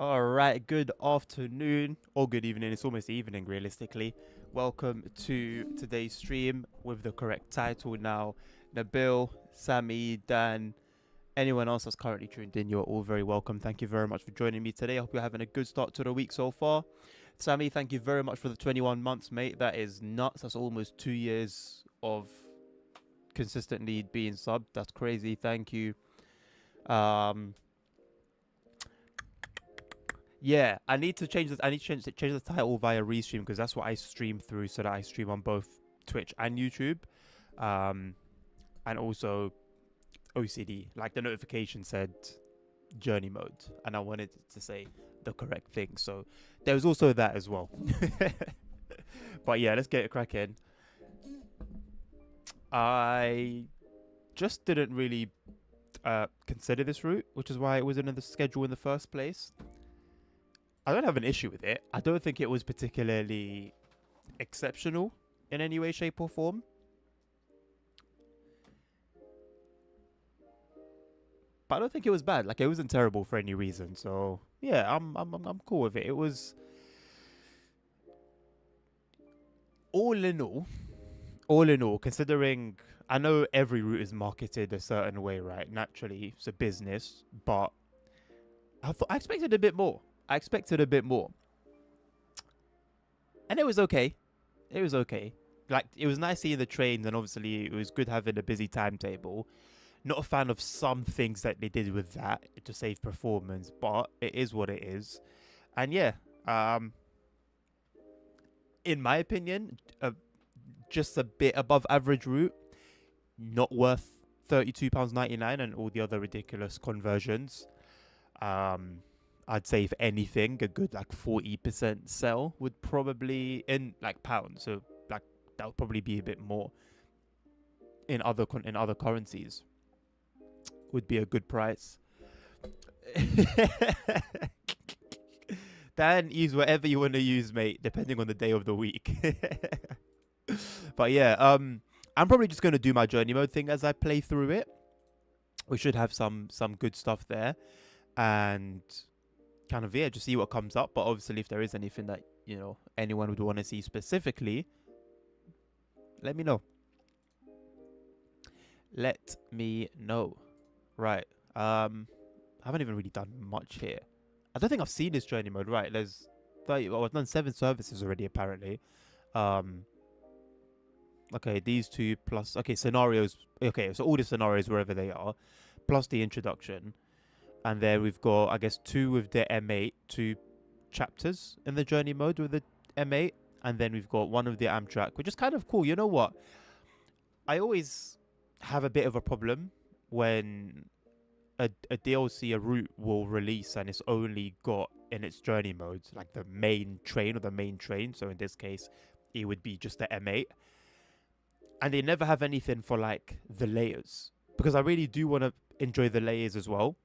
All right, good afternoon or good evening. It's almost evening, realistically. Welcome to today's stream with the correct title now. Nabil, Sammy, Dan, anyone else that's currently tuned in, you're all very welcome. Thank you very much for joining me today. I hope you're having a good start to the week so far. Sammy, thank you very much for the 21 months, mate. That is nuts. That's almost 2 years of consistently being subbed. That's crazy. Thank you. Um, Yeah, I need to change this. I need to change the title via restream because that's what I stream through, so that I stream on both Twitch and YouTube, um, and also OCD. Like the notification said journey mode, and I wanted to say the correct thing. So there was also that as well. But yeah, let's get it cracking. I just didn't really consider this route, which is why it wasn't in the schedule in the first place. I don't have an issue with it. I don't think it was particularly exceptional in any way, shape, or form. But I don't think it was bad. Like it wasn't terrible for any reason. So yeah, I'm cool with it. It was all in all, considering I know every route is marketed a certain way, right? Naturally, it's a business, but I expected a bit more. I expected a bit more. And it was okay. It was okay. Like, it was nice seeing the trains, and obviously it was good having a busy timetable. Not a fan of some things that they did with that to save performance, but it is what it is. And yeah, in my opinion, just a bit above average route, not worth £32.99 and all the other ridiculous conversions. I'd say if anything, a good like 40% sell would probably in like pounds. So like that would probably be a bit more in other currencies. Would be a good price. Dan, use whatever you want to use, mate, depending on the day of the week. But yeah, I'm probably just gonna do my journey mode thing as I play through it. We should have some good stuff there, and kind of, yeah, just see what comes up. But obviously, if there is anything that anyone would want to see specifically, let me know. Let me know. Right. I haven't even really done much here. I don't think I've seen this journey mode. Right. There's 30. Well, I've done 7 services already, apparently. Okay, these two plus. Okay, scenarios. Okay, so all the scenarios wherever they are, plus the introduction. And then we've got, I guess, 2 with the M8, 2 chapters in the journey mode with the M8. And then we've got 1 of the Amtrak, which is kind of cool. You know what? I always have a bit of a problem when a DLC, a route will release and it's only got in its journey mode, like the main train or the main train. So in this case, it would be just the M8. And they never have anything for like the layers, because I really do want to enjoy the layers as well.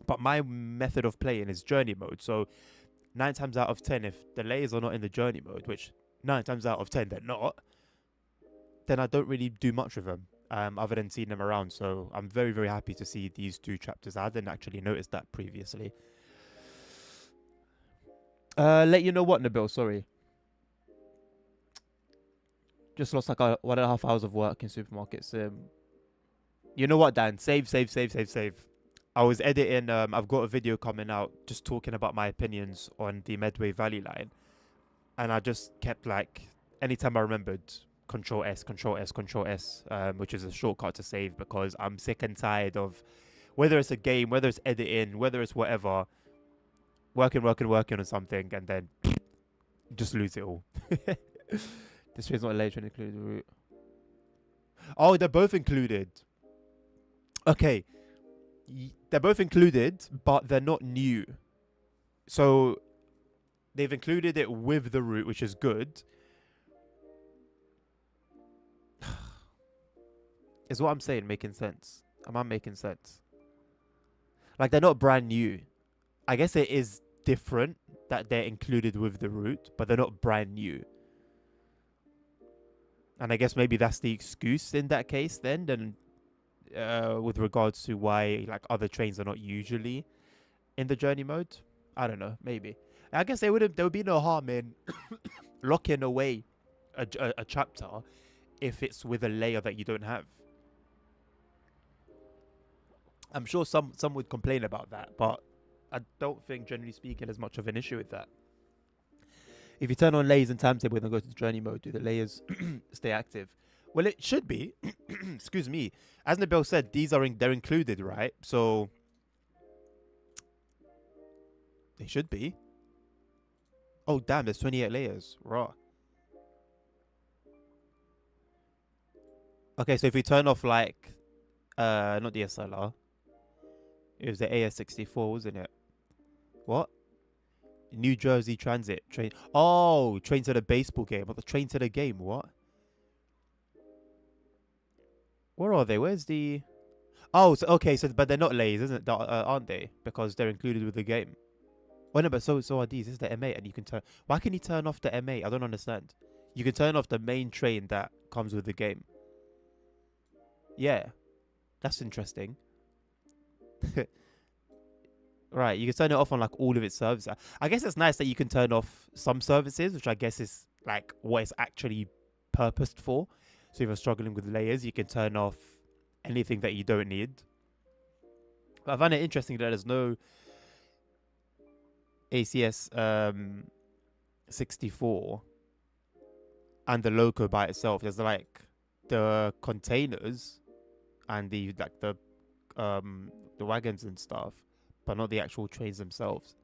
But my method of playing is journey mode. So 9 times out of 10, if the layers are not in the journey mode, which 9 times out of 10 they're not, then I don't really do much with them, other than seeing them around. So I'm very, very happy to see these 2 chapters. I didn't actually notice that previously. Let you know what, Nabil, sorry. Just lost like 1.5 hours of work in supermarkets. You know what, Dan? Save. I was editing. I've got a video coming out just talking about my opinions on the Medway Valley line, and I just kept like, anytime I remembered, Control S, which is a shortcut to save, because I'm sick and tired of, whether it's a game, whether it's editing, whether it's whatever, working on something, and then just lose it all. This train's not later included the route. Oh, they're both included. Okay. They're both included, but they're not new. So they've included it with the route, which is good. Is what I'm saying making sense? Am I making sense? Like, they're not brand new. I guess it is different that they're included with the route, but they're not brand new. And I guess maybe that's the excuse in that case then with regards to why like other trains are not usually in the journey mode. I don't know. Maybe. I guess there would be no harm in locking away a chapter if it's with a layer that you don't have. I'm sure some would complain about that, but I don't think, generally speaking, there's much of an issue with that. If you turn on layers and timetable and then go to the journey mode, do the layers stay active? Well, it should be. Excuse me. As Nabil said, they're included, right? So they should be. Oh damn, there's 28 layers. Raw. Okay, so if we turn off like not the SLR. It was the AS64, wasn't it? What? New Jersey Transit train. Oh, train to the baseball game. What, the train to the game? What? Where are they? Where's the? Oh, so, okay. So, but they're not lays, isn't it? Aren't they? Because they're included with the game. Oh no, but so are these. This is the M8, and you can turn. Why can you turn off the M8? I don't understand. You can turn off the main train that comes with the game. Yeah, that's interesting. Right, you can turn it off on like all of its services. I guess it's nice that you can turn off some services, which I guess is like what it's actually purposed for. So if you're struggling with layers, you can turn off anything that you don't need. But I find it interesting that there's no ACS 64 and the loco by itself. There's like the containers and the wagons and stuff, but not the actual trains themselves.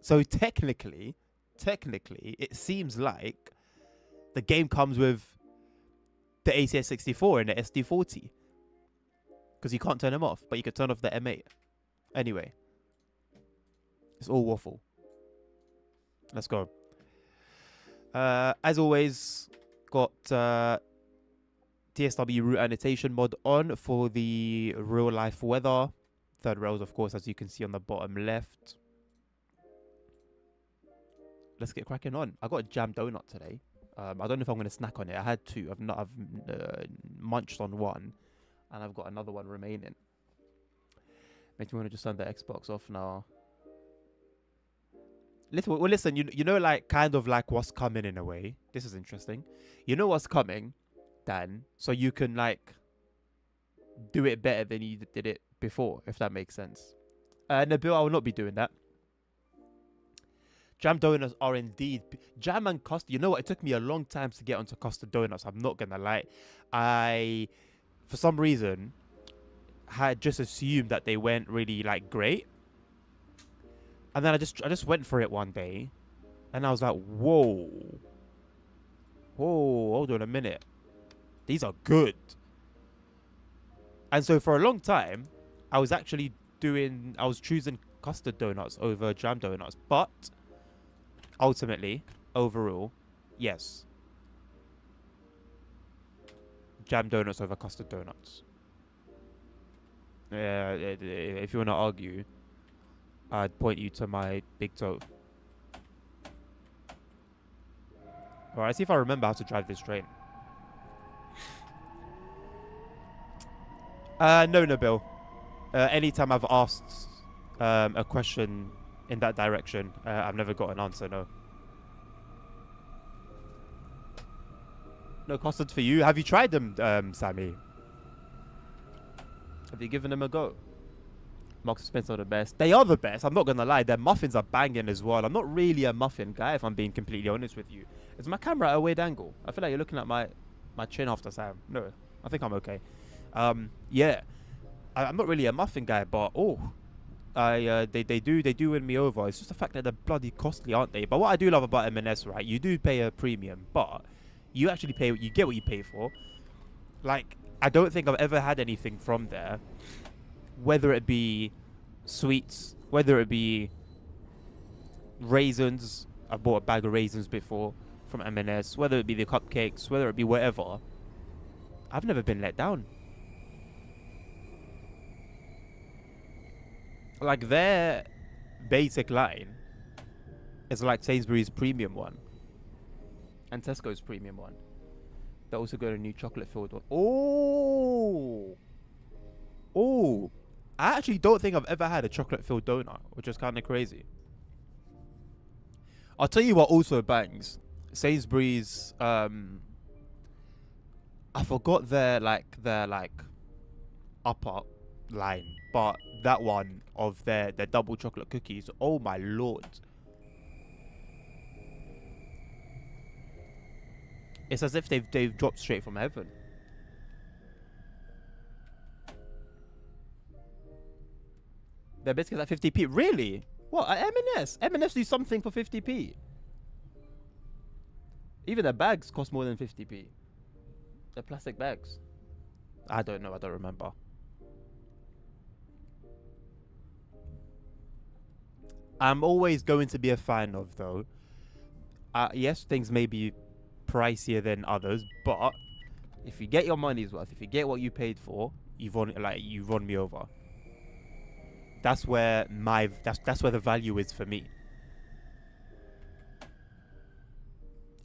So technically, it seems like the game comes with the ACS 64 and the SD40, because you can't turn them off, but you can turn off the M8. Anyway, it's all waffle. Let's go. As always, got TSW route annotation mod on for the real life weather. Third rails, of course, as you can see on the bottom left. Let's get cracking on. I got a jam donut today. I don't know if I'm going to snack on it. I had two. I've munched on one, and I've got another one remaining. Makes me want to just turn the Xbox off now. Listen, you know, like, kind of like what's coming in a way. This is interesting. You know what's coming, Dan, so you can, like, do it better than you did it before, if that makes sense. Nabil, I will not be doing that. Jam donuts are indeed jam and custard. You know what? It took me a long time to get onto custard donuts. I'm not gonna lie. I, for some reason, had just assumed that they weren't really like great, and then I just went for it one day, and I was like, whoa, hold on a minute, these are good. And so for a long time, I was choosing custard donuts over jam donuts, but ultimately, overall, yes, jam donuts over custard donuts. If you want to argue, I'd point you to my big toe. Alright, see if I remember how to drive this train. No, Nabil. Anytime I've asked a question in that direction, I've never got an answer, no. No custard for you. Have you tried them, Sammy? Have you given them a go? Marks and Spencer are the best. They are the best. I'm not going to lie. Their muffins are banging as well. I'm not really a muffin guy, if I'm being completely honest with you. Is my camera at a weird angle? I feel like you're looking at my chin after Sam. No, I think I'm okay. Yeah. I'm not really a muffin guy, but they do win me over. It's just the fact that they're bloody costly, aren't they? But what I do love about M&S, right? You do pay a premium, but you actually you get what you pay for. Like, I don't think I've ever had anything from there, whether it be sweets, whether it be raisins. I've bought a bag of raisins before from M&S, whether it be the cupcakes, whether it be whatever. I've never been let down. Like, their basic line is like Sainsbury's premium one and Tesco's premium one. They also got a new chocolate filled one. Oh, I actually don't think I've ever had a chocolate-filled donut, which is kind of crazy. I'll tell you what also bangs. Sainsbury's, I forgot their upper line, but that one of their double chocolate cookies, oh my lord. It's as if they've dropped straight from heaven. Their biscuits at 50p. Really? What? At M&S? M&S do something for 50p. Even their bags cost more than 50p. They're plastic bags. I don't know. I don't remember. I'm always going to be a fan of, though. Yes, things may be pricier than others, but if you get your money's worth, if you get what you paid for, you've won me over. That's where that's where the value is for me.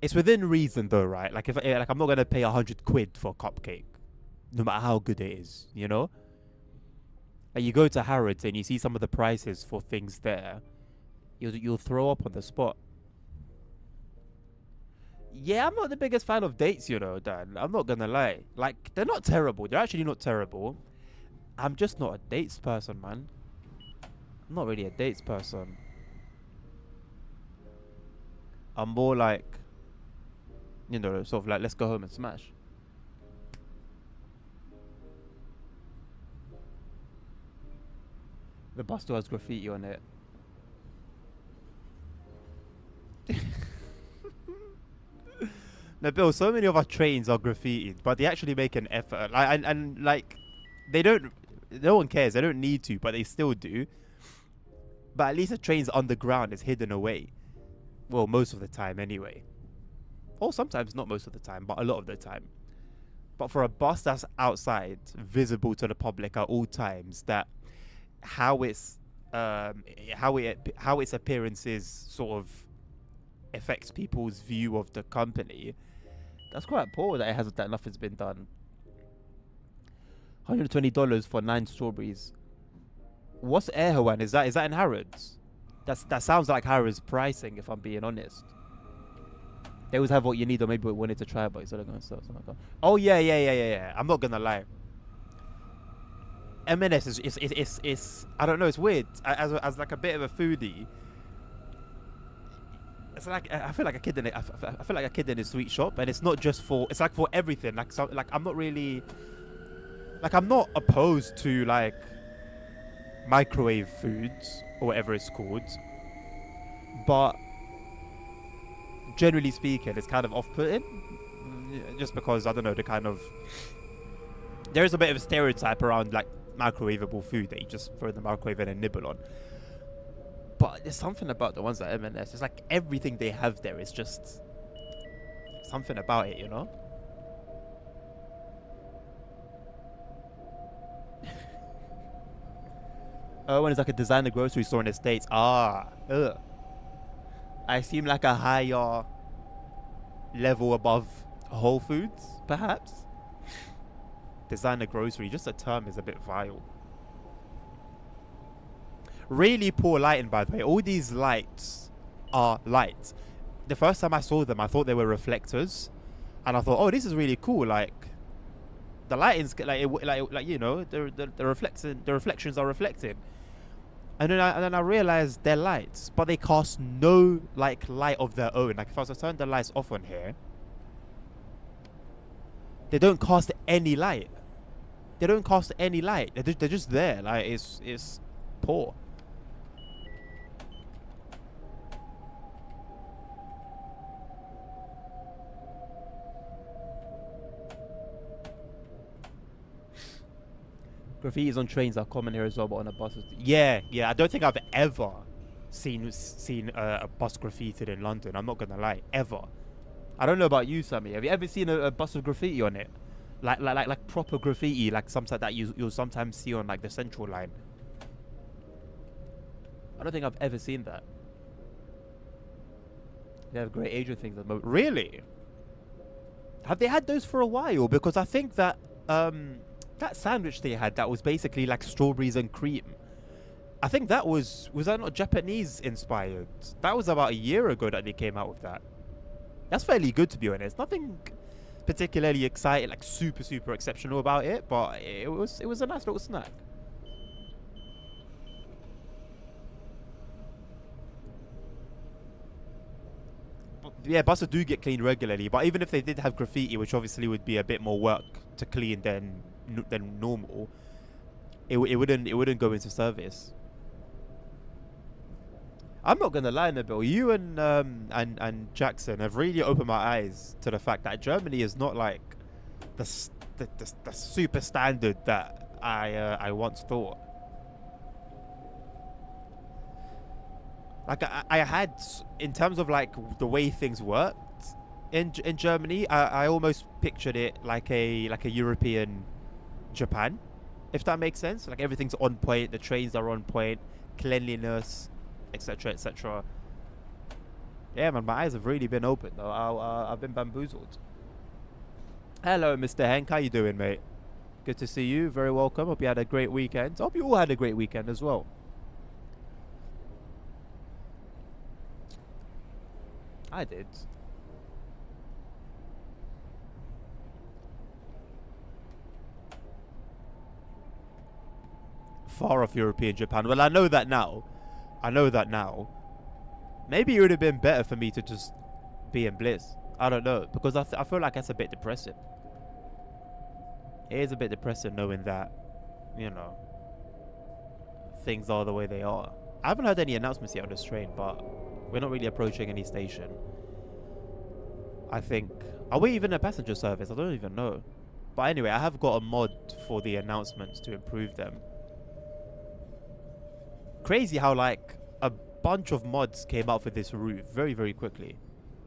It's within reason, though, right? Like I'm not gonna pay 100 quid for a cupcake, no matter how good it is, you know. Like you go to Harrods and you see some of the prices for things there, you'll throw up on the spot. Yeah, I'm not the biggest fan of dates, you know, Dan. I'm not gonna lie. Like, they're not terrible. They're actually not terrible. I'm just not a dates person, man. I'm not really a dates person. I'm more like, you know, sort of like, let's go home and smash. The bus still has graffiti on it. No, Bill, so many of our trains are graffitied, but they actually make an effort. And like, they don't, no one cares. They don't need to, but they still do. But at least a train's underground is hidden away. Well, most of the time anyway. Or sometimes, not most of the time, but a lot of the time. But for a bus that's outside, visible to the public at all times, that how its appearances sort of affects people's view of the company. That's quite poor that nothing's been done. $120 for 9 strawberries. What's Erhawan? Is that in Harrods? That sounds like Harrods pricing, if I'm being honest. They always have what you need, or maybe we wanted to try, but instead of going to sell something like that. Oh yeah. I'm not gonna lie. M&S is I don't know. It's weird. As like a bit of a foodie. It's like I feel like a kid in it. I feel like a kid in a sweet shop, and it's not just for. It's like for everything. Like I'm not really. Like I'm not opposed to like microwave foods or whatever it's called, but generally speaking, it's kind of off-putting. Just because I don't know the kind of. There is a bit of a stereotype around like microwavable food that you just throw in the microwave and nibble on. But there's something about the ones at M&S. It's like everything they have there is just something about it, you know? When it's like a designer grocery store in the States. I seem like a higher level above Whole Foods, perhaps? Designer grocery, just a term is a bit vile. Really poor lighting, by the way. All these lights are lights. The first time I saw them, I thought they were reflectors, and I thought, oh, this is really cool. Like the lighting's like you know, the reflections are reflecting. And then I realized they're lights, but they cast no like light of their own. Like if I was to turn the lights off on here, they don't cast any light. They don't cast any light. They're just there. Like it's poor. Graffitis on trains are common here as well, but on a bus. Yeah. I don't think I've ever seen a bus graffitied in London. I'm not gonna lie, ever. I don't know about you, Sammy. Have you ever seen a bus with graffiti on it? Like proper graffiti, like something that you'll sometimes see on like the Central line. I don't think I've ever seen that. They have great Asian things at the moment. Really? Have they had those for a while? Because I think that that sandwich they had that was basically like strawberries and cream. I think that was that not Japanese inspired? That was about a year ago that they came out with that. That's fairly good, to be honest. Nothing particularly exciting, like super exceptional about it, but it was a nice little snack. But yeah, buses do get cleaned regularly, but even if they did have graffiti, which obviously would be a bit more work to clean than normal, it wouldn't go into service. I'm not gonna lie, Nabil. You and Jackson have really opened my eyes to the fact that Germany is not like the super standard that I once thought. Like I had, in terms of like the way things worked in Germany, I almost pictured it like a European Japan, if that makes sense. Like everything's on point, the trains are on point, cleanliness, etc., etc. Yeah, man, my eyes have really been opened. I've been bamboozled. Hello, Mr. Henk. How you doing, mate? Good to see you. Very welcome. Hope you had a great weekend. Hope you all had a great weekend as well. I did. Far off European Japan. Well, I know that now. I know that now. Maybe it would have been better for me to just be in bliss. I don't know, because I feel like that's a bit depressing. It is a bit depressing knowing that, you know, things are the way they are. I haven't heard any announcements yet on this train, but we're not really approaching any station. I think... Are we even a passenger service? I don't even know. But anyway, I have got a mod for the announcements to improve them. Crazy how, like, a bunch of mods came out for this route very quickly.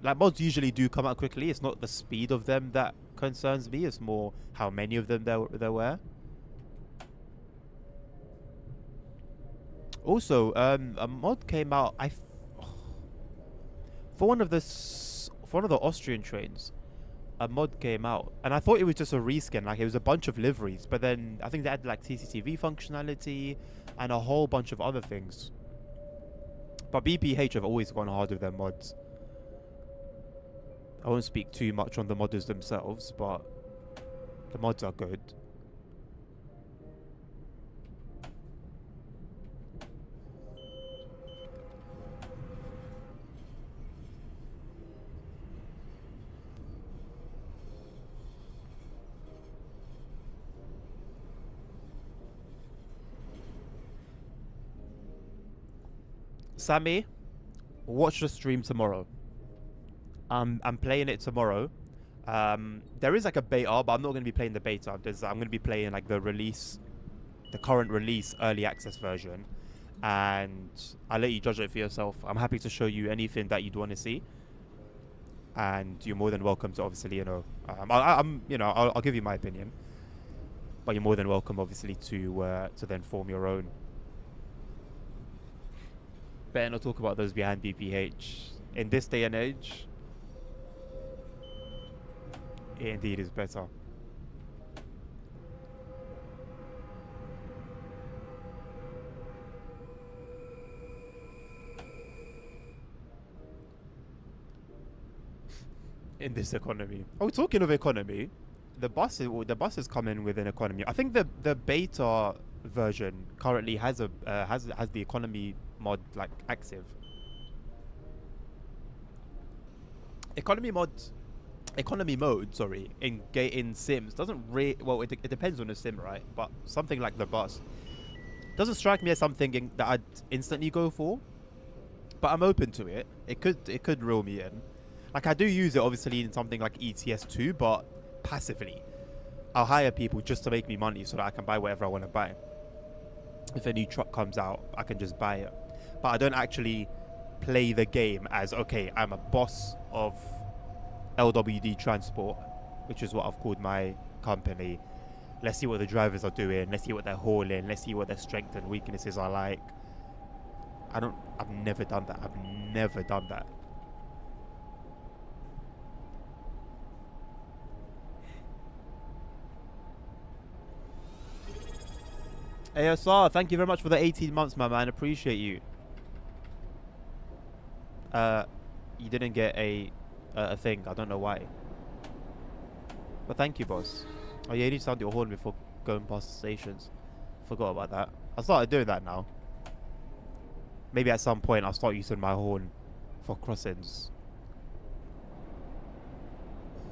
Like, mods usually do come out quickly. It's not the speed of them that concerns me. It's more how many of them there were. Also, a mod came out... For one of the Austrian trains, a mod came out, and I thought it was just a reskin, like it was a bunch of liveries, but then I think they had like CCTV functionality and a whole bunch of other things. But BPH have always gone hard with their mods. I won't speak too much on the modders themselves, but the mods are good. Sammy, watch the stream tomorrow. I'm playing it tomorrow. There is like a beta, but I'm not going to be playing the beta. I'm going to be playing like the current release early access version, and I'll let you judge it for yourself. I'm happy to show you anything that you'd want to see, and you're more than welcome to obviously, I'll give you my opinion, but you're more than welcome obviously to then form your own. Better not talk about those behind BPH in this day and age. It indeed is better. In this economy. Oh, talking of economy, the buses come in with an economy. I think the beta version currently has the economy mod like active. Economy mode, sorry, in Sims doesn't well, it depends on the sim, right? But something like the bus doesn't strike me as something that I'd instantly go for. But I'm open to it. It could reel me in. Like I do use it obviously in something like ETS2, but passively. I'll hire people just to make me money so that I can buy whatever I want to buy. If a new truck comes out, I can just buy it. But I don't actually play the game as, okay, I'm a boss of LWD Transport, which is what I've called my company. Let's see what the drivers are doing. Let's see what they're hauling. Let's see what their strengths and weaknesses are like. I've never done that. I've never done that. ASR, thank you very much for the 18 months, my man. Appreciate you. You didn't get a thing. I don't know why. But thank you, boss. Oh yeah, you need to sound your horn before going past the stations. Forgot about that. I started doing that now. Maybe at some point I'll start using my horn for crossings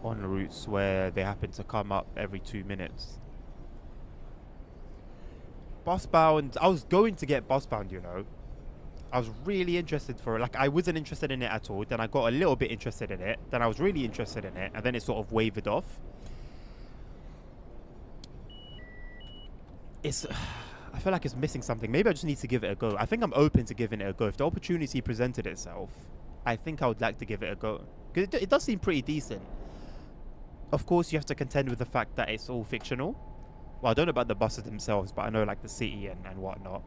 on routes where they happen to come up every 2 minutes. Busbound. I was going to get busbound, you know. I was really interested for it. Like, I wasn't interested in it at all. Then I got a little bit interested in it. Then I was really interested in it. And then it sort of wavered off. I feel like it's missing something. Maybe I just need to give it a go. I think I'm open to giving it a go. If the opportunity presented itself, I think I would like to give it a go. Because it does seem pretty decent. Of course, you have to contend with the fact that it's all fictional. Well, I don't know about the buses themselves, but I know, like, the city and whatnot.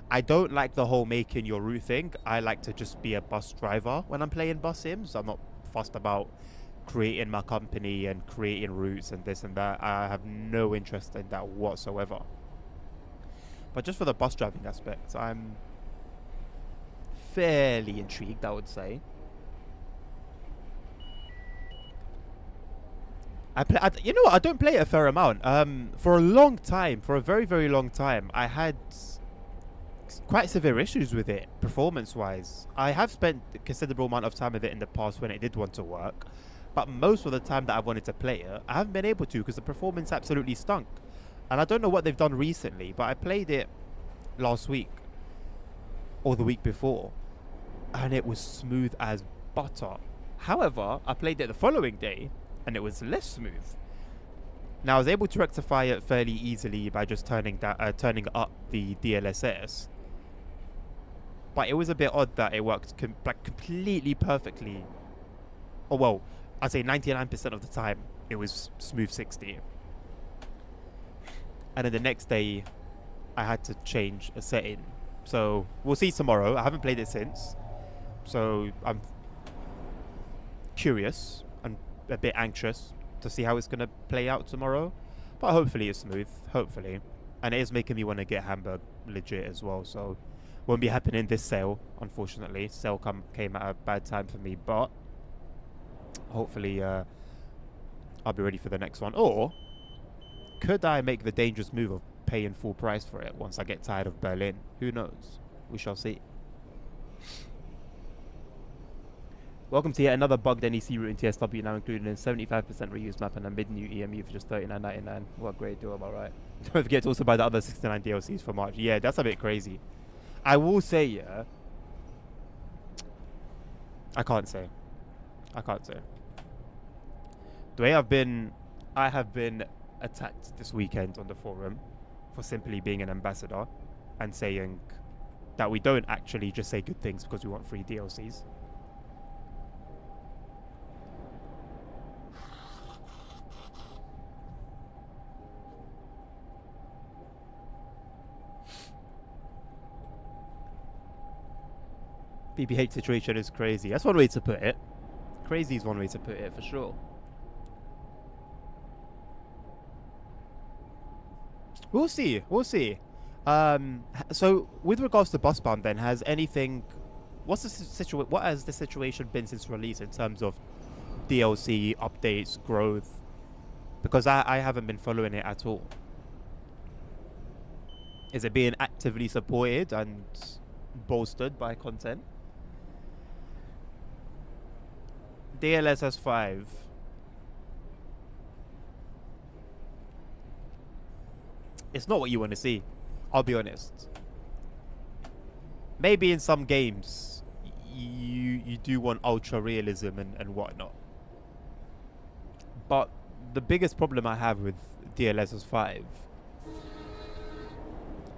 I don't like the whole making your route thing. I like to just be a bus driver when I'm playing bus sims. I'm not fussed about creating my company and creating routes and this and that. I have no interest in that whatsoever. But just for the bus driving aspect, I'm fairly intrigued, I would say. You know what? I don't play it a fair amount. For a long time, for a very, very long time, I had quite severe issues with it, performance-wise. I have spent a considerable amount of time with it in the past when it did want to work, but most of the time that I wanted to play it, I haven't been able to because the performance absolutely stunk. And I don't know what they've done recently, but I played it last week or the week before, and it was smooth as butter. However, I played it the following day, and it was less smooth. Now, I was able to rectify it fairly easily by just turning up the DLSS. But it was a bit odd that it worked completely perfectly. Oh, well, I'd say 99% of the time, it was smooth 60. And then the next day, I had to change a setting. So, we'll see tomorrow. I haven't played it since. So, I'm curious and a bit anxious to see how it's going to play out tomorrow. But hopefully it's smooth. Hopefully. And it is making me want to get Hamburg legit as well. So, won't be happening this sale, unfortunately. Sale came at a bad time for me. But hopefully I'll be ready for the next one. Or could I make the dangerous move of paying full price for it once I get tired of Berlin? Who knows? We shall see. Welcome to yet another bugged NEC route in TSW, now including a 75% reused map and a mid-new EMU for just $39.99. What a great deal, am I right? Don't forget to also buy the other 69 DLCs for March. Yeah, that's a bit crazy. I will say, yeah. I can't say. The way I have been attacked this weekend on the forum for simply being an ambassador and saying that we don't actually just say good things because we want free DLCs. BBH situation is crazy. That's one way to put it. Crazy is one way to put it, for sure. We'll see. We'll see. So, with regards to Busbound, then, has anything... what has the situation been since release in terms of DLC, updates, growth? Because I haven't been following it at all. Is it being actively supported and bolstered by content? DLSS 5. It's not what you want to see. I'll be honest. Maybe in some games you do want ultra realism and whatnot. But the biggest problem I have with DLSS 5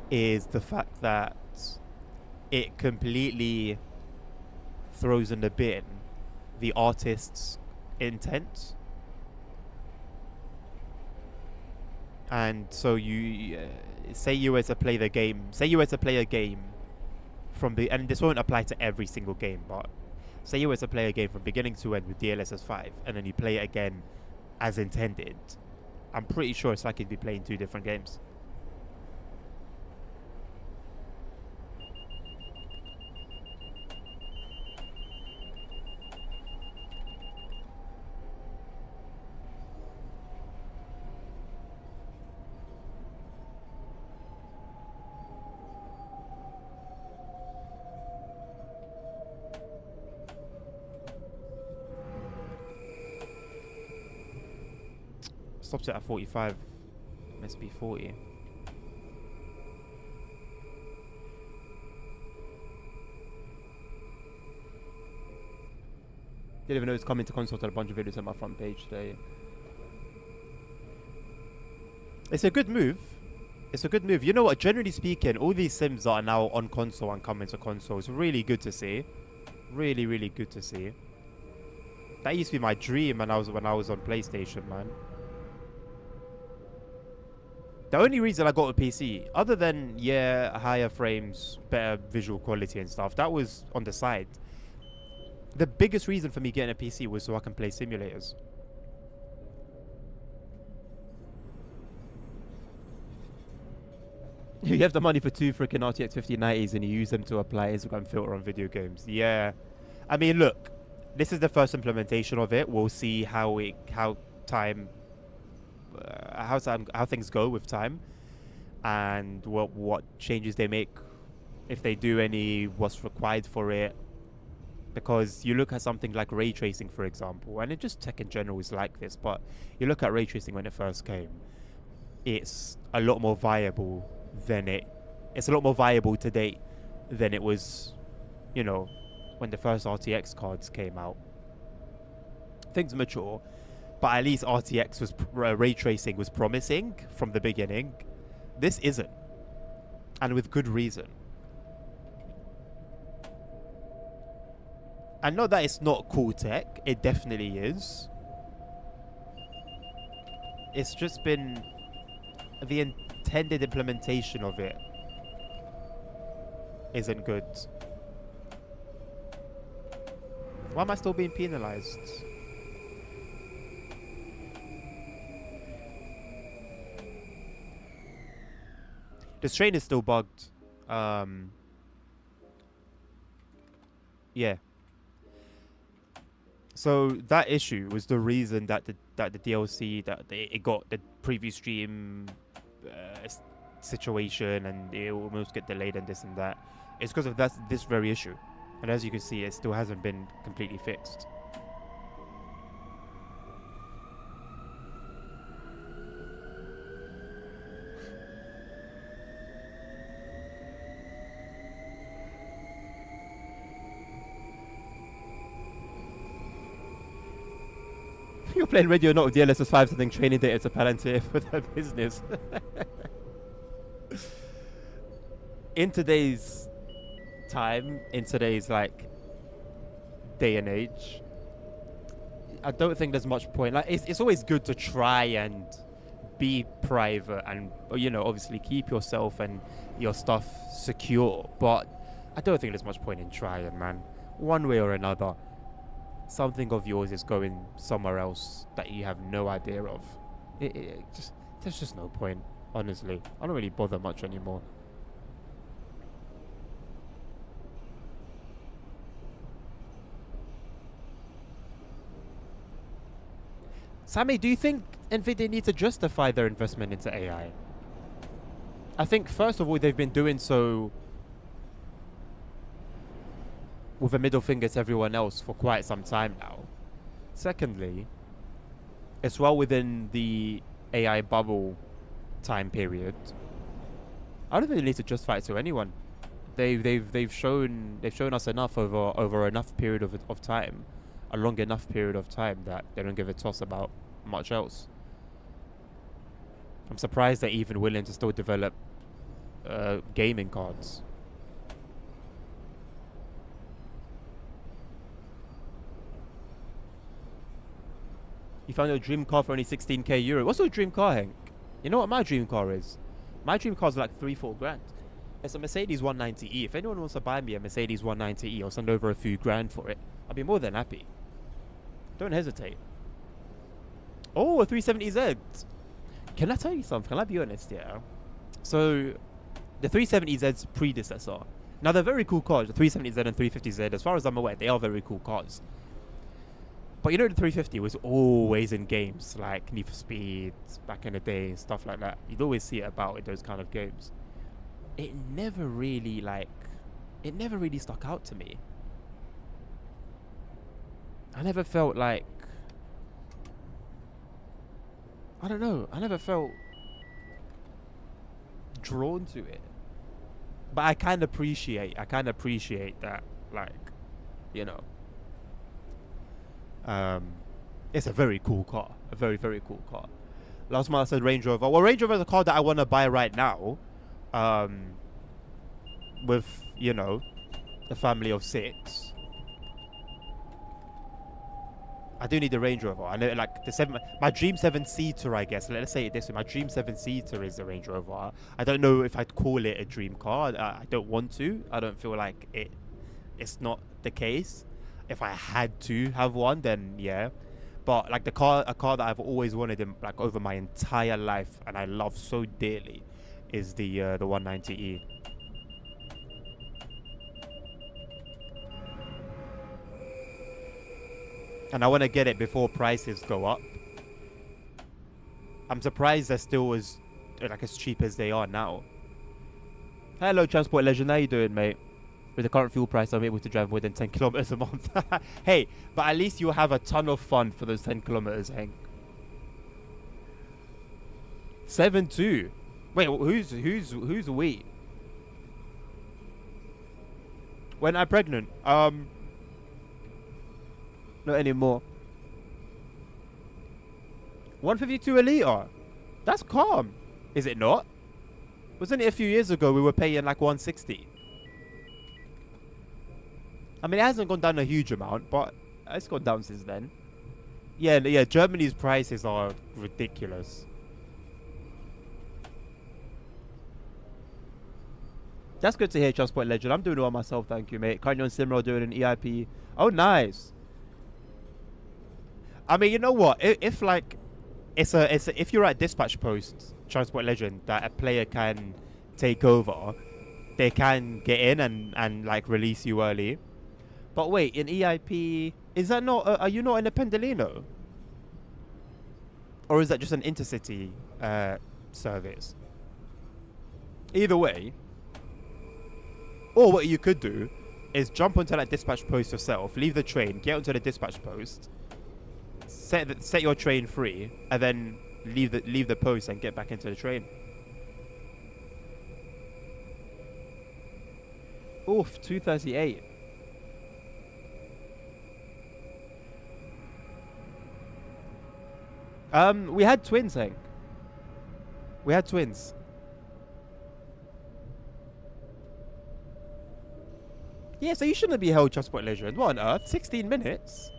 is the fact that it completely throws in the bin the artist's intent. And so you say you were to play the game, say you were to play a game from the, and this won't apply to every single game, but say you were to play a game from beginning to end with DLSS 5 and then you play it again as intended, I'm pretty sure it's like you'd be playing two different games. Stops it at 45. Must be 40. Didn't even know it's coming to console to a bunch of videos on my front page today. It's a good move. It's a good move. You know what? Generally speaking, all these sims that are now on console and coming to console is really good to see. Really, really good to see. That used to be my dream when I was on PlayStation, man. The only reason I got a PC, other than, yeah, higher frames, better visual quality and stuff, that was on the side. The biggest reason for me getting a PC was so I can play simulators. You have the money for 2 freaking RTX 5090s and you use them to apply Instagram filter on video games. Yeah. I mean, look, this is the first implementation of it. We'll see how things go with time, and what changes they make, if they do any, what's required for it. Because you look at something like ray tracing, for example, and it just tech in general is like this, but you look at ray tracing when it first came, it's a lot more viable today than it was, you know, when the first RTX cards came out. Things mature, but at least RTX was ray tracing was promising from the beginning. This isn't, and with good reason. And not that it's not cool tech, it definitely is. It's just been the intended implementation of it isn't good. Why am I still being penalized? This train is still bugged. Yeah. So that issue was the reason that the DLC it got the preview stream situation, and it almost get delayed and this and that. It's because of this very issue, and as you can see, it still hasn't been completely fixed. You're playing radio, not with DLSS 5, sending training data to Palantir for their business. In today's time, in today's like day and age, I don't think there's much point. Like, it's always good to try and be private and, you know, obviously keep yourself and your stuff secure, but I don't think there's much point in trying, man. One way or another, something of yours is going somewhere else that you have no idea of. There's just no point, honestly. I don't really bother much anymore. Sammy, do you think NVIDIA needs to justify their investment into AI? I think, first of all, they've been doing so with a middle finger to everyone else for quite some time now. Secondly, it's well within the AI bubble time period. I don't think they need to justify it to anyone. They've shown us enough over enough period of time, a long enough period of time, that they don't give a toss about much else. I'm surprised they're even willing to still develop gaming cards. You found your dream car for only 16k euro. What's your dream car, Hank? You know what my dream car is? My dream car is like 3-4 grand. It's a Mercedes 190e. If anyone wants to buy me a Mercedes 190e, I'll send over a few grand for it. I'll be more than happy. Don't hesitate. Oh, a 370Z. Can I tell you something? Can I be honest, yeah? So, the 370Z's predecessor. Now, they're very cool cars. The 370Z and 350Z, as far as I'm aware, they are very cool cars. But you know, the 350 was always in games like Need for Speed back in the day, stuff like that. You'd always see it about in those kind of games. It never really stuck out to me. I never felt like I don't know. I never felt drawn to it. But I can appreciate that, like, you know, it's a very cool car. A very, very cool car. Last month I said Range Rover. Well, Range Rover is a car that I want to buy right now. With, you know, a family of 6. I do need a Range Rover. I know, like, my dream 7-seater, I guess. Let's say it this way. My dream 7-seater is a Range Rover. I don't know if I'd call it a dream car. I don't want to. I don't feel like it's not the case. If I had to have one, then yeah. But like a car that I've always wanted in, like, over my entire life and I love so dearly is the 190e. And I want to get it before prices go up. I'm surprised they're still as cheap as they are now. Hello, Transport Legend. How you doing, mate? With the current fuel price, I'm able to drive more than 10 kilometers a month. Hey, but at least you'll have a ton of fun for those 10 kilometers, Hank. 7-2. Wait, who's we? When I'm pregnant, not anymore. 152 a litre. That's calm. Is it not? Wasn't it a few years ago we were paying like 160? I mean, it hasn't gone down a huge amount, but it's gone down since then. Yeah, Germany's prices are ridiculous. That's good to hear, Transport Legend. I'm doing it all myself, thank you, mate. Currently on Simro doing an EIP. Oh, nice. I mean, you know what? If like, if you're at dispatch post, Transport Legend, that a player can take over, they can get in and like release you early. But wait, in EIP, is that not? Are you not in a Pendolino? Or is that just an intercity service? Either way. Or what you could do is jump onto that dispatch post yourself, leave the train, get onto the dispatch post, set your train free, and then leave the post and get back into the train. Oof, 238. We had twins, Hank. We had twins. Yeah, so you shouldn't be held Transport Legend. What on earth? 16 minutes?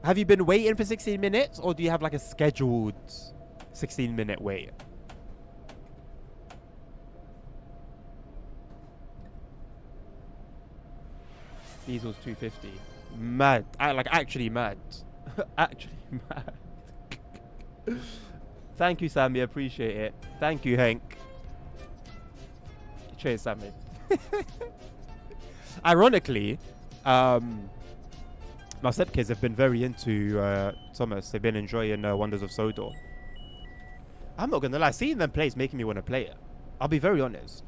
Have you been waiting for 16 minutes? Or do you have like a scheduled 16-minute wait? Diesel's 250. Mad. Like, actually mad. Actually mad. Thank you, Sammy. Appreciate it. Thank you, Hank. Cheers, Sammy. Ironically, my stepkids have been very into Thomas. They've been enjoying Wonders of Sodor. I'm not gonna lie, seeing them play is making me want to play it. I'll be very honest.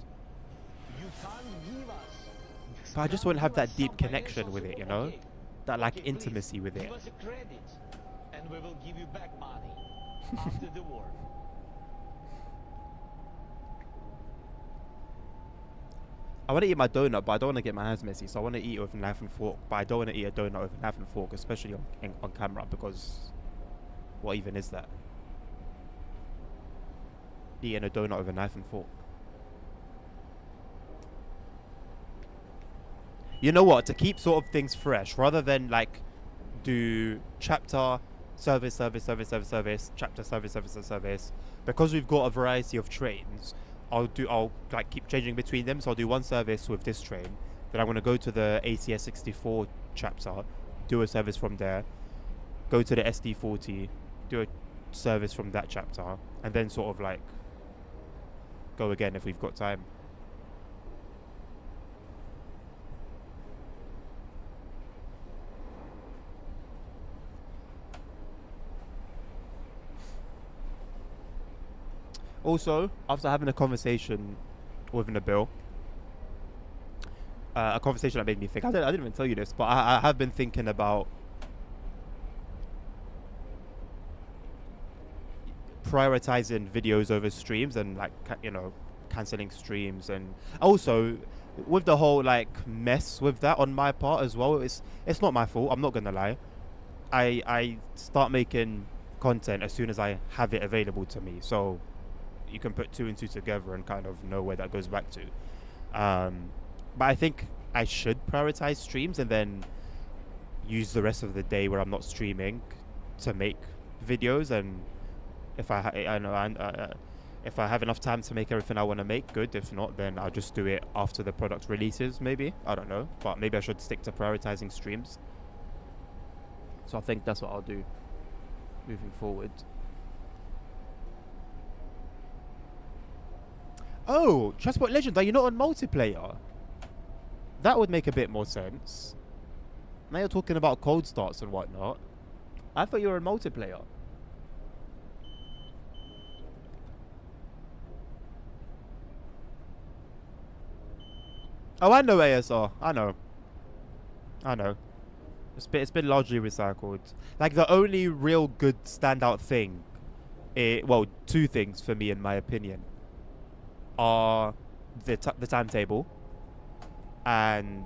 But I just want to have that deep connection with it, you know? That like intimacy with it. Give us a credit, and we will give you back money after the war. I want to eat my donut, but I don't want to get my hands messy, so I want to eat it with a knife and fork. But I don't want to eat a donut with a knife and fork, especially on camera, because what even is that? Eating a donut with a knife and fork. You know what? To keep sort of things fresh, rather than like do chapter, service, chapter, service, because we've got a variety of trains, I'll like keep changing between them. So I'll do one service with this train, then I'm going to go to the ACS 64 chapter, do a service from there, go to the SD40, do a service from that chapter, and then sort of like go again if we've got time. Also, after having a conversation with Nabil, a conversation that made me think. I didn't even tell you this, but I have been thinking about prioritizing videos over streams and like canceling streams, and also with the whole like mess with that on my part as well. It's not my fault. I'm not gonna lie. I start making content as soon as I have it available to me, so you can put two and two together and kind of know where that goes back to. But I think I should prioritize streams and then use the rest of the day where I'm not streaming to make videos. And if if I have enough time to make everything I want to make, good. If not, then I'll just do it after the product releases, maybe. I don't know, but maybe I should stick to prioritizing streams. So I think that's what I'll do moving forward. Oh, Transport Legend, are you not on multiplayer? That would make a bit more sense. Now you're talking about cold starts and whatnot. I thought you were in multiplayer. Oh, I know ASR. I know. It's been largely recycled. Like the only real good standout thing, well, two things for me in my opinion, are the timetable and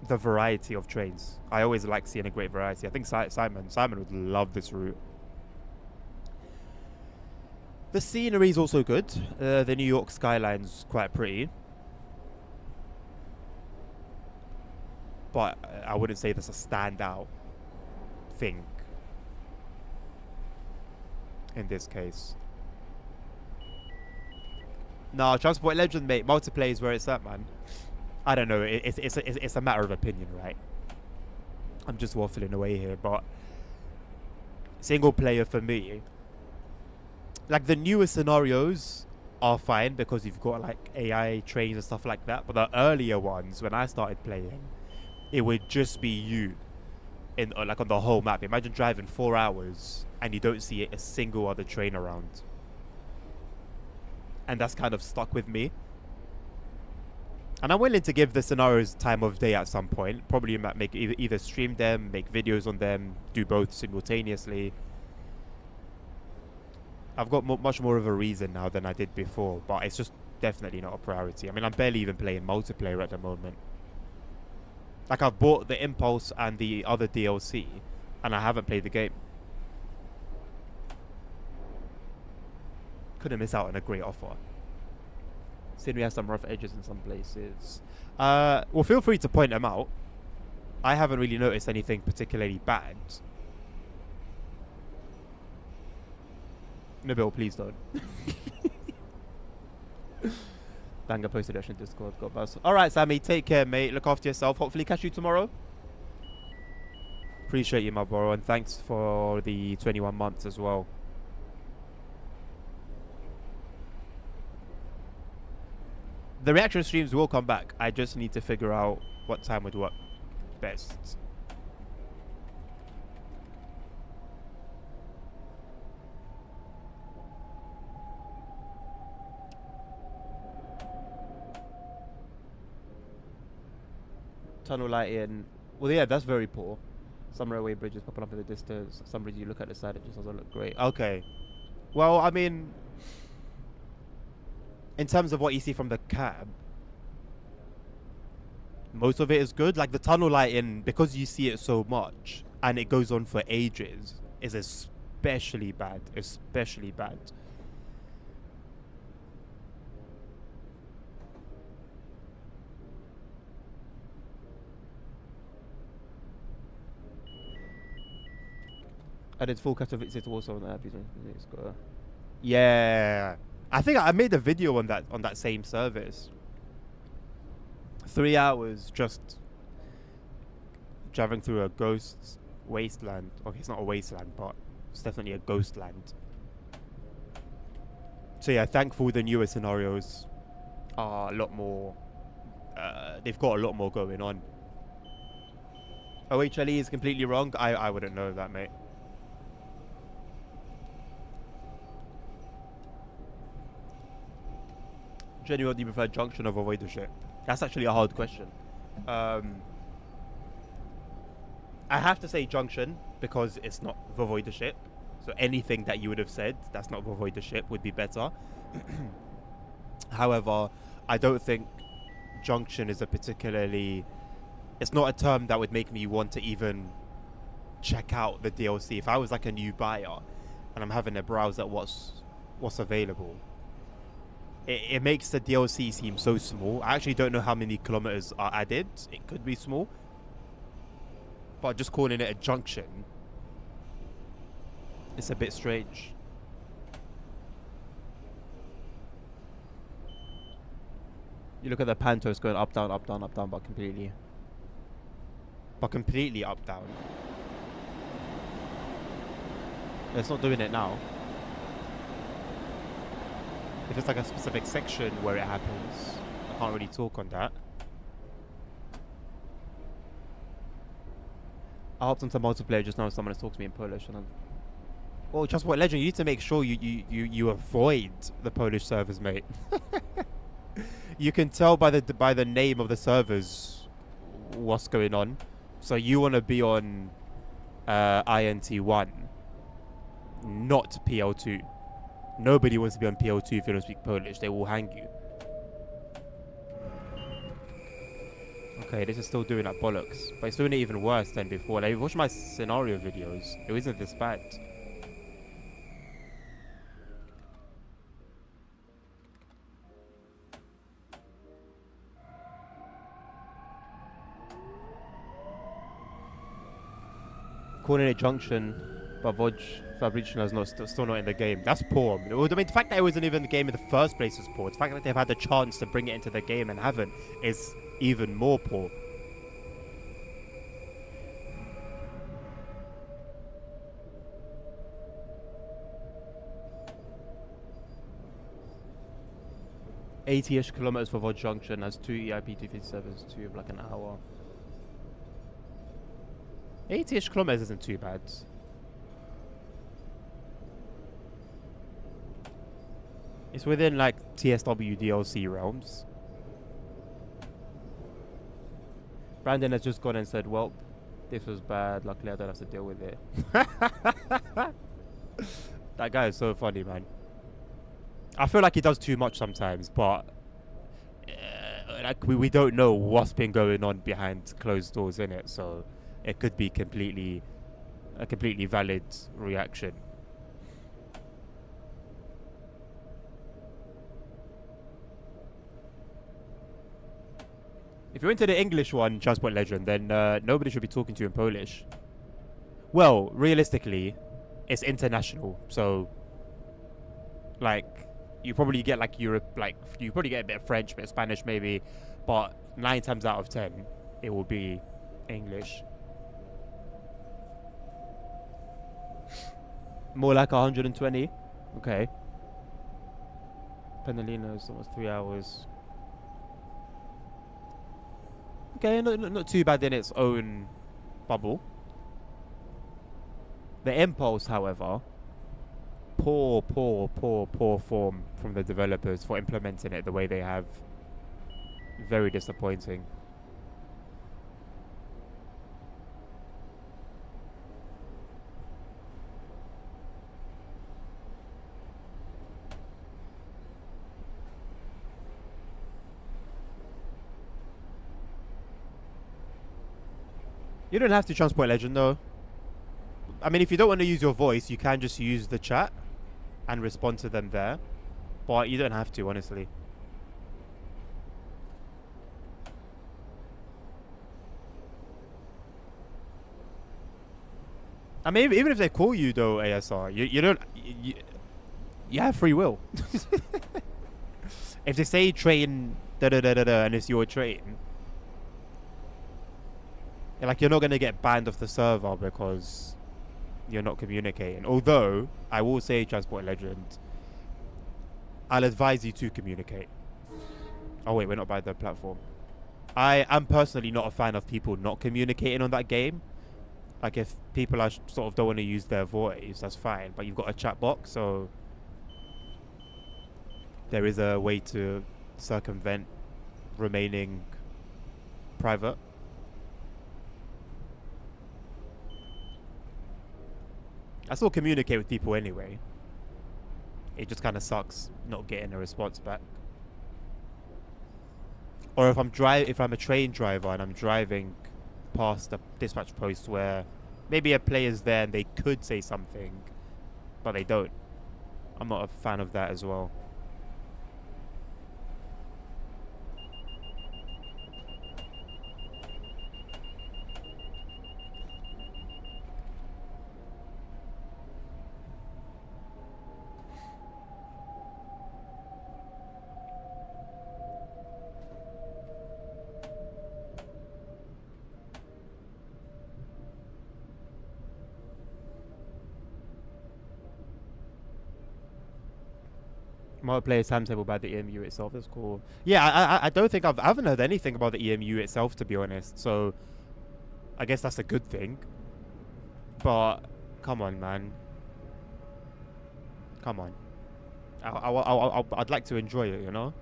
the variety of trains. I always like seeing a great variety. I think Simon would love this route. The scenery is also good. The New York skyline's quite pretty. But I wouldn't say that's a standout thing in this case. No, Transport Legend, mate. Multiplayer is where it's at, man. I don't know. It's a matter of opinion, right? I'm just waffling away here, but single player for me, like the newer scenarios are fine because you've got like AI trains and stuff like that. But the earlier ones, when I started playing, it would just be you in like on the whole map. Imagine driving 4 hours and you don't see a single other train around. And that's kind of stuck with me. And I'm willing to give the scenarios time of day at some point. Probably make either stream them, make videos on them, do both simultaneously. I've got much more of a reason now than I did before, but it's just definitely not a priority. I mean, I'm barely even playing multiplayer at the moment. Like, I've bought the Impulse and the other DLC, and I haven't played the game. Couldn't miss out on a great offer. Scenery has some rough edges in some places. Well, feel free to point them out. I haven't really noticed anything particularly bad. Nabil, please don't. Banger posted that in Discord. Got buzz. Alright, Sammy, take care, mate. Look after yourself. Hopefully catch you tomorrow. Appreciate you, my bro, and thanks for the 21 months as well. The reaction streams will come back. I just need to figure out what time would work best. Tunnel lighting. Well, yeah, that's very poor. Some railway bridges popping up in the distance. Some bridges you look at the side, it just doesn't look great. Okay. Well, I mean, in terms of what you see from the cab, most of it is good. Like the tunnel lighting, because you see it so much and it goes on for ages, is especially bad. Especially bad. I did full Katowice also on the app. Yeah, I think I made a video on that same service. 3 hours just driving through a ghost wasteland. Okay, it's not a wasteland, but it's definitely a ghost land. So yeah, thankful the newer scenarios are a lot more. They've got a lot more going on. OHLE is completely wrong. I wouldn't know that, mate. Genuinely prefer junction of avoidership? That's actually a hard question. I have to say Junction because it's not Voivodeship. So anything that you would have said that's not Voivodeship would be better. However, I don't think Junction is a particularly... It's not a term that would make me want to even check out the DLC. If I was like a new buyer and I'm having a browse at what's available, it makes the DLC seem so small. I actually don't know how many kilometers are added. It could be small. But just calling it a junction, it's a bit strange. You look at the Pantos going up, down, but completely up, down. It's not doing it now. If it's like a specific section where it happens, I can't really talk on that. I hopped onto multiplayer just now. Someone has talked to me in Polish, and I'm... Well, just what Legend? You need to make sure you avoid the Polish servers, mate. You can tell by the name of the servers what's going on. So you want to be on INT1, not PL2. Nobody wants to be on PL2 if you don't speak Polish. They will hang you. Okay, this is still doing that bollocks. But it's doing it even worse than before. Like, watch my scenario videos. It wasn't this bad. Calling it Junction, but Voj Fabricna is not still not in the game. That's poor. I mean, the fact that it wasn't even in the game in the first place is poor. The fact that they've had the chance to bring it into the game and haven't is even more poor. .80-ish kilometers for Vod Junction has 2 EIP 257s, 2 of like an hour. 80-ish kilometers isn't too bad. It's within like TSW DLC realms. Brandon has just gone and said, well, this was bad. Luckily, I don't have to deal with it. That guy is so funny, man. I feel like he does too much sometimes, but like we don't know what's been going on behind closed doors in it, so it could be a completely valid reaction. If you're into the English one, Transport Legend, then nobody should be talking to you in Polish. Well, realistically, it's international, so like you probably get like Europe, like you probably get a bit of French, a bit of Spanish maybe, but 9 times out of 10 it will be English. More like 120. Okay. Penalino is almost 3 hours. Okay, not too bad in its own bubble. The Impulse, however, poor form from the developers for implementing it the way they have. Very disappointing. You don't have to Transport Legend though. I mean, if you don't want to use your voice, you can just use the chat and respond to them there. But you don't have to, honestly. I mean, even if they call you though, ASR, you don't... You have free will. If they say train da-da-da-da-da and it's your train, like, you're not going to get banned off the server because you're not communicating. Although, I will say, Transport Legend, I'll advise you to communicate. Oh wait, we're not by the platform. I am personally not a fan of people not communicating on that game. Like, if people are sort of don't want to use their voice, that's fine. But you've got a chat box, so there is a way to circumvent remaining private. I still communicate with people anyway. It just kind of sucks not getting a response back. Or if I'm a train driver and I'm driving past a dispatch post where maybe a player's there and they could say something, but they don't. I'm not a fan of that as well. Multiplayer timetable by the EMU itself is cool. Yeah, I don't think I haven't heard anything about the EMU itself, to be honest. So I guess that's a good thing. But come on, man. Come on. I'd like to enjoy it, you know.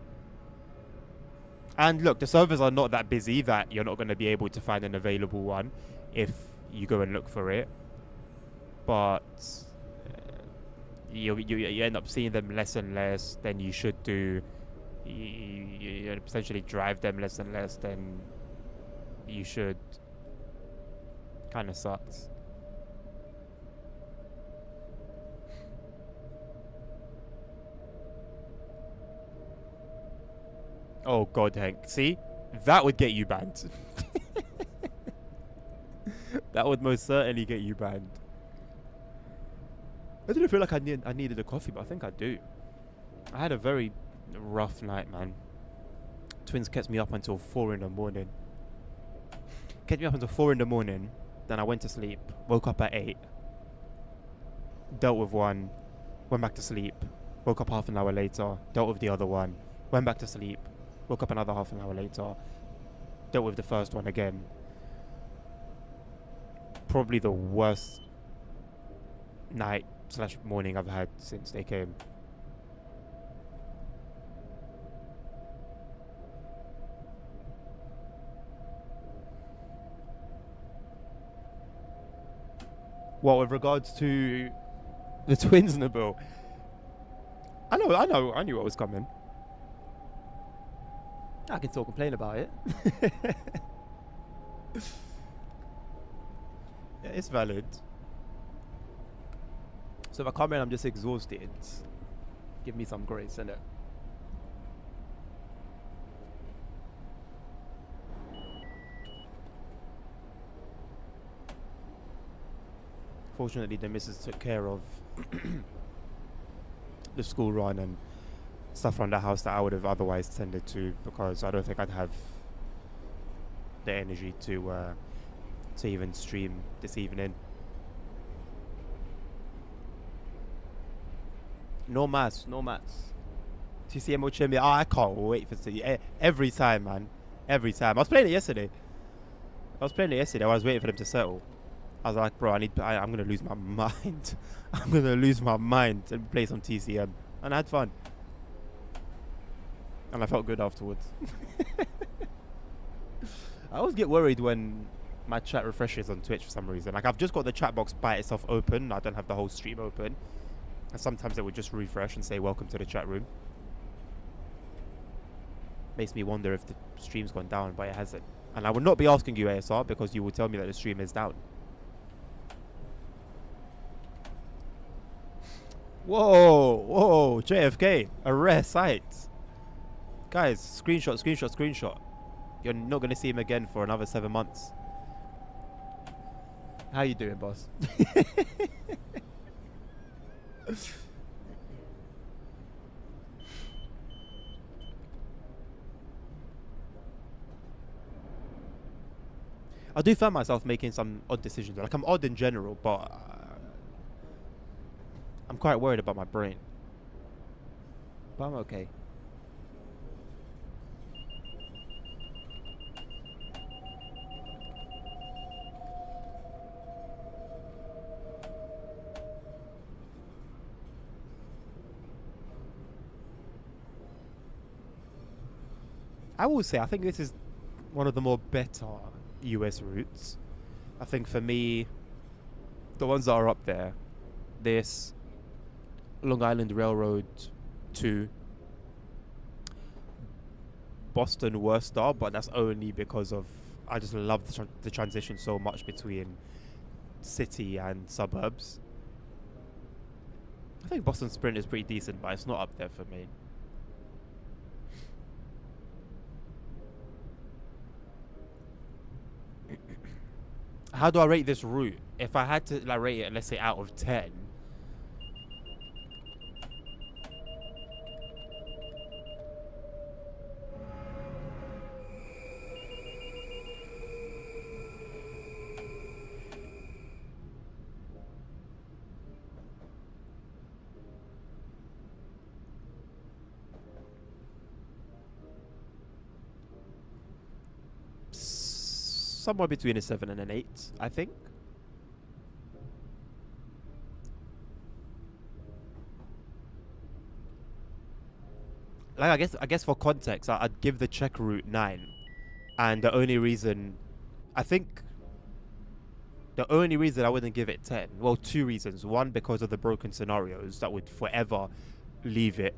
And look, the servers are not that busy that you're not going to be able to find an available one if you go and look for it. But you end up seeing them less and less than you should do. You essentially drive them less and less than you should. Kind of sucks. Oh god, Hank. See? That would get you banned. That would most certainly get you banned. I didn't feel like I needed a coffee, but I think I do. I had a very rough night, man. Twins kept me up until 4 in the morning. Kept me up until 4 in the morning. Then I went to sleep. Woke up at 8. Dealt with one. Went back to sleep. Woke up half an hour later. Dealt with the other one. Went back to sleep. Woke up another half an hour later. Dealt with the first one again. Probably the worst night / morning I've had since they came. Well, with regards to the twins, Nabil, I knew what was coming. I can still complain about it. Yeah, it's valid. So if I come in, I'm just exhausted. Give me some grace, innit? Fortunately, the missus took care of the school run and stuff around the house that I would have otherwise tended to, because I don't think I'd have the energy to even stream this evening. No maths. TCM will cheer me. Oh, I can't wait for it. Every time, man. Every time. I was playing it yesterday. I was waiting for them to settle. I was like, bro, I'm going to lose my mind. I'm going to lose my mind and play some TCM. And I had fun. And I felt good afterwards. I always get worried when my chat refreshes on Twitch for some reason. Like, I've just got the chat box by itself open. I don't have the whole stream open. And sometimes it would just refresh and say, welcome to the chat room. Makes me wonder if the stream's gone down, but it hasn't. And I will not be asking you, ASR, because you will tell me that the stream is down. Whoa, JFK, a rare sight. Guys, screenshot. You're not going to see him again for another 7 months. How you doing, boss? I do find myself making some odd decisions. Like, I'm odd in general, but I'm quite worried about my brain. But I'm okay. I will say, I think this is one of the more better US routes. I think for me, the ones that are up there, this Long Island Railroad to Boston Worcester, but that's only because of I just love the transition so much between city and suburbs. I think Boston Sprint is pretty decent, but it's not up there for me. How do I rate this route? If I had to like rate it, let's say out of 10, somewhere between a 7 and an 8, I think. Like I guess for context, I'd give the Czech route 9, and the only reason I think the only reason I wouldn't give it 10, well, two reasons. One, because of the broken scenarios that would forever leave it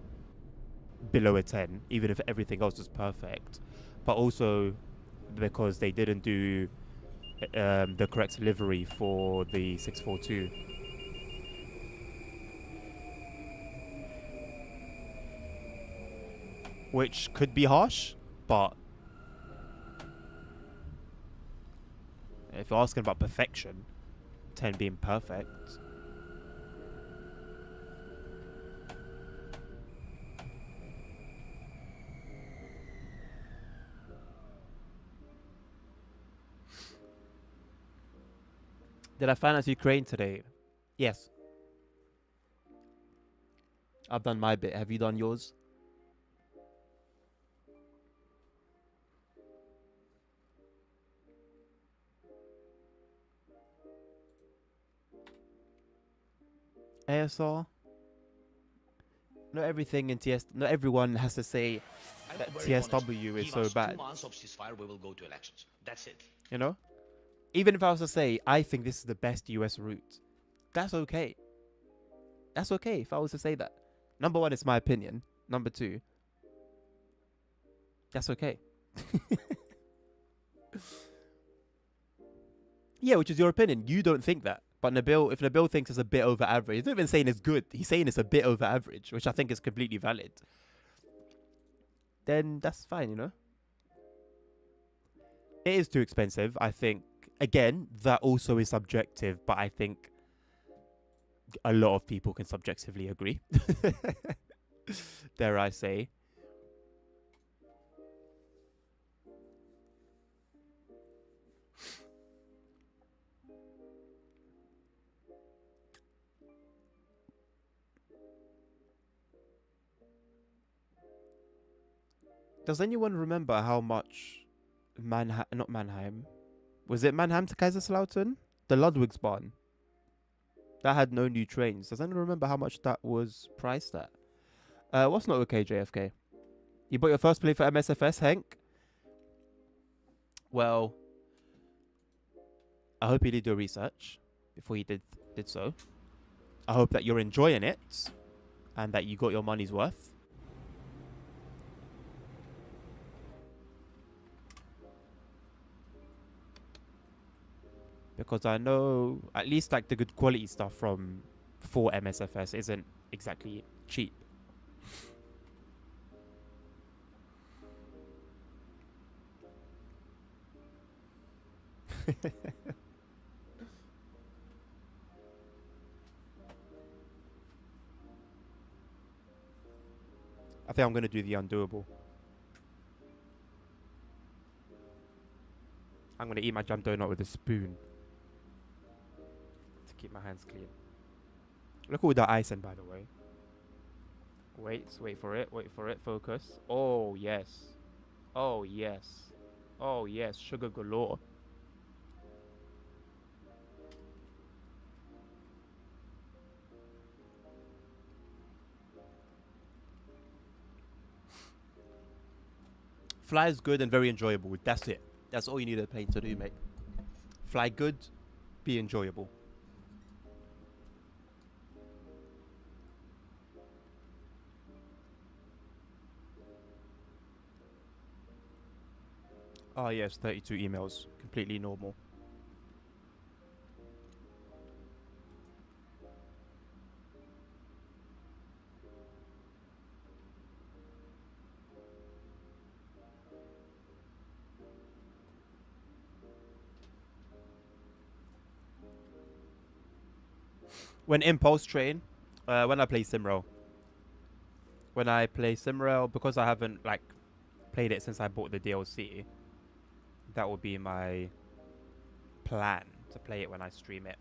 below a 10, even if everything else was perfect. But also because they didn't do the correct livery for the 642. Which could be harsh, but if you're asking about perfection, 10 being perfect. Did I finance Ukraine today? Yes. I've done my bit. Have you done yours? ASR? Not everything in TS. Not everyone has to say that TSW is so bad. 2 months of ceasefire, we will go to elections. That's it. You know? Even if I was to say, I think this is the best US route, that's okay. That's okay if I was to say that. Number one, it's my opinion. Number two, that's okay. Yeah, which is your opinion. You don't think that. But Nabil, if Nabil thinks it's a bit over average, he's not even saying it's good. He's saying it's a bit over average, which I think is completely valid. Then that's fine, you know? It is too expensive, I think. Again, that also is subjective, but I think a lot of people can subjectively agree. Dare I say. Does anyone remember how much not Mannheim, was it Mannheim to Kaiserslautern? The Ludwigsbahn. That had no new trains. Does anyone remember how much that was priced at? What's not okay, JFK? You bought your first play for MSFS, Hank? Well, I hope you did your research before you did so. I hope that you're enjoying it and that you got your money's worth. Because I know at least like the good quality stuff from 4 MSFS isn't exactly cheap. I think I'm going to do the undoable. I'm going to eat my jam donut with a spoon to keep my hands clean. Look at all that ice in, by the way. Wait for it, focus. Oh, yes. Oh, yes. Oh, yes, sugar galore. Fly is good and very enjoyable. That's it. That's all you need a plane to do, mate. Fly good, be enjoyable. Oh yes, 32 emails. Completely normal. When Impulse Train, when I play Simrail. When I play Simrail, because I haven't like played it since I bought the DLC, that will be my plan to play it when I stream it.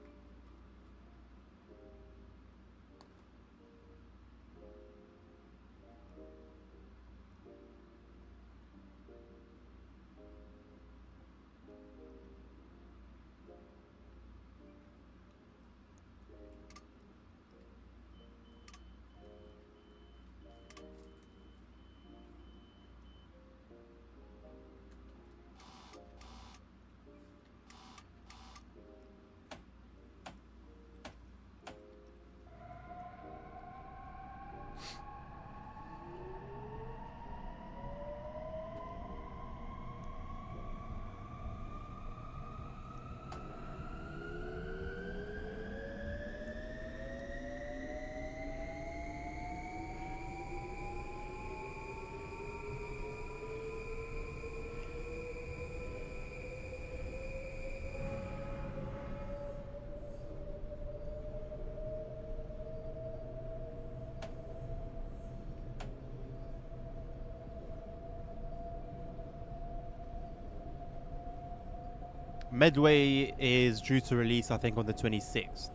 Medway is due to release, I think, on the 26th.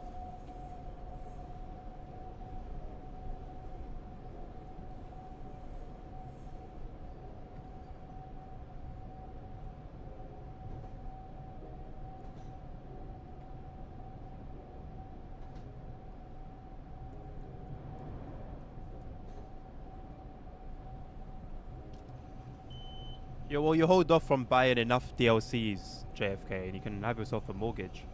Yeah, well, you hold off from buying enough DLCs, JFK, and you can have yourself a mortgage.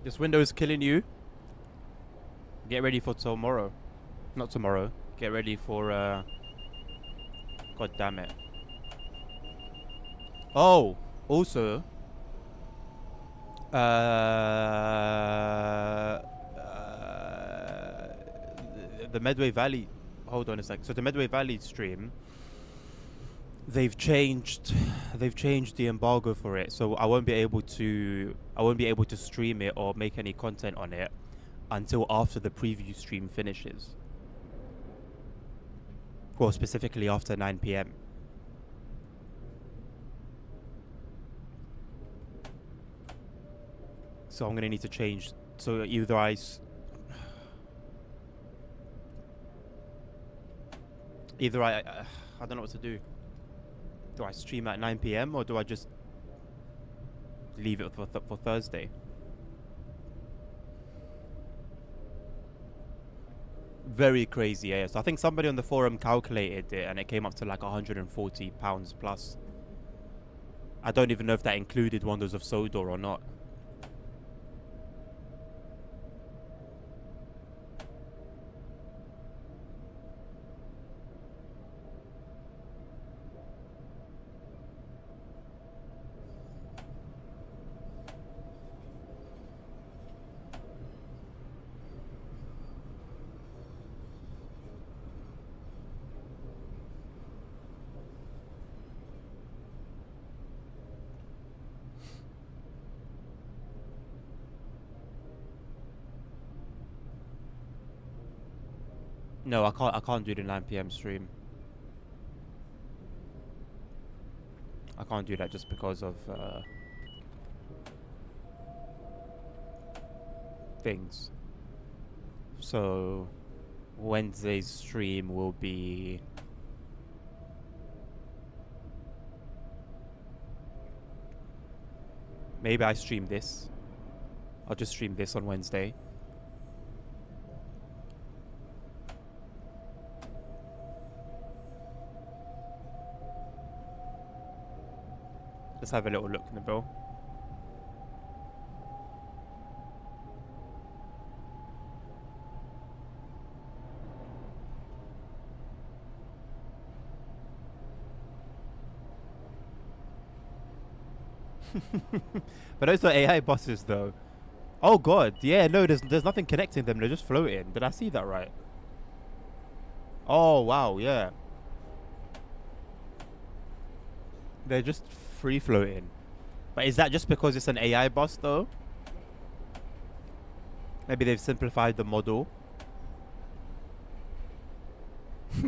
This window is killing you. Get ready for tomorrow. Not tomorrow. Get ready for, God damn it. Oh, also, the Medway Valley. Hold on a sec. So the Medway Valley stream, they've changed the embargo for it. So I won't be able to stream it or make any content on it until after the preview stream finishes. Well, specifically after 9 p.m. So I'm gonna need to change. So either I don't know what to do. Do I stream at 9 p.m. or do I just leave it for Thursday? Very crazy, yeah. So I think somebody on the forum calculated it and it came up to like £140 plus. I don't even know if that included Wonders of Sodor or not. No, I can't. I can't do the 9 p.m. stream. I can't do that just because of things. So Wednesday's stream will be maybe I stream this. I'll just stream this on Wednesday. Let's have a little look, Nabil. But those are AI buses, though. Oh god, yeah, no, there's nothing connecting them. They're just floating. Did I see that right? Oh wow, yeah. They're just free floating. But is that just because it's an AI bus, though? Maybe they've simplified the model.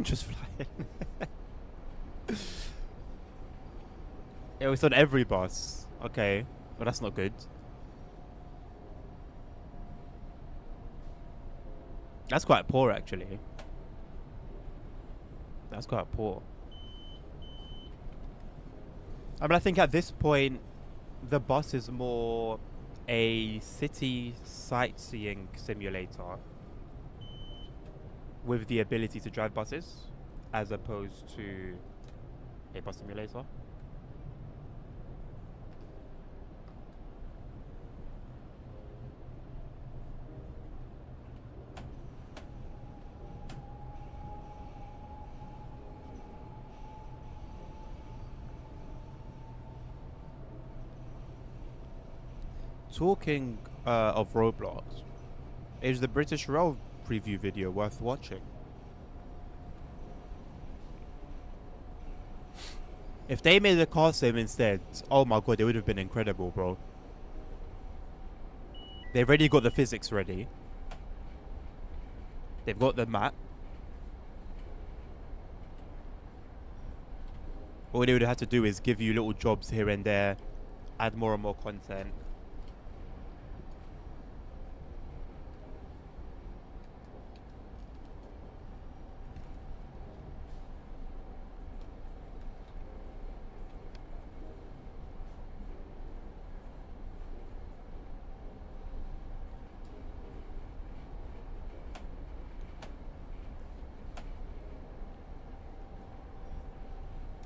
Just flying. It was on every bus. Okay, but that's not good. That's quite poor, actually. That's quite poor. I mean, I think at this point, the bus is more a city sightseeing simulator with the ability to drive buses, as opposed to a bus simulator. Talking of Roblox, is the British Rail preview video worth watching? If they made a car sim instead, oh my god, it would have been incredible, bro. They've already got the physics ready. They've got the map. All they would have to do is give you little jobs here and there, add more and more content.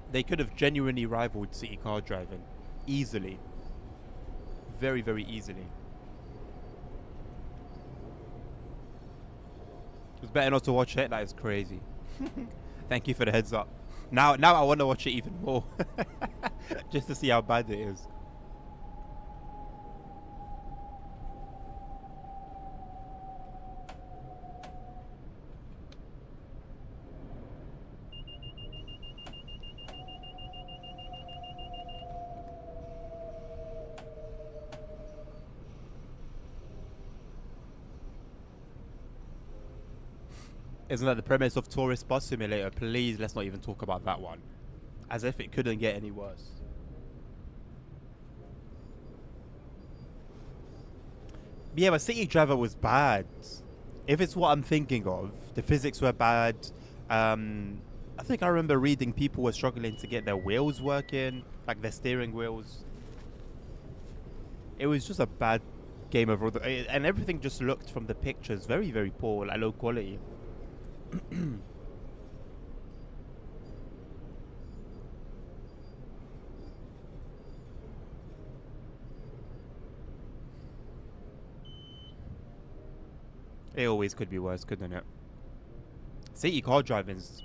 They could have genuinely rivaled city car driving. Easily. Very, very easily. It's better not to watch it. That is crazy. Thank you for the heads up. Now I want to watch it even more. Just to see how bad it is. Isn't that the premise of Tourist Bus Simulator? Please, let's not even talk about that one. As if it couldn't get any worse. Yeah, but City Driver was bad. If it's what I'm thinking of, the physics were bad. I think I remember reading people were struggling to get their wheels working, like their steering wheels. It was just a bad game overall. And everything just looked from the pictures very, very poor, like low quality. It always could be worse, couldn't it? City car driving's...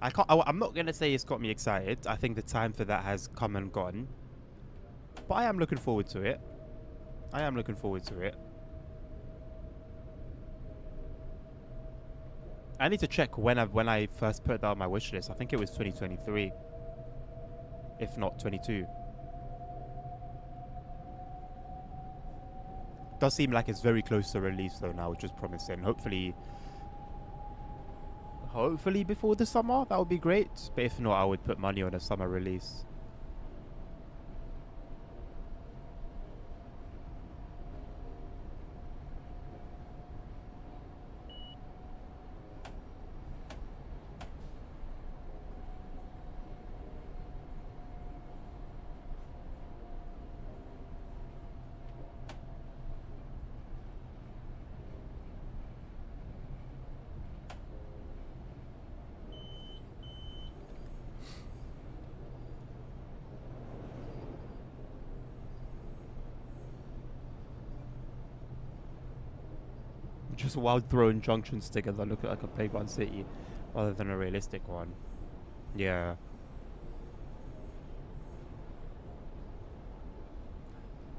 I'm not gonna say it's got me excited. I think the time for that has come and gone. But I am looking forward to it. I am looking forward to it. I need to check when I first put that on my wish list. I think it was 2023, if not 22. does seem like it's very close to release though now, which is promising. Hopefully before the summer, that would be great. But if not, I would put money on a summer release. Just while throwing junctions together, look like a playground city rather than a realistic one. Yeah.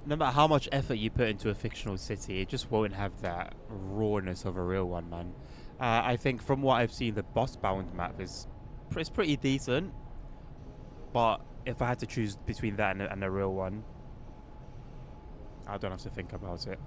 No matter how much effort you put into a fictional city, it just won't have that rawness of a real one, man. I think from what I've seen, the boss bound map is it's pretty decent. But if I had to choose between that and a real one, I don't have to think about it.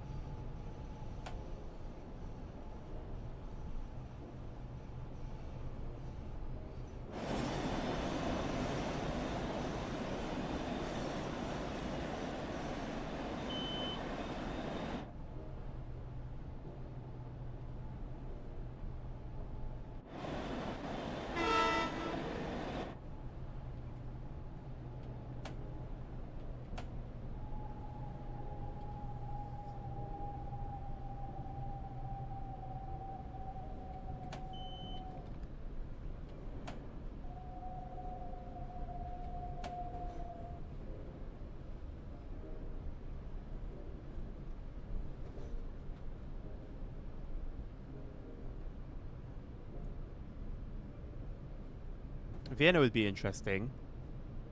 Vienna would be interesting.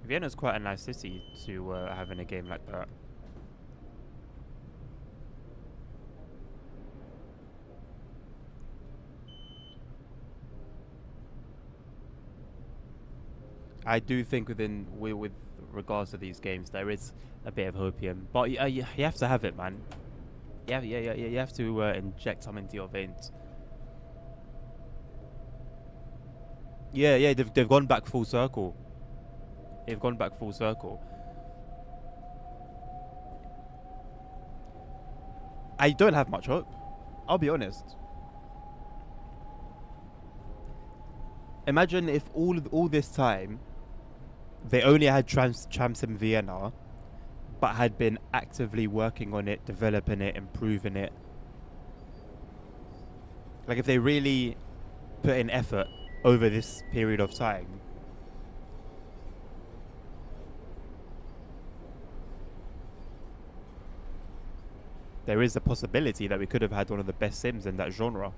Vienna's quite a nice city to have in a game like that. I do think with regards to these games, there is a bit of hopium, but you have to have it, man. Yeah, you have to inject some into your veins. Yeah, they've gone back full circle. They've gone back full circle. I don't have much hope. I'll be honest. Imagine if all this time they only had champs in Vienna, but had been actively working on it, developing it, improving it. Like if they really put in effort over this period of time, there is a possibility that we could have had one of the best sims in that genre.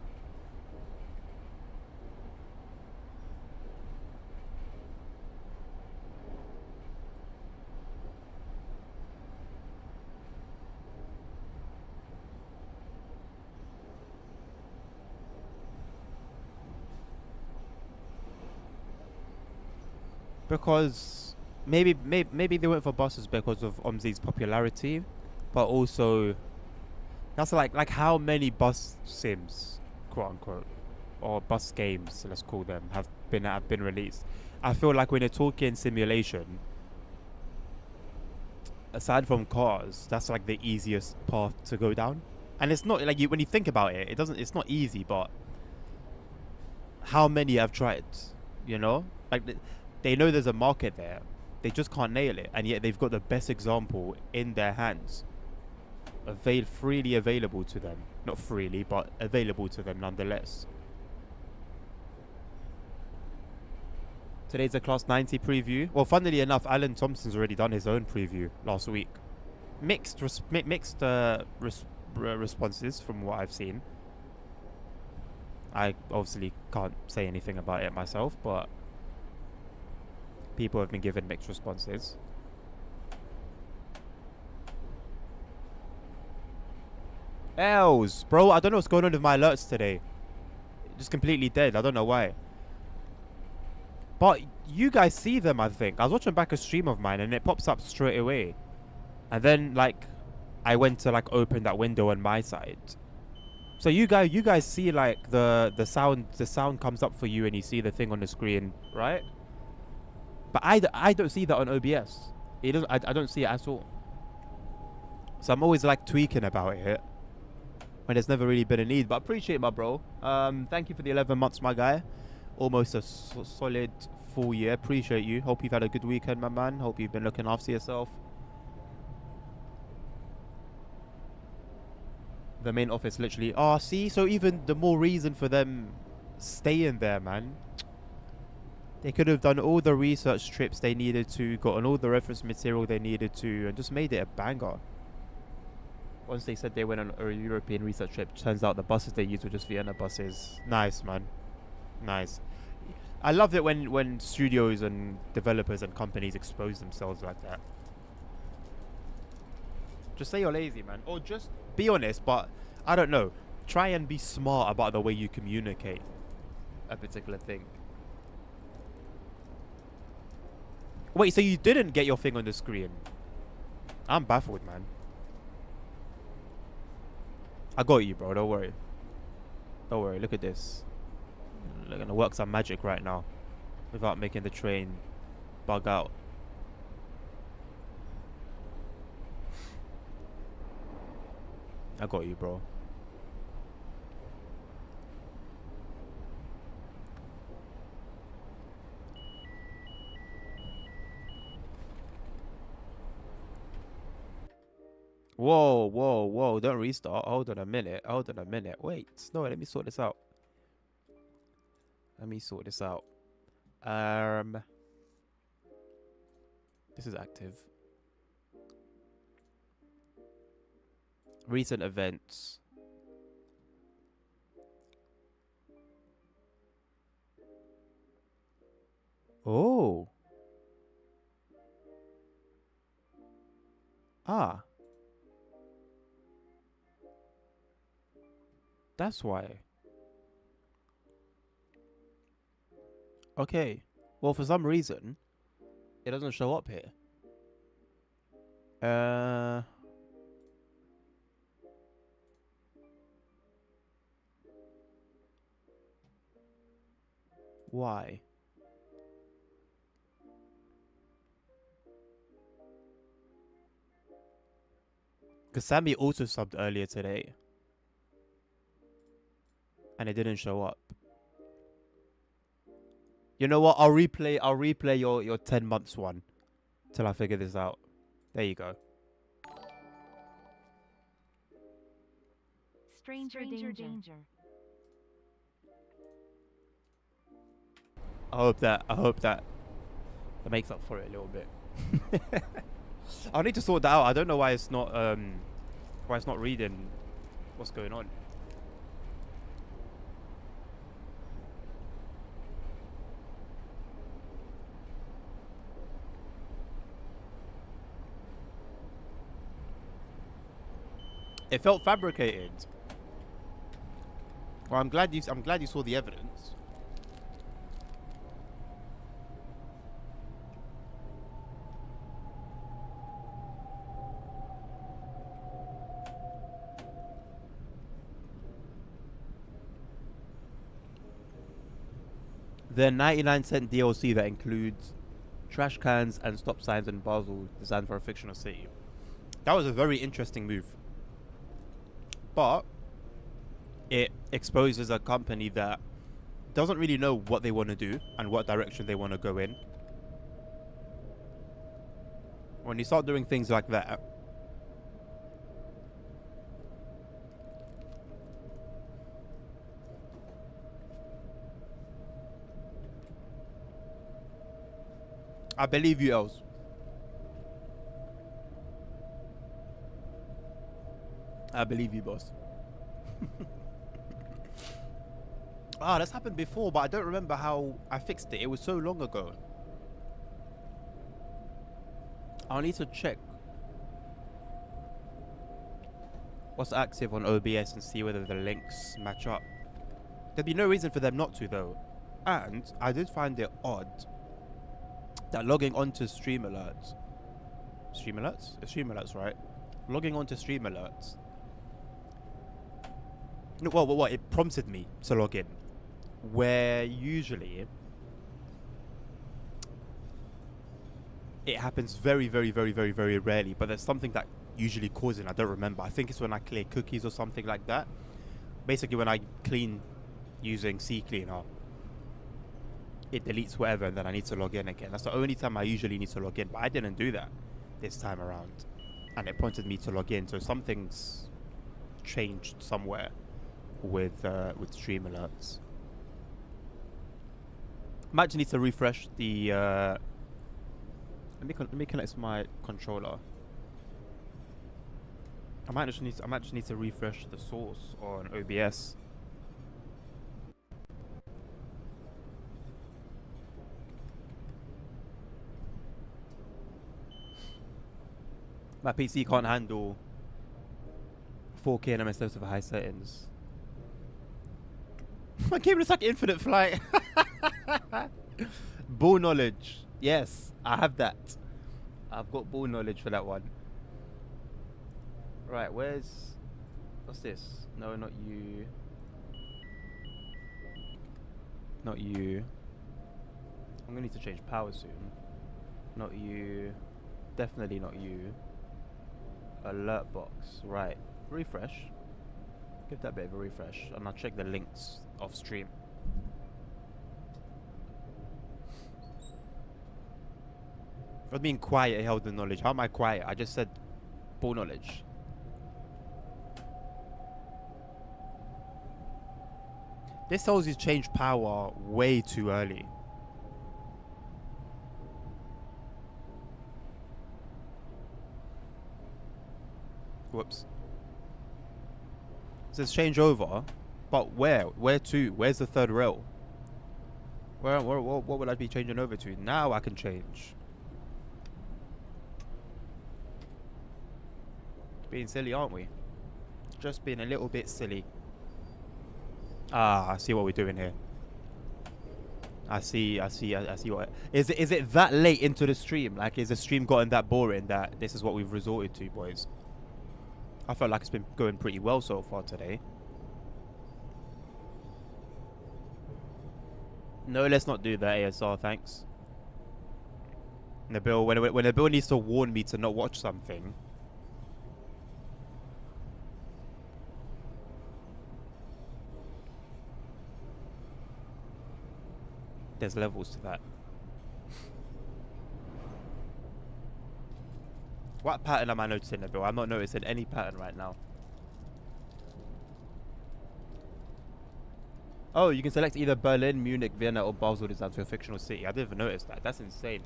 Because maybe they went for buses because of Omzi's popularity, but also that's like how many bus sims, quote unquote, or bus games, let's call them, have been released. I feel like when you're talking simulation, aside from cars, that's like the easiest path to go down. And it's not like when you think about it, it's not easy, but how many have tried, you know? Like they know there's a market there. They just can't nail it, and yet they've got the best example in their hands. Freely available to them. Not freely, but available to them nonetheless. Today's a Class 90 preview. Well, funnily enough, Alan Thompson's already done his own preview last week. Mixed responses from what I've seen. I obviously can't say anything about it myself, but people have been given mixed responses. Els, bro, I don't know what's going on with my alerts today. Just completely dead. I don't know why. But you guys see them, I think. I was watching back a stream of mine and it pops up straight away. And then, like, I went to like open that window on my side. So you guys see like the sound comes up for you and you see the thing on the screen, right? But I don't see that on OBS. It doesn't. I don't see it at all. So I'm always like tweaking about it when there's never really been a need. But I appreciate my bro. Thank you for the 11 months, my guy. Almost a solid full year. Appreciate you. Hope you've had a good weekend, my man. Hope you've been looking after yourself. The main office literally. Oh, see, so even the more reason for them staying there, man. They could have done all the research trips they needed to, gotten all the reference material they needed to, and just made it a banger. Once they said they went on a European research trip, turns out the buses they used were just Vienna buses. Nice, man. Nice. I love it when studios and developers and companies expose themselves like that. Just say you're lazy, man. Or just be honest, but I don't know. Try and be smart about the way you communicate a particular thing. Wait, so you didn't get your thing on the screen? I'm baffled, man. I got you, bro. Don't worry. Don't worry. Look at this. They're gonna work some magic right now without making the train bug out. I got you, bro. Whoa, whoa, whoa. Don't restart. Hold on a minute. Hold on a minute. Wait. No, let me sort this out. Let me sort this out. This is active. Recent events. Oh. Ah. That's why. Okay. Well, for some reason, it doesn't show up here. Why? Because Sammy also subbed earlier today. And it didn't show up. You know what? I'll replay your 10 months one till I figure this out. There you go. Stranger danger. I hope that makes up for it a little bit. I'll need to sort that out. I don't know why it's not reading what's going on. It felt fabricated. Well, I'm glad you saw the evidence. The 99-cent DLC that includes trash cans and stop signs in Basel designed for a fictional city. That was a very interesting move. But it exposes a company that doesn't really know what they want to do and what direction they want to go in. When you start doing things like that, I believe you, Els. I believe you, boss. Ah, that's happened before, but I don't remember how I fixed it. It was so long ago. I'll need to check what's active on OBS and see whether the links match up. There'd be no reason for them not to, though. And I did find it odd that logging onto Stream Alerts, it's Stream Alerts, right? logging on to stream alerts. No, well, what? It prompted me to log in. Where usually it happens very, very, very, very, very rarely. But there's something that usually causes it. I don't remember. I think it's when I clear cookies or something like that. Basically, when I clean using CCleaner, it deletes whatever, and then I need to log in again. That's the only time I usually need to log in. But I didn't do that this time around, and it prompted me to log in. So something's changed somewhere with stream alerts. Might just need to refresh the. Let me connect to my controller. I might just need to refresh the source on OBS. My PC can't handle 4K and MS of high settings. My game is like Infinite Flight. Ball knowledge. Yes, I have that. I've got ball knowledge for that one. Right, what's this? No, not you. Not you. I'm gonna need to change power soon. Not you. Definitely not you. Alert box. Right. Refresh. Give that a bit of a refresh, and I'll check the links off stream. I was being quiet, held the knowledge. How am I quiet? I just said ball knowledge. This tells you change power way too early. Whoops. It says change over, but where? Where to? Where's the third rail? What would I be changing over to? Now I can change. Being silly, aren't we? Just being a little bit silly. Ah, I see what we're doing here. I see what. Is it that late into the stream? Like, is the stream gotten that boring that this is what we've resorted to, boys? I felt like it's been going pretty well so far today. No, let's not do that, ASR, thanks. Nabil, when Nabil needs to warn me to not watch something. There's levels to that. What pattern am I noticing, Nabil? I'm not noticing any pattern right now. Oh, you can select either Berlin, Munich, Vienna, or Basel design for a fictional city. I didn't even notice that. That's insane.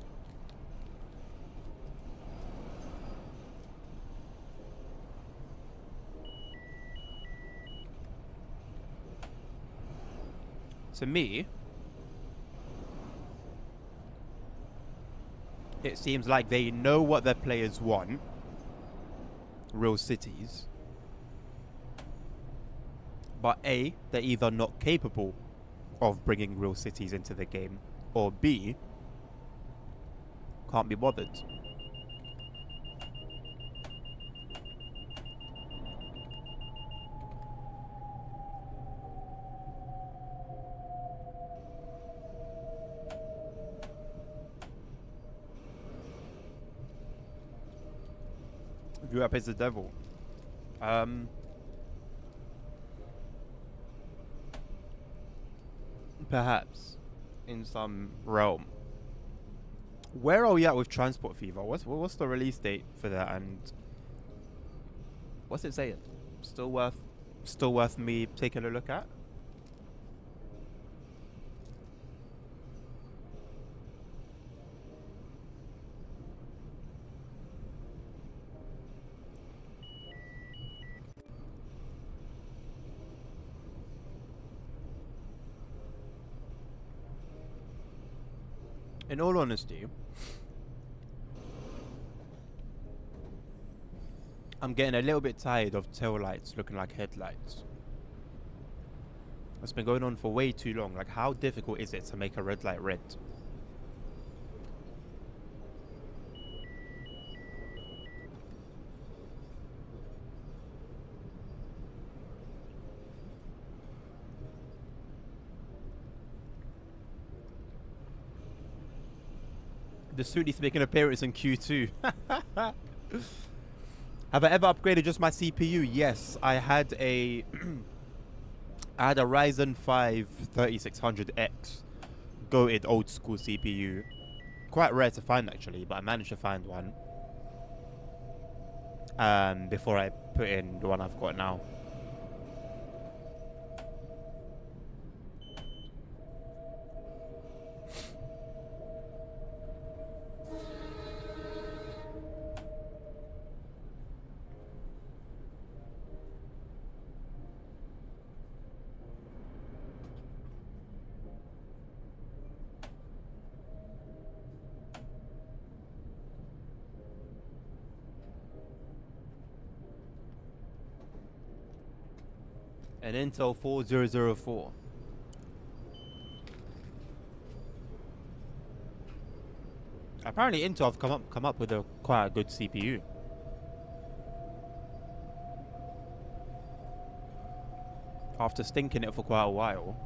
To me, it seems like they know what their players want. Real cities. But A, they're either not capable of bringing real cities into the game, or B, can't be bothered. View up as the devil. Perhaps in some realm. Where are we at with Transport Fever? What's the release date for that, and what's it saying? Still worth me taking a look at? In all honesty, I'm getting a little bit tired of tail lights looking like headlights. It's been going on for way too long. Like, how difficult is it to make a red light red? The suit needs to make an appearance in Q2. Have I ever upgraded just my CPU? Yes, I had a I had a Ryzen 5 3600X goated old school CPU. Quite rare to find actually, but I managed to find one. Before I put in the one I've got now. An Intel 4004. Apparently Intel have come up with a quite a good CPU. After stinking it for quite a while.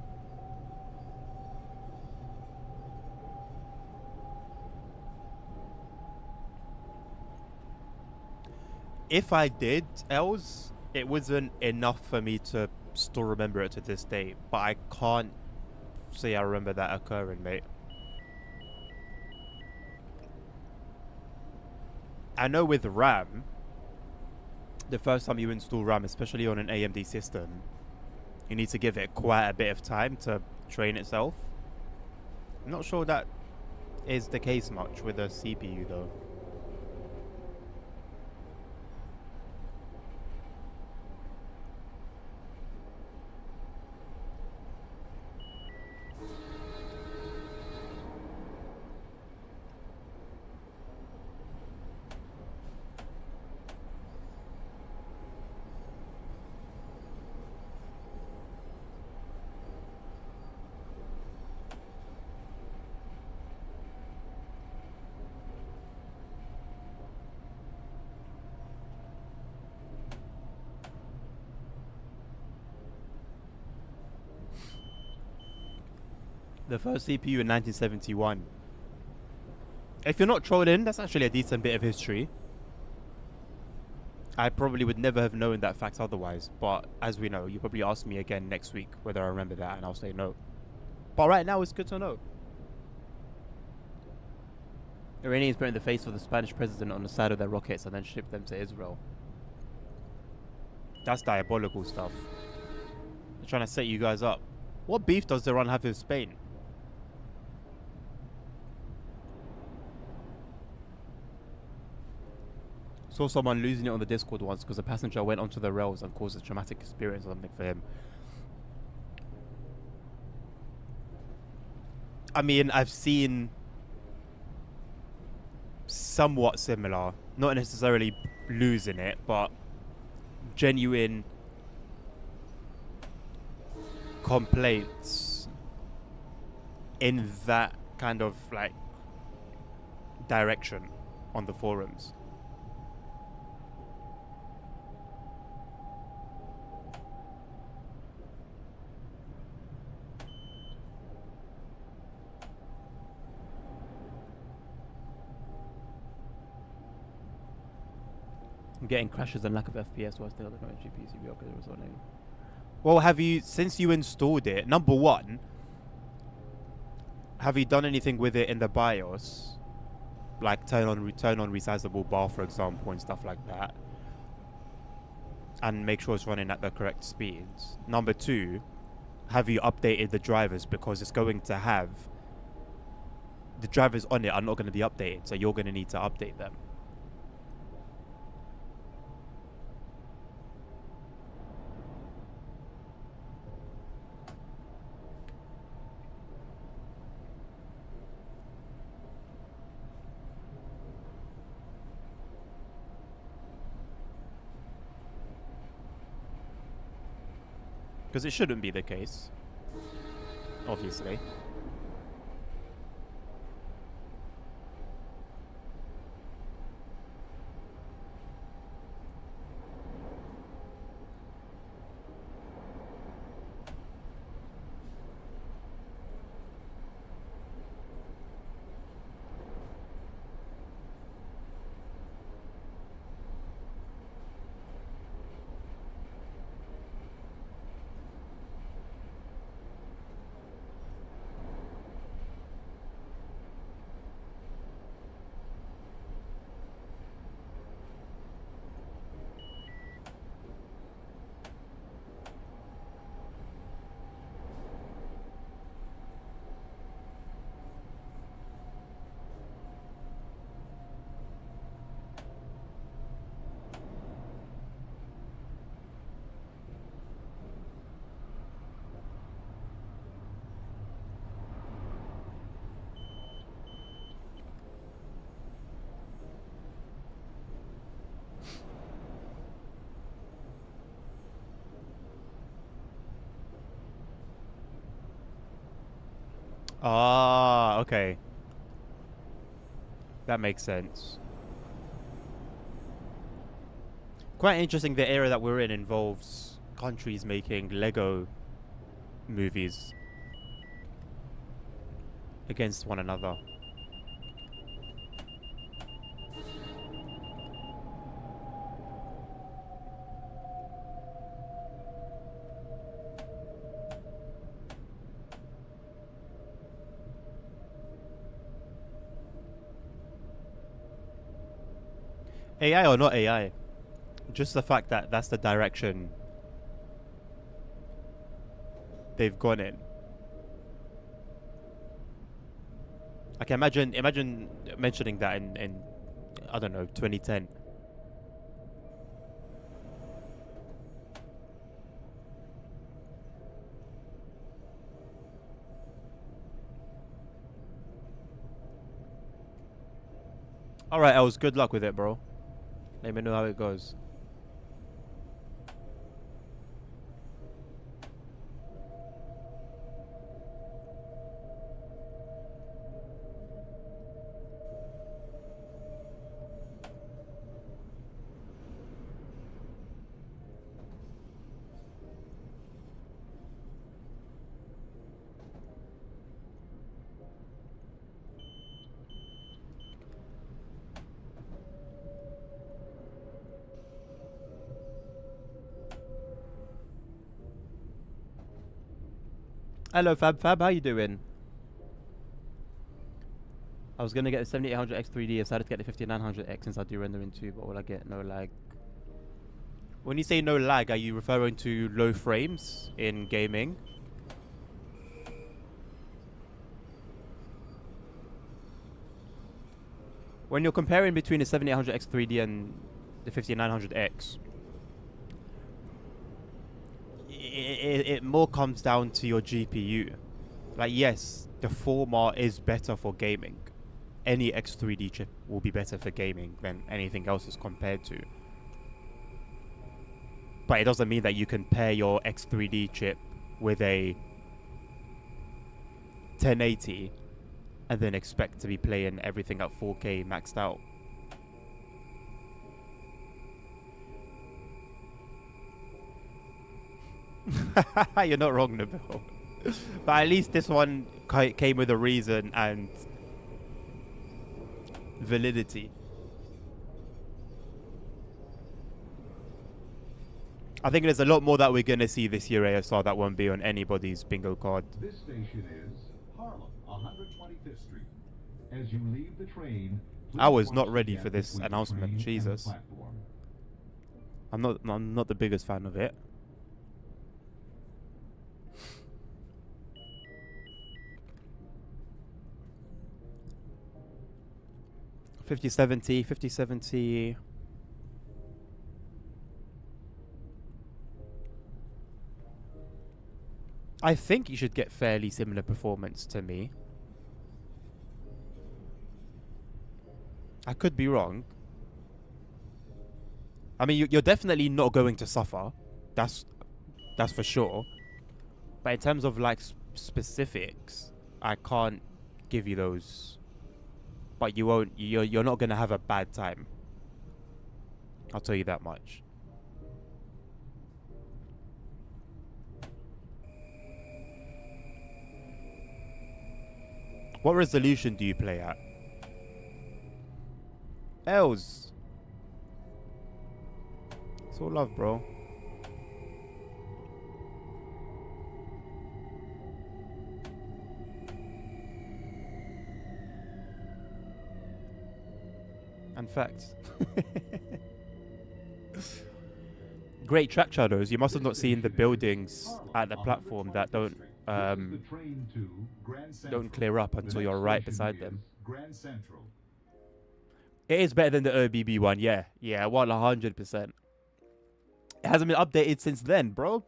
If I did, Els, it wasn't enough for me to still remember it to this day. But I can't say I remember that occurring, mate. I know with RAM, the first time you install RAM, especially on an AMD system, you need to give it quite a bit of time to train itself. I'm not sure that is the case much with a CPU though. The first CPU in 1971. If you're not trolling, that's actually a decent bit of history. I probably would never have known that fact otherwise. But as we know, you probably ask me again next week whether I remember that, and I'll say no. But right now, it's good to know. Iranians put in the face of the Spanish president on the side of their rockets and then shipped them to Israel. That's diabolical stuff. They're trying to set you guys up. What beef does Iran have with Spain? Saw someone losing it on the Discord once because a passenger went onto the rails and caused a traumatic experience or something for him. I mean, I've seen somewhat similar, not necessarily losing it, but genuine complaints in that kind of like direction on the forums. I'm getting crashes and lack of FPS while still looking at GPU CPU upgrade resulting. Well, have you, since you installed it, number one, have you done anything with it in the BIOS? Like turn on resizable bar, for example, and stuff like that. And make sure it's running at the correct speeds. Number two, have you updated the drivers? Because it's going to have, the drivers on it are not going to be updated, so you're going to need to update them. Because it shouldn't be the case, obviously. Ah, okay. That makes sense. Quite interesting. The era that we're in involves countries making Lego movies against one another. AI or not AI, just the fact that that's the direction they've gone in. I can imagine mentioning that in I don't know 2010. All right, Els, good luck with it, bro. Let me know how it goes. Hello, Fab. Fab, how you doing? I was gonna get the 7800X 3D. I decided to get the 5900X since I do rendering too. But will I get no lag? When you say no lag, are you referring to low frames in gaming? When you're comparing between the 7800X 3D and the 5900X, it more comes down to your GPU. Like, yes, the former is better for gaming. Any X3D chip will be better for gaming than anything else is compared to. But it doesn't mean that you can pair your X3D chip with a 1080 and then expect to be playing everything at 4K maxed out. You're not wrong, Nabil. But at least this one came with a reason and validity. I think there's a lot more that we're going to see this year, ASR, that won't be on anybody's bingo card. This station is Harlem, 125th Street. As you leave the train, I was not ready for this announcement. Jesus. I'm not the biggest fan of it. $50.70. I think you should get fairly similar performance to me. I could be wrong. I mean, you're definitely not going to suffer. That's for sure. But in terms of like specifics, I can't give you those. But you won't. You're not gonna have a bad time. I'll tell you that much. What resolution do you play at? Els. It's all love, bro. And facts. Great track shadows. You must have not seen the buildings at the platform that don't clear up until you're right beside them. It is better than the OBB one, yeah. Yeah, 100%. It hasn't been updated since then, bro.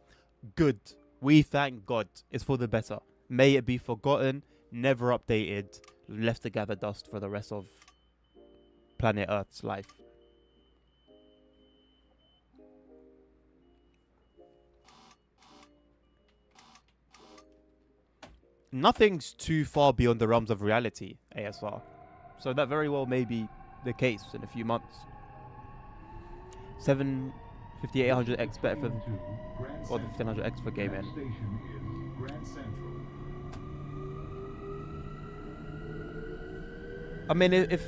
Good. We thank God. It's for the better. May it be forgotten, never updated, left to gather dust for the rest of planet Earth's life. nothing's too far beyond the realms of reality, ASR. So that very well may be the case in a few months. 5800X better for, or the 1500X for gaming. Next station is Grand Central. I mean, if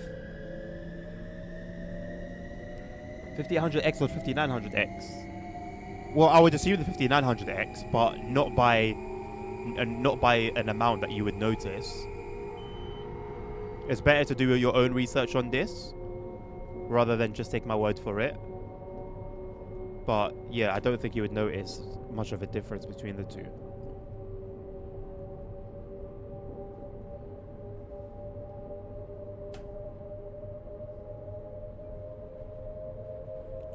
5800X or 5900X, well, I would assume the 5900X, but not by an amount that you would notice. It's better to do your own research on this rather than just take my word for it. But yeah, I don't think you would notice much of a difference between the two.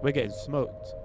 We're getting smoked.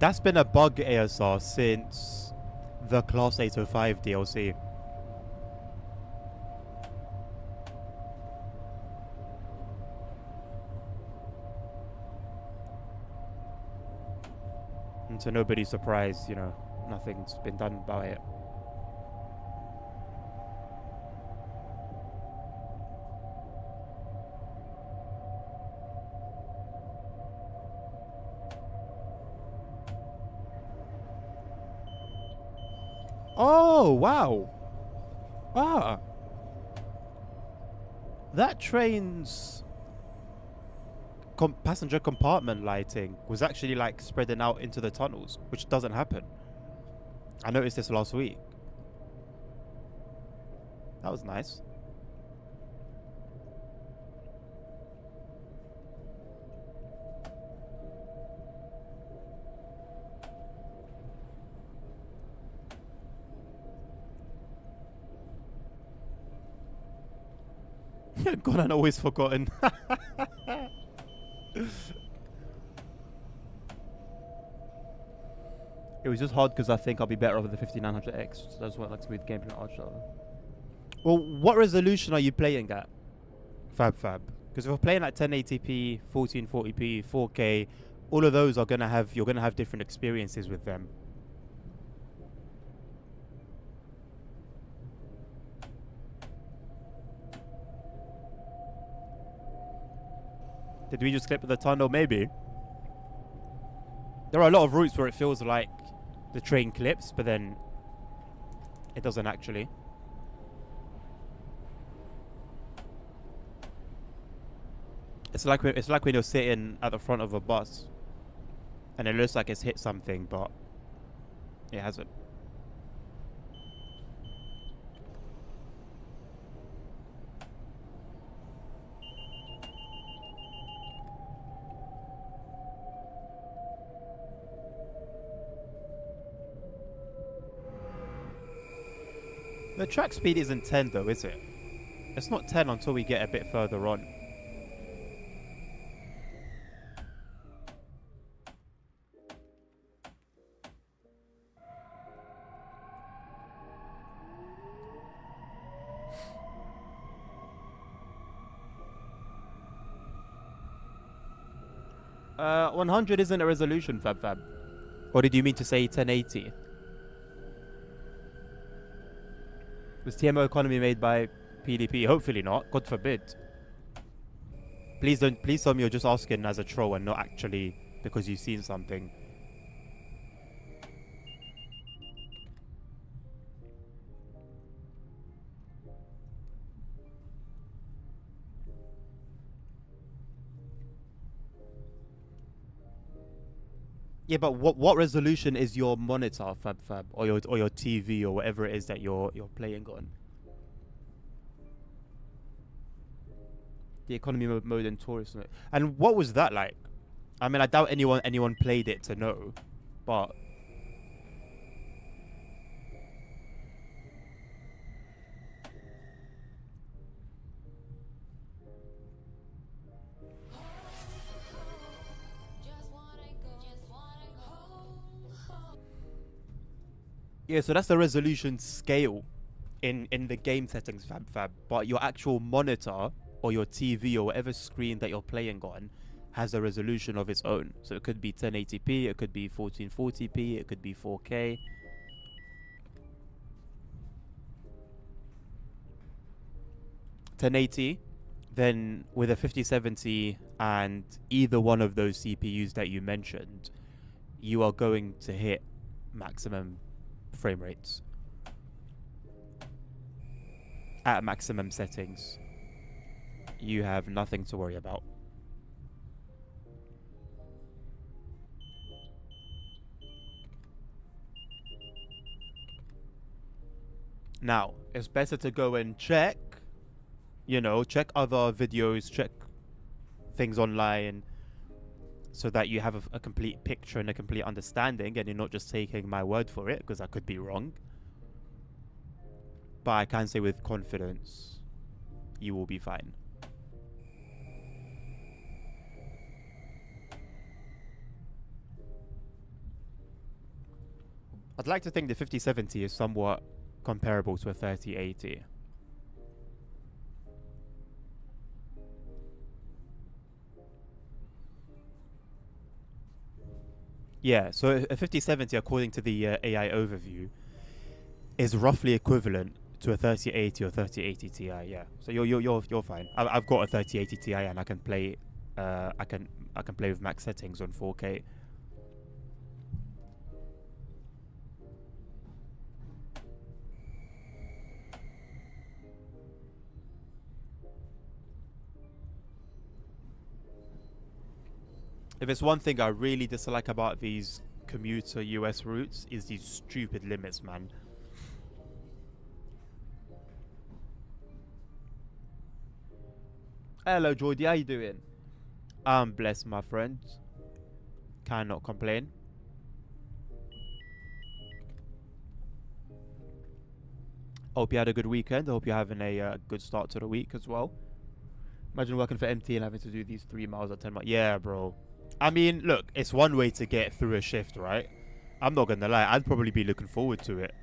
That's been a bug, ASR, since the Class 805 DLC. And to nobody's surprise, you know, nothing's been done about it. Oh, wow. Ah. That train's passenger compartment lighting was actually like spreading out into the tunnels, which doesn't happen. I noticed this last week. That was nice. God, I'm always forgotten. It was just hard because I think I'll be better over the 5900X. So I just want like smooth gameplay on Archer. Well, what resolution are you playing at? Fab. Because if we're playing at 1080p, 1440p, 4K, all of those are gonna have, you're gonna have different experiences with them. Did we just clip the tunnel? Maybe. There are a lot of routes where it feels like the train clips, but then it doesn't actually. It's like when you're sitting at the front of a bus, and it looks like it's hit something, but it hasn't. The track speed isn't 10 though, is it? It's not 10 until we get a bit further on. Uh, 100 isn't a resolution, Fab. Or did you mean to say 1080? Was TMO economy made by PDP? Hopefully not. God forbid. Please tell me you're just asking as a troll and not actually because you've seen something. Yeah, but what resolution is your monitor, Fab, or your TV or whatever it is that you're playing on? The economy mode and tourist mode. And what was that like? I mean, I doubt anyone played it to know, but yeah. So that's the resolution scale in the game settings, fab. But your actual monitor or your TV or whatever screen that you're playing on has a resolution of its own. So it could be 1080p, it could be 1440p, it could be 4K. 1080, then with a 5070 and either one of those CPUs that you mentioned, you are going to hit maximum frame rates at maximum settings. You have nothing to worry about. Now, it's better to go and check, check other videos, check things online, so that you have a complete picture and a complete understanding, and you're not just taking my word for it, because I could be wrong. But I can say with confidence, you will be fine. I'd like to think the 5070 is somewhat comparable to a 3080. Yeah, so a 5070, according to the AI overview, is roughly equivalent to a 3080 or 3080 Ti. Yeah, so you're fine. I've got a 3080 Ti and I can play, I can play with max settings on 4K. If it's one thing I really dislike about these commuter US routes, is these stupid limits, man. Hello, Jordy. How you doing? I'm blessed, my friend. Cannot complain. Hope you had a good weekend. I hope you're having a good start to the week as well. Imagine working for MT and having to do these 3 miles at 10 miles. Yeah, bro. I mean, look, it's one way to get through a shift, right? I'm not gonna lie. I'd probably be looking forward to it.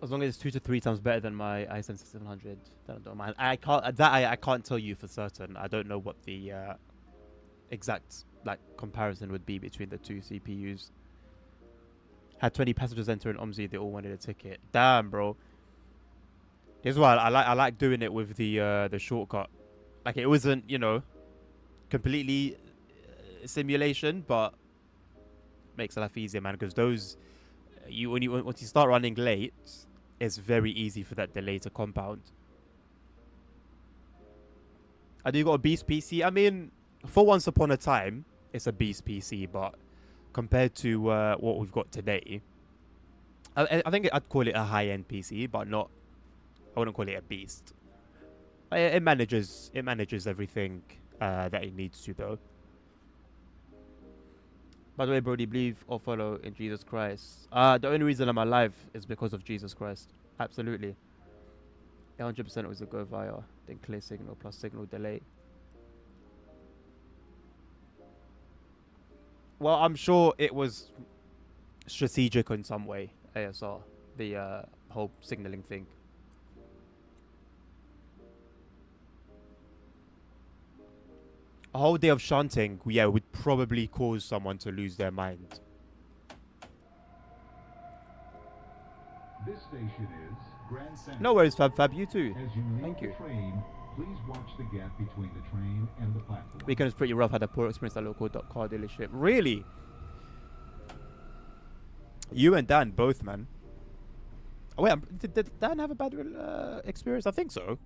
As long as it's 2 to 3 times better than my i7 6700, then I don't mind. I can't tell you for certain. I don't know what the exact comparison would be between the two CPUs. Had 20 passengers enter an OMSI. They all wanted a ticket. Damn, bro. Here's why I like doing it with the shortcut. Like, it wasn't completely simulation, but makes life easier, man. Because those once you start running late, it's very easy for that delay to compound. I do got a beast PC. I mean, for once upon a time, it's a beast PC, but compared to what we've got today, I think I'd call it a high-end PC, but not. I wouldn't call it a beast. It manages everything that it needs to, though. By the way, Brody, believe or follow in Jesus Christ. The only reason I'm alive is because of Jesus Christ. Absolutely. 100% it was a go via, then clear signal plus signal delay. Well, I'm sure it was strategic in some way, ASR, the whole signaling thing. A whole day of shunting, yeah, would probably cause someone to lose their mind. This station is Grand Central. No worries, Fab, you too. As you leave Thank the you. train, please watch the gap between the train and the platform. Weekend was pretty rough. Had a poor experience at local car dealership. Really? You and Dan both, man. Oh, wait, did Dan have a bad experience? I think so.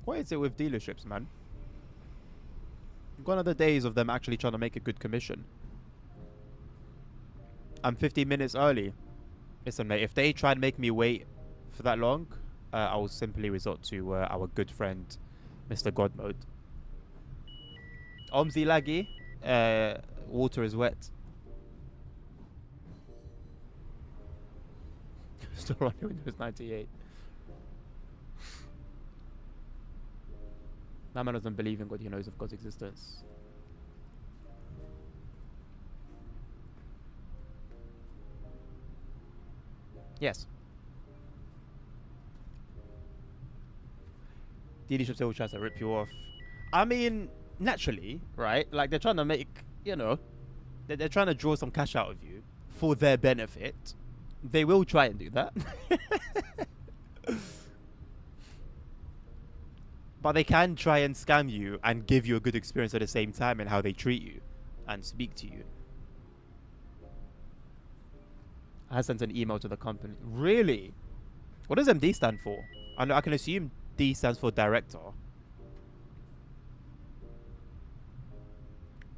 What is it with dealerships, man? Gone are the days of them actually trying to make a good commission. I'm 15 minutes early. Listen, mate, if they try and make me wait for that long, I will simply resort to our good friend, Mr. Godmode. Omzi laggy. Water is wet. Still running Windows 98. That man doesn't believe in God, he knows of God's existence. Yes. Dealerships always try to rip you off. I mean, naturally, right? Like, they're trying to make, you know, they're trying to draw some cash out of you for their benefit. They will try and do that. But they can try and scam you and give you a good experience at the same time in how they treat you and speak to you. I sent an email to the company. Really? What does MD stand for? I can assume D stands for director.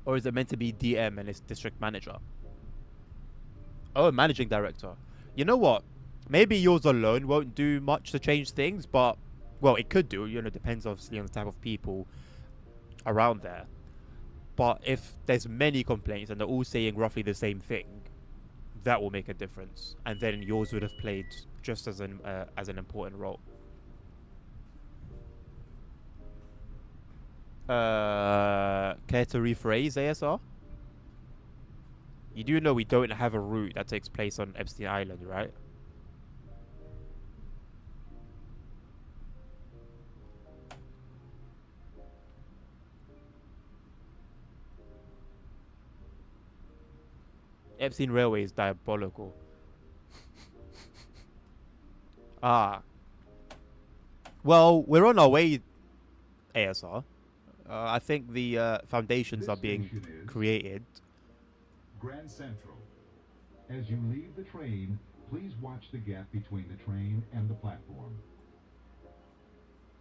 Or is it meant to be DM and it's district manager? Oh, managing director. You know what? Maybe yours alone won't do much to change things, but, well, it could do. You know, depends obviously on the type of people around there. But if there's many complaints and they're all saying roughly the same thing, that will make a difference. And then yours would have played just as an important role. Care to rephrase, ASR? You do know we don't have a route that takes place on Epstein Island, right? Epstein Railway is diabolical. Ah. Well, we're on our way, ASR. I think the foundations are being created. Grand Central. As you leave the train, please watch the gap between the train and the platform.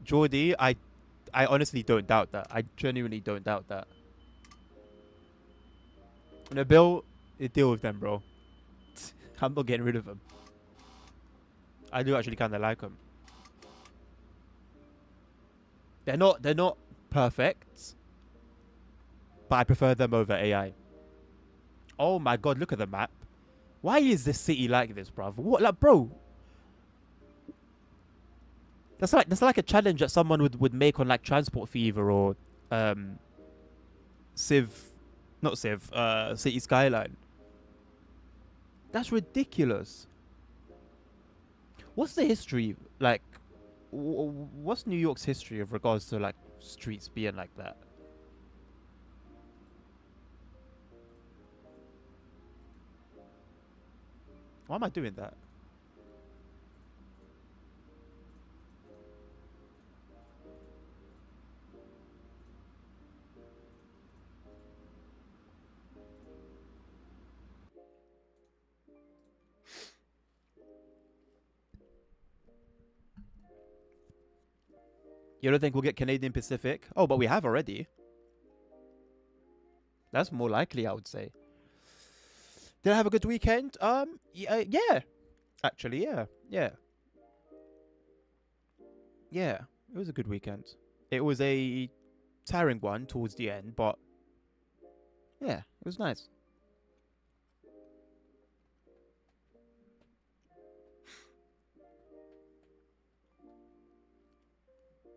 Geordie, I honestly don't doubt that. I genuinely don't doubt that. Nabil, deal with them, bro. I'm not getting rid of them. I do actually kind of like them. They're not perfect, but I prefer them over AI. Oh my god, look at the map. Why is this city like this, bruv? What, like, bro? That's like a challenge that someone would make on like Transport Fever or Civ, not Civ, City Skyline. That's ridiculous. What's the history like? What's New York's history of regards to like streets being like that? Why am I doing that? You don't think we'll get Canadian Pacific? Oh, but we have already. That's more likely, I would say. Did I have a good weekend? Yeah. Actually, yeah. Yeah, it was a good weekend. It was a tiring one towards the end, but yeah, it was nice.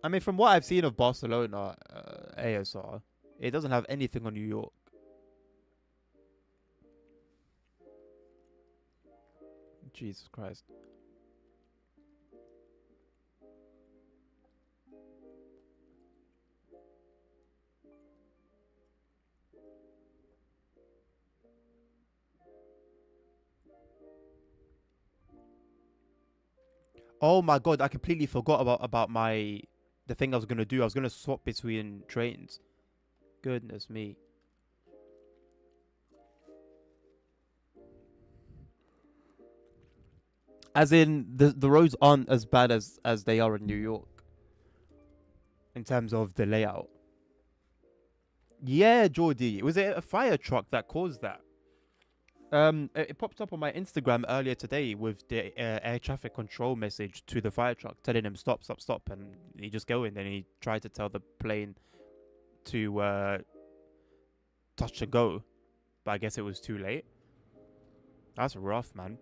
I mean, from what I've seen of Barcelona ASR, it doesn't have anything on New York. Jesus Christ. Oh my god, I completely forgot about the thing I was gonna do. I was gonna swap between trains. Goodness me. As in the roads aren't as bad as they are in New York in terms of the layout. Yeah, Geordie. Was it a fire truck that caused that? It popped up on my Instagram earlier today with the air traffic control message to the fire truck telling him stop, stop, stop, and he just going. Then he tried to tell the plane to touch and go, but I guess it was too late. That's rough, man.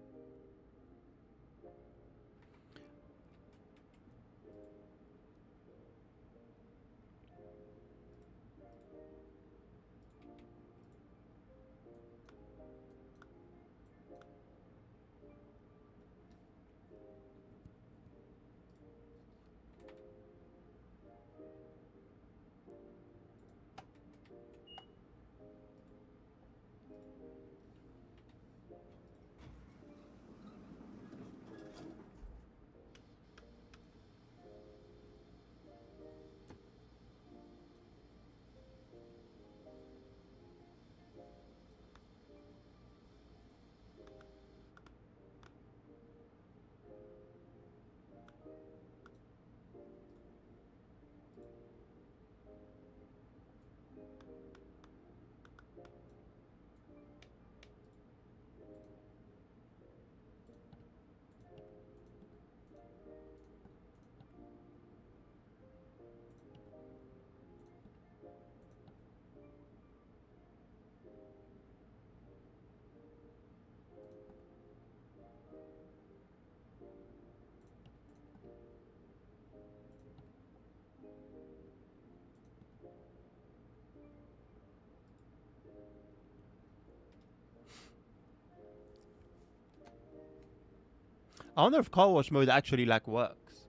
I wonder if car wash mode actually like works.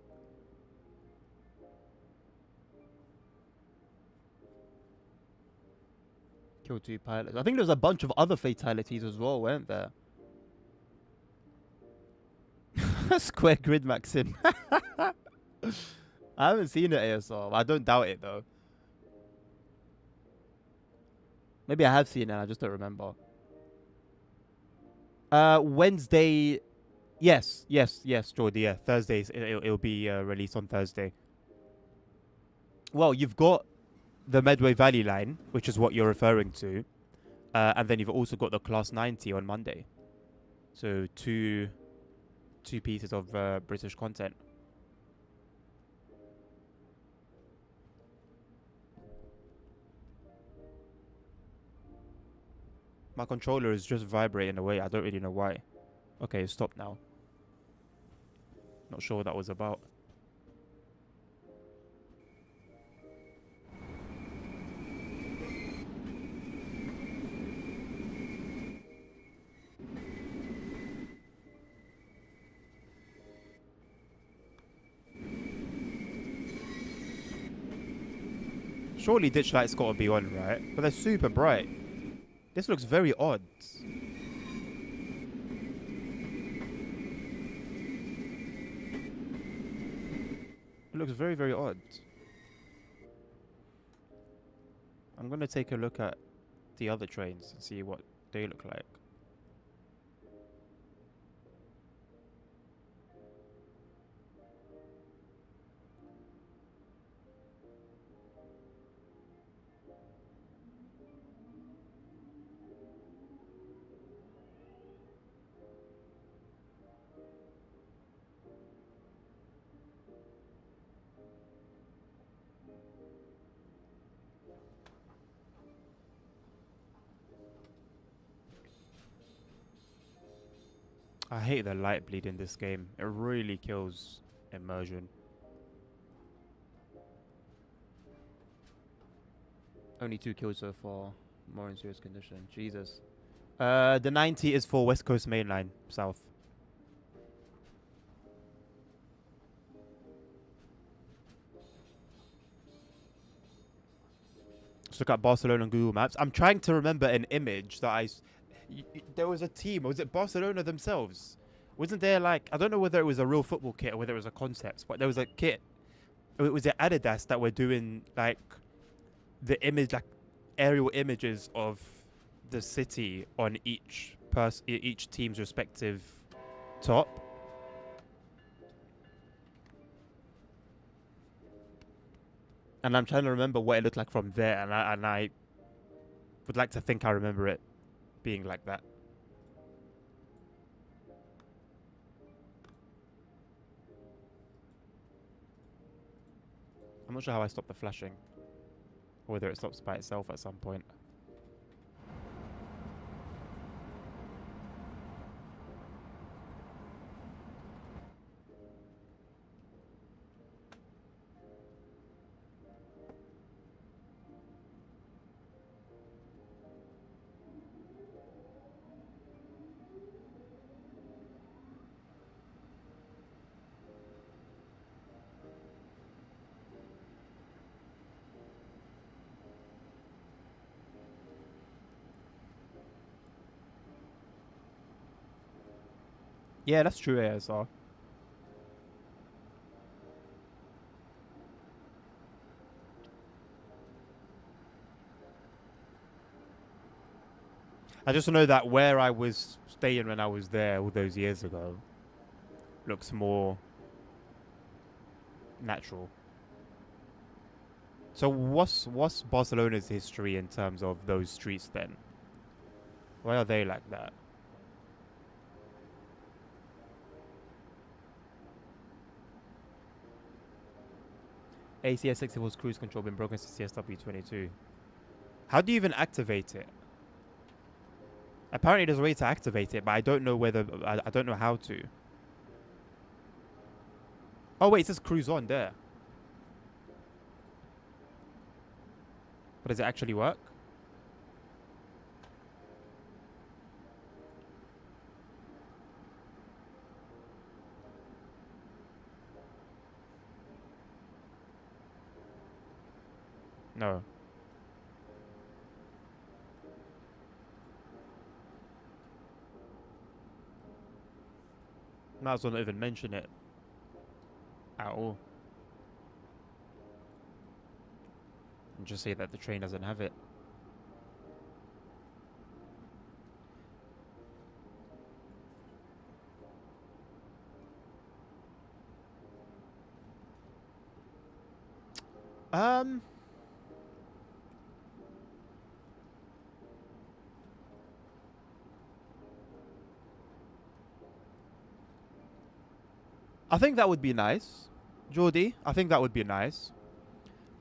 Kill 2 pilots. I think there's a bunch of other fatalities as well, weren't there? Square grid Maxim. I haven't seen it ASR. I don't doubt it though. Maybe I have seen it. I just don't remember. Wednesday. Yes, Jordy. Yeah, Thursdays. It'll be released on Thursday. Well, you've got the Medway Valley line, which is what you're referring to, and then you've also got the Class 90 on Monday. So two pieces of British content. My controller is just vibrating away. I don't really know why. Okay, stop now. Not sure what that was about. Surely ditch light's got to be on, right? But they're super bright. This looks very odd. It looks very, very odd. I'm going to take a look at the other trains and see what they look like. I hate the light bleed in this game. It really kills immersion. Only 2 kills so far. More in serious condition. Jesus. The 90 is for West Coast Main Line, south. Let's look at Barcelona on Google Maps. I'm trying to remember an image that there was a team. Was it Barcelona themselves? Wasn't there like, I don't know whether it was a real football kit or whether it was a concept, but there was a kit. It was at Adidas that were doing like the image, like aerial images of the city on each team's respective top. And I'm trying to remember what it looked like from there, and I would like to think I remember it being like that. I'm not sure how I stopped the flashing, or whether it stops by itself at some point. Yeah, that's true, ASR. I just know that where I was staying when I was there all those years ago looks more natural. So what's Barcelona's history in terms of those streets then? Why are they like that? ACS 64's cruise control been broken since CSW22. How do you even activate it? Apparently there's a way to activate it, but I don't know whether I don't know how to. Oh wait, it says cruise on there. But does it actually work? No. Might as well not even mention it at all. And just say that the train doesn't have it. I think that would be nice, Geordie. I think that would be nice.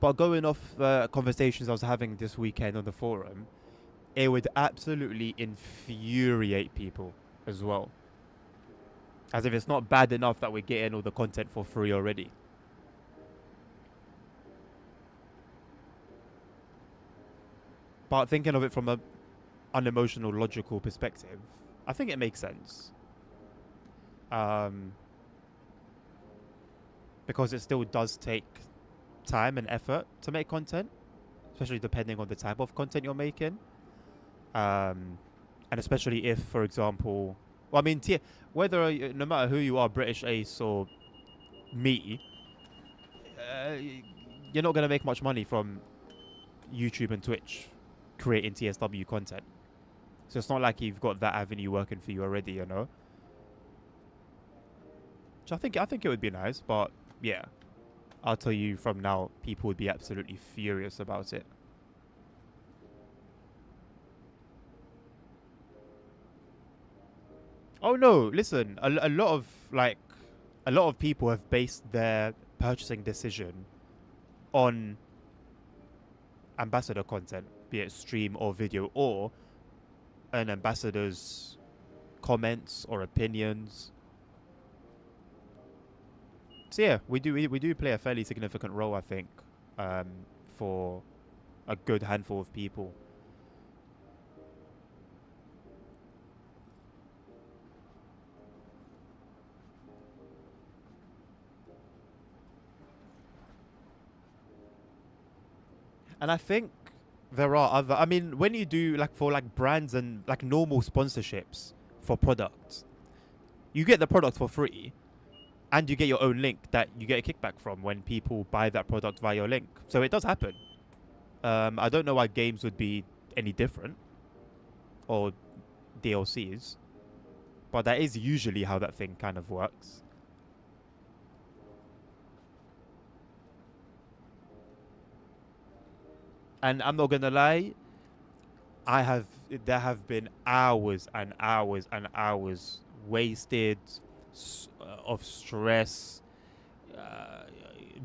But going off the conversations I was having this weekend on the forum, it would absolutely infuriate people as well. As if it's not bad enough that we're getting all the content for free already. But thinking of it from a unemotional, logical perspective, I think it makes sense. Because it still does take time and effort to make content, especially depending on the type of content you're making. And especially if, for example, well, I mean, whether no matter who you are, British Ace or me, you're not going to make much money from YouTube and Twitch creating TSW content. So it's not like you've got that avenue working for you already, you know. So I think it would be nice, but yeah, I'll tell you from now, people would be absolutely furious about it. Oh no, listen, a lot of people have based their purchasing decision on ambassador content, be it stream or video, or an ambassador's comments or opinions. So yeah, we do play a fairly significant role, I think, for a good handful of people. And I think there are other. I mean, when you do like for like brands and like normal sponsorships for products, you get the product for free, and you get your own link that you get a kickback from when people buy that product via your link. So it does happen. I don't know why games would be any different, or DLCs, but that is usually how that thing kind of works. And I'm not gonna lie, there have been hours and hours and hours wasted of stress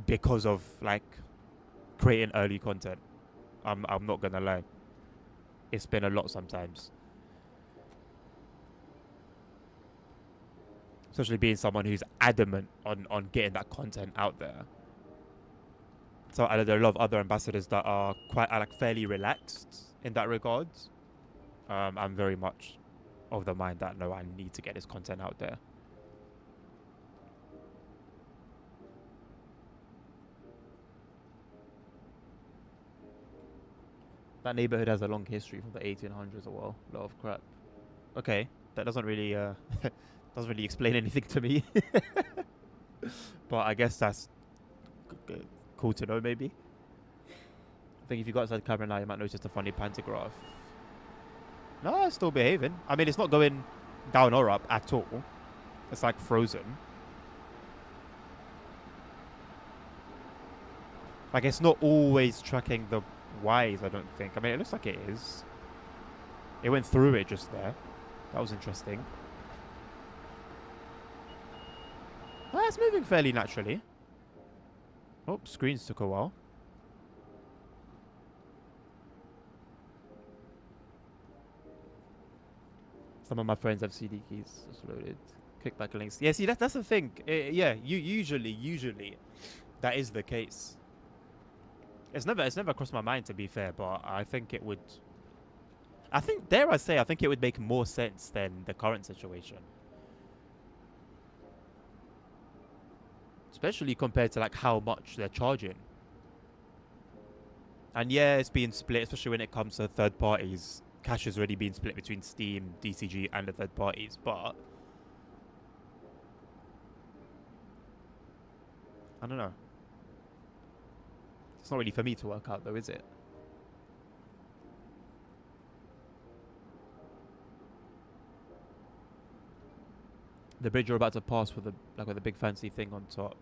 because of like creating early content. I'm not gonna lie, it's been a lot sometimes, especially being someone who's adamant on getting that content out there. So there are a lot of other ambassadors that are quite like fairly relaxed in that regard. I'm very much of the mind that no, I need to get this content out there. That neighborhood has a long history from the 1800s as well. A lot of crap. Okay, that doesn't really doesn't really explain anything to me. But I guess that's cool to know, maybe. I think if you go outside the camera now, you might notice the funny pantograph. No, it's still behaving. I mean, it's not going down or up at all. It's like frozen. Like, it's not always tracking the Ys, I don't think. I mean, it looks like it is. It went through it just there. That was interesting. Ah, it's moving fairly naturally. Oh, screens took a while. Some of my friends have CD keys just loaded. Kickback links. Yeah, see, that's the thing. Yeah, usually, that is the case. It's never crossed my mind, to be fair, but I think it would. I think, dare I say, I think it would make more sense than the current situation. Especially compared to like how much they're charging. And yeah, it's being split, especially when it comes to third parties. Cash has already been split between Steam, DCG, and the third parties, but I don't know. It's not really for me to work out, though, is it? The bridge you're about to pass with a big fancy thing on top.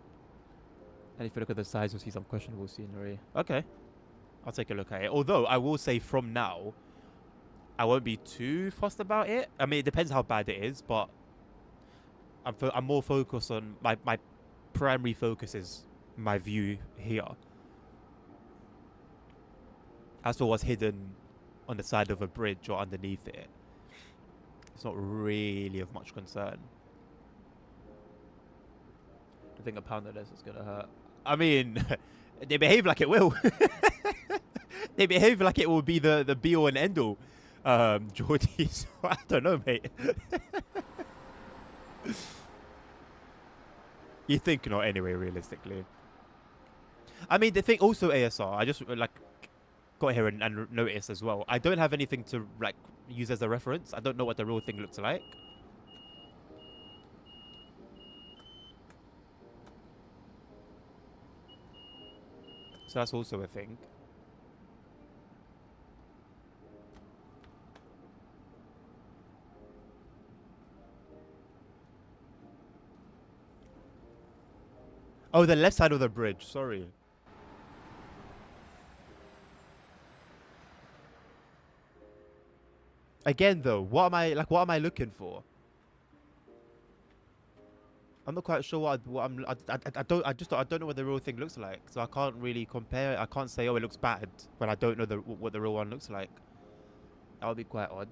And if you look at the size, you'll see some questionable scenery. Okay, I'll take a look at it. Although I will say, from now, I won't be too fussed about it. I mean, it depends how bad it is, but I'm more focused on my primary focus is my view here. As for what's hidden on the side of a bridge or underneath it, it's not really of much concern. I think a pound of this is gonna hurt. I mean, they behave like it will. They behave like it will be the be all and end all. Geordie, so I don't know, mate. You think not, anyway, realistically. I mean, the thing also, ASR, I just like got here and noticed as well. I don't have anything to like use as a reference. I don't know what the real thing looks like. So that's also a thing. Oh, the left side of the bridge. Sorry. Again, though, what am I looking for? I'm not quite sure I don't know what the real thing looks like, so I can't really compare. I can't say, oh, it looks bad when I don't know what the real one looks like. That would be quite odd.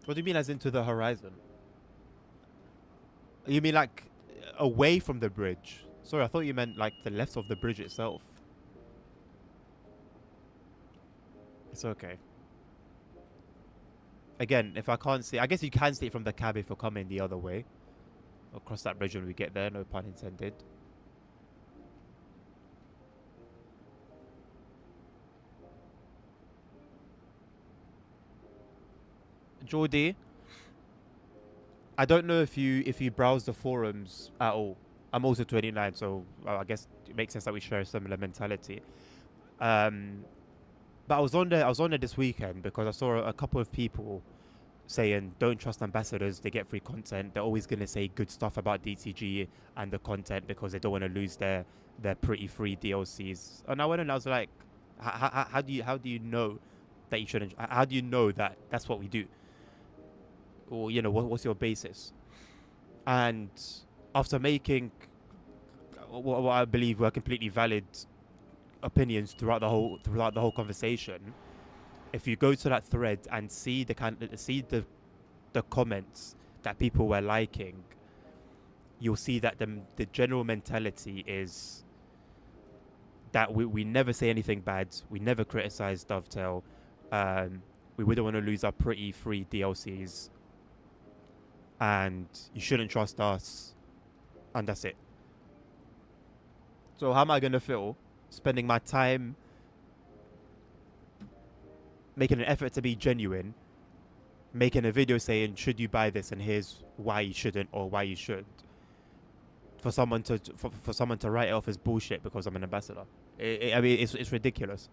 What do you mean, as into the horizon? You mean like, away from the bridge. Sorry, I thought you meant like the left of the bridge itself. It's okay. Again, if I can't see, I guess you can see it from the cab if you're coming the other way. We'll cross that bridge when we get there, no pun intended. Geordie, I don't know if you browse the forums at all. I'm also 29, so I guess it makes sense that we share a similar mentality. But I was on there this weekend because I saw a couple of people saying don't trust ambassadors, they get free content, they're always going to say good stuff about DTG and the content because they don't want to lose their pretty free DLCs. And I went and I was like, how do you know that you shouldn't, how do you know that that's what we do, or you know, what's your basis? And after making what I believe were completely valid opinions throughout the whole conversation, if you go to that thread and see the comments that people were liking, you'll see that the general mentality is that we never say anything bad, we never criticize Dovetail, we wouldn't want to lose our pretty free DLCs, and you shouldn't trust us, and that's it. So how am I going to feel spending my time making an effort to be genuine, making a video saying should you buy this and here's why you shouldn't or why you should, for someone to write it off as bullshit because I'm an ambassador? I mean, it's ridiculous.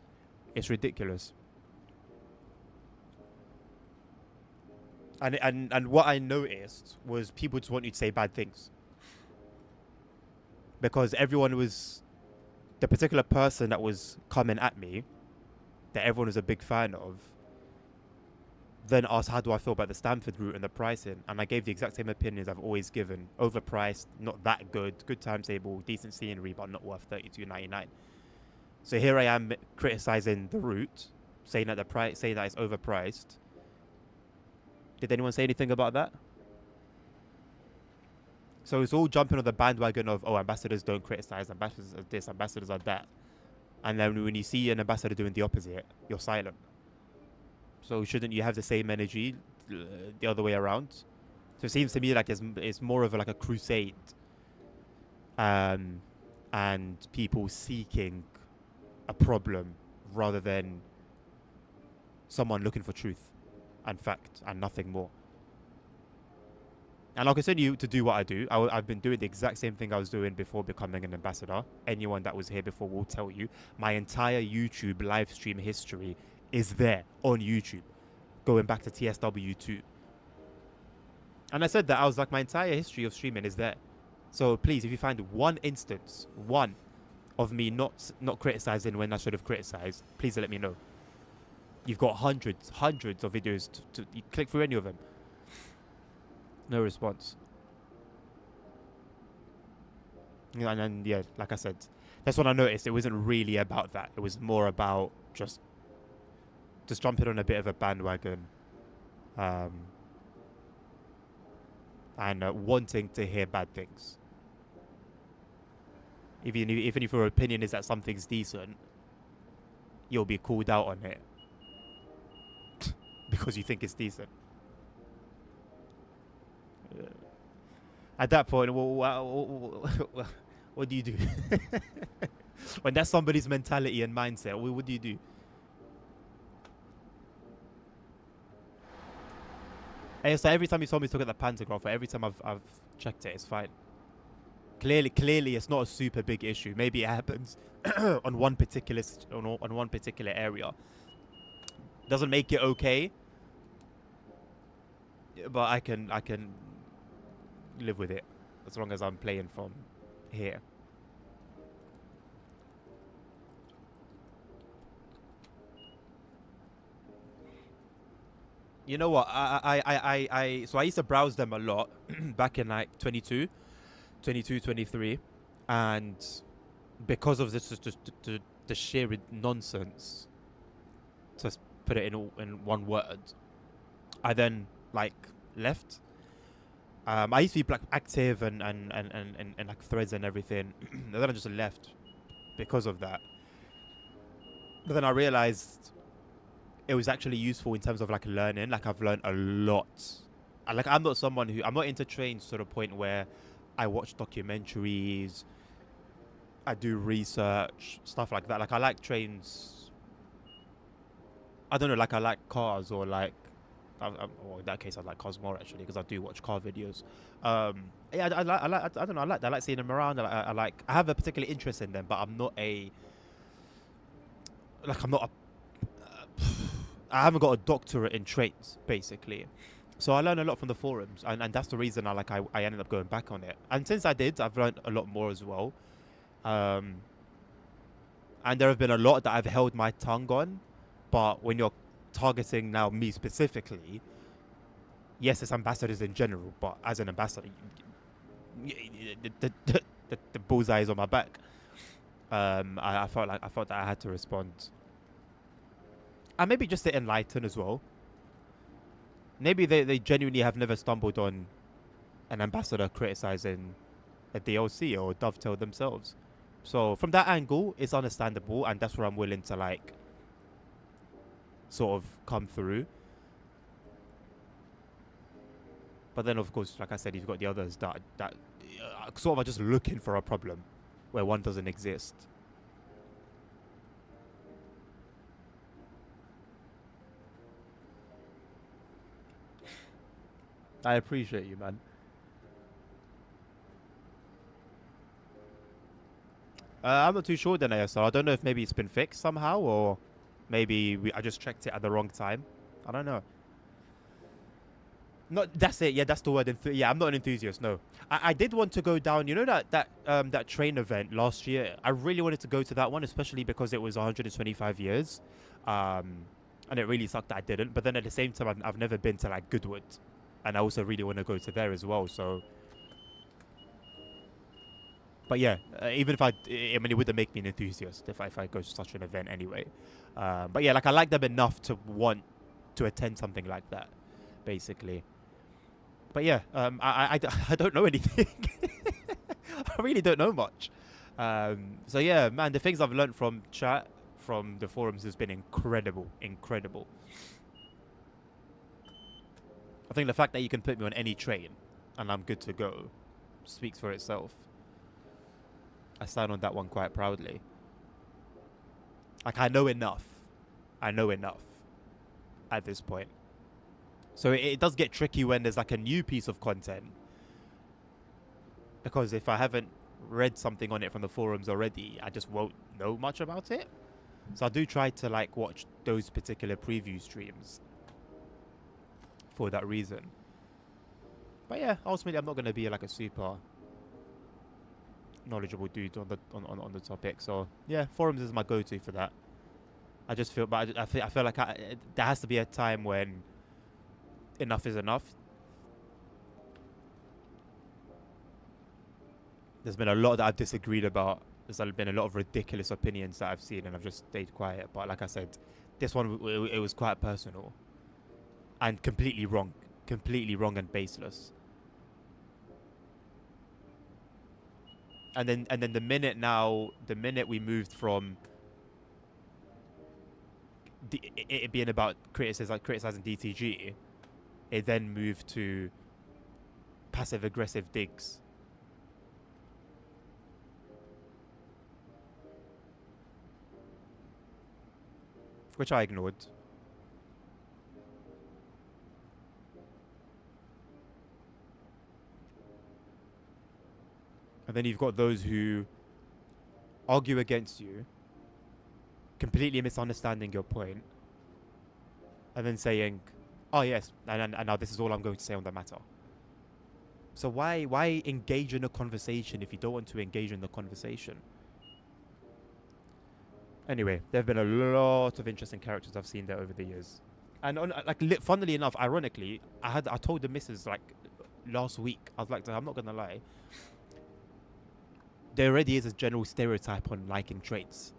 It's ridiculous. And what I noticed was people just want you to say bad things, because everyone was, the particular person that was coming at me, that everyone was a big fan of, then asked how do I feel about the Stamford route and the pricing, and I gave the exact same opinions I've always given: overpriced, not that good, good timetable, decent scenery, but not worth $32.99. So here I am criticizing the route, saying that saying that it's overpriced. Did anyone say anything about that? So it's all jumping on the bandwagon of, oh, ambassadors don't criticize, ambassadors are this, ambassadors are that. And then when you see an ambassador doing the opposite, you're silent. So shouldn't you have the same energy the other way around? So it seems to me like it's more of like a crusade, and people seeking a problem rather than someone looking for truth and fact and nothing more. And I'll continue to do what I do. I've been doing the exact same thing I was doing before becoming an ambassador. Anyone that was here before will tell you. My entire YouTube live stream history is there on YouTube, going back to TSW2. And I said that, I was like, my entire history of streaming is there. So please, if you find one instance, one, of me not criticizing when I should have criticized, please let me know. You've got hundreds of videos to you click through any of them. No response. Yeah, and then, yeah, like I said, that's when I noticed it wasn't really about that. It was more about just jumping on a bit of a bandwagon, and wanting to hear bad things. Even if your opinion is that something's decent, you'll be called out on it because you think it's decent. At that point, what do you do? When that's somebody's mentality and mindset, what do you do? And so every time you told me to look at the pantograph, every time I've checked it, it's fine. Clearly, it's not a super big issue. Maybe it happens on one particular area. Doesn't make it okay, but I can live with it as long as I'm playing from here. You know what? So I used to browse them a lot back in like 22, 23, and because of this, the sheer nonsense, to put it in one word, I then like left. I used to be like active and like threads and everything. And then I just left because of that. But then I realized it was actually useful in terms of like learning. Like I've learned a lot. And like I'm not into trains to the point where I watch documentaries, I do research, stuff like that. Like I like trains. I don't know, like I like cars or like, well, in that case I like cars more actually because I do watch car videos. Yeah, I don't know, I like seeing them around. I have a particular interest in them, but I'm not a, like I'm not a, I haven't got a doctorate in trains basically. So I learned a lot from the forums, and that's the reason I ended up going back on it. And since I did, I've learned a lot more as well. And there have been a lot that I've held my tongue on, but when you're targeting now me specifically, yes, it's ambassadors in general, but as an ambassador, the bullseye is on my back. I felt that I had to respond, and maybe just to enlighten as well. Maybe they genuinely have never stumbled on an ambassador criticizing a DLC or Dovetail themselves. So from that angle, it's understandable, and that's where I'm willing to like sort of come through. But then, of course, like I said, you've got the others that sort of are just looking for a problem where one doesn't exist. I appreciate you, man. I'm not too sure then, ASR. I don't know if maybe it's been fixed somehow, or maybe I just checked it at the wrong time. I don't know. No, that's it. Yeah, that's the word. Yeah, I'm not an enthusiast. No, I did want to go down. You know that train event last year. I really wanted to go to that one, especially because it was 125 years, and it really sucked that I didn't. But then at the same time, I've never been to like Goodwood, and I also really want to go to there as well. So, but yeah, even if I mean, it wouldn't make me an enthusiast if I go to such an event anyway. But yeah, like I like them enough to want to attend something like that, basically. But yeah, I don't know anything. I really don't know much. So yeah, man, the things I've learned from chat, from the forums, has been incredible. I think the fact that you can put me on any train and I'm good to go speaks for itself. I stand on that one quite proudly. Like I know enough at this point. So it does get tricky when there's like a new piece of content, because if I haven't read something on it from the forums already, I just won't know much about it. So I do try to like watch those particular preview streams for that reason. But yeah, ultimately I'm not going to be like a super knowledgeable dude on the topic. So yeah, forums is my go-to for that. I just feel, but I feel like there has to be a time when enough is enough. There's been a lot that I've disagreed about. There's been a lot of ridiculous opinions that I've seen, and I've just stayed quiet. But like I said, this one, it was quite personal and completely wrong and baseless. And then the minute we moved from it being about criticizing DTG, it then moved to passive aggressive digs. Which I ignored. And then you've got those who argue against you, completely misunderstanding your point, and then saying, oh yes, and now this is all I'm going to say on the matter. So why engage in a conversation if you don't want to engage in the conversation? Anyway, there have been a lot of interesting characters I've seen there over the years. And funnily enough, ironically, I told the missus like last week, I was like, I'm not gonna lie, there already is a general stereotype on liking trains.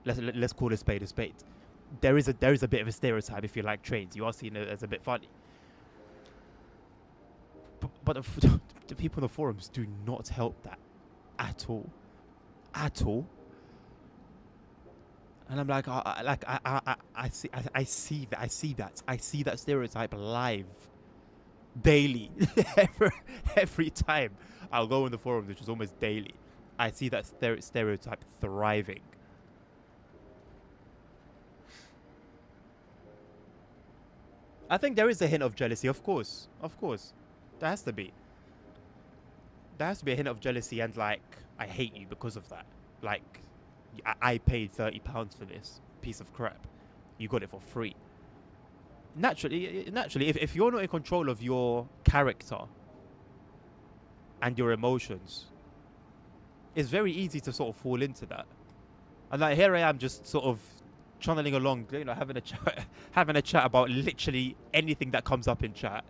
Let's call a spade a spade. There is a bit of a stereotype if you like trains. You are seen as a bit funny. But the people on the forums do not help that at all. At all. And I'm like, I see that stereotype live, daily, every time I'll go on the forums, which is almost daily. I see that stereotype thriving. I think there is a hint of jealousy, of course. There has to be. There has to be a hint of jealousy and like, I hate you because of that. Like, I paid £30 for this piece of crap. You got it for free. Naturally, if you're not in control of your character and your emotions, it's very easy to sort of fall into that. And like, here I am just sort of channeling along, you know, having a chat about literally anything that comes up in chat.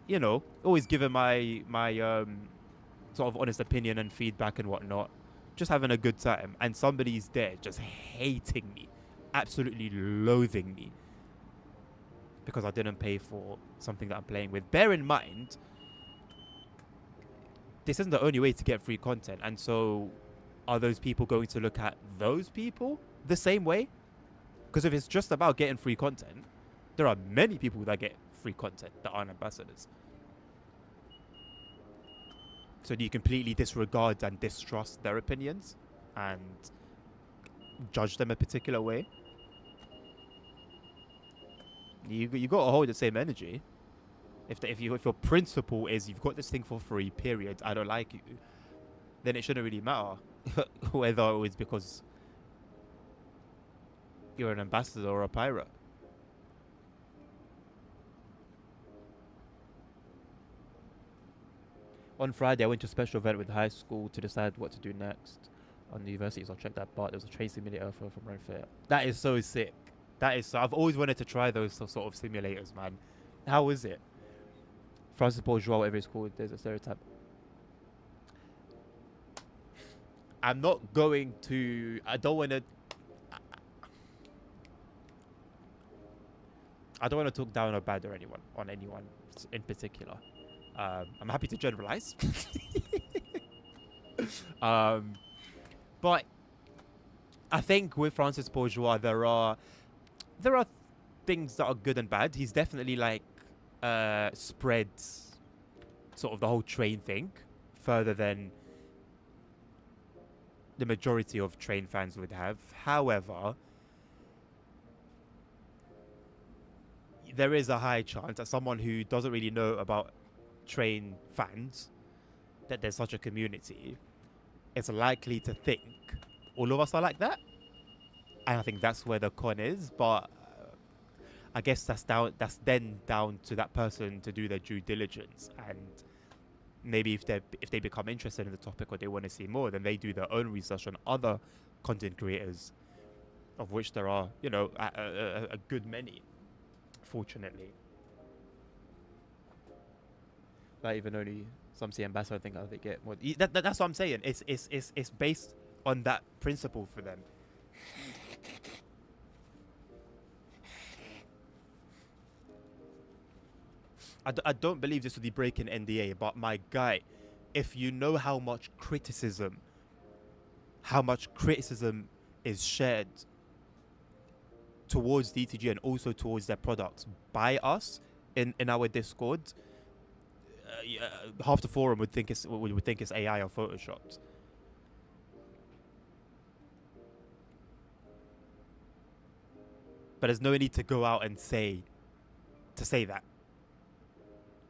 You know, always giving my sort of honest opinion and feedback and whatnot. Just having a good time, and somebody's there just hating me, absolutely loathing me because I didn't pay for something that I'm playing with. Bear in mind, this isn't the only way to get free content, and so are those people going to look at those people the same way? Because if it's just about getting free content, there are many people that get free content that aren't ambassadors. So do you completely disregard and distrust their opinions and judge them a particular way? You got to hold the same energy. If your principle is you've got this thing for free, period, I don't like you, then it shouldn't really matter whether it was because you're an ambassador or a pirate. On Friday, I went to a special event with high school to decide what to do next. On the universities, I'll check that part. There was a train simulator from Renfair. That is so sick. That is so. I've always wanted to try those sort of simulators, man. How is it? Francis Bourgeois, whatever it's called, there's a stereotype. I'm not going to. I don't want to talk down or bad on anyone in particular. I'm happy to generalize. But I think with Francis Bourgeois, there are things that are good and bad. He's definitely like spread sort of the whole train thing further than the majority of train fans would have. However, there is a high chance that someone who doesn't really know about train fans, that there's such a community, is likely to think all of us are like that. And I think that's where the con is. But I guess that's then down to that person to do their due diligence, and maybe if they become interested in the topic or they want to see more, then they do their own research on other content creators, of which there are, you know, a good many, fortunately. Like, even only some see ambassador, I think they get more. That's what I'm saying. It's based on that principle for them. I don't believe this would be breaking NDA, but my guy, if you know how much criticism is shared towards DTG and also towards their products by us in our Discord, half the forum would think it's AI or photoshopped. But there's no need to go out and say that.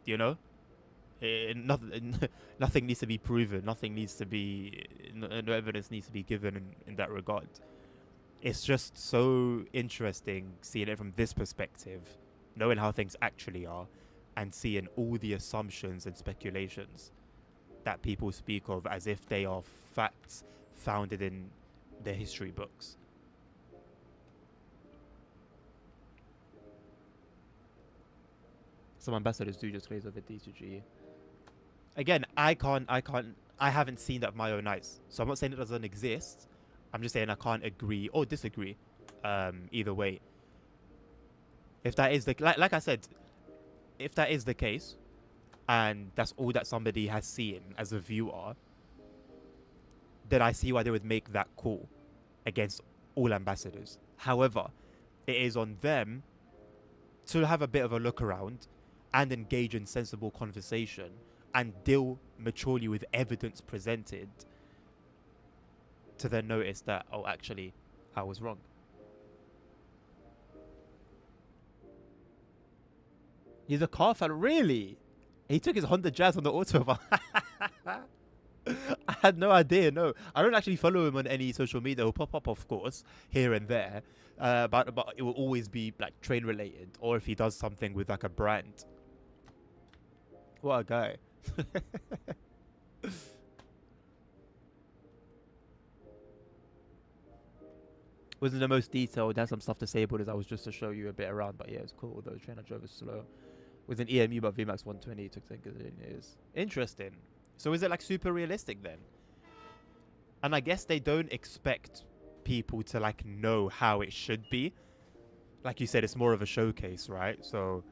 You know, nothing needs to be proven. Nothing needs to be. No evidence needs to be given in that regard. It's just so interesting seeing it from this perspective, knowing how things actually are, and seeing all the assumptions and speculations that people speak of as if they are facts founded in their history books. Some ambassadors do just glaze over D2G. Again, I haven't seen that with my own eyes. So I'm not saying it doesn't exist. I'm just saying I can't agree or disagree either way. If that is like I said, if that is the case, and that's all that somebody has seen as a viewer, then I see why they would make that call against all ambassadors. However, it is on them to have a bit of a look around and engage in sensible conversation and deal maturely with evidence presented to then notice that, oh, actually, I was wrong. He's a car fan, really? He took his Honda Jazz on the Autobahn. I had no idea. No, I don't actually follow him on any social media. He'll pop up, of course, here and there, but it will always be like train related, or if he does something with like a brand. What a guy! Wasn't the most detailed. Had some stuff disabled as I was just to show you a bit around, but yeah, it's cool. Although the train I drove is slow. With an EMU but VMAX 120 took 10 years. Interesting. So is it like super realistic then? And I guess they don't expect people to like know how it should be. Like you said, it's more of a showcase, right? So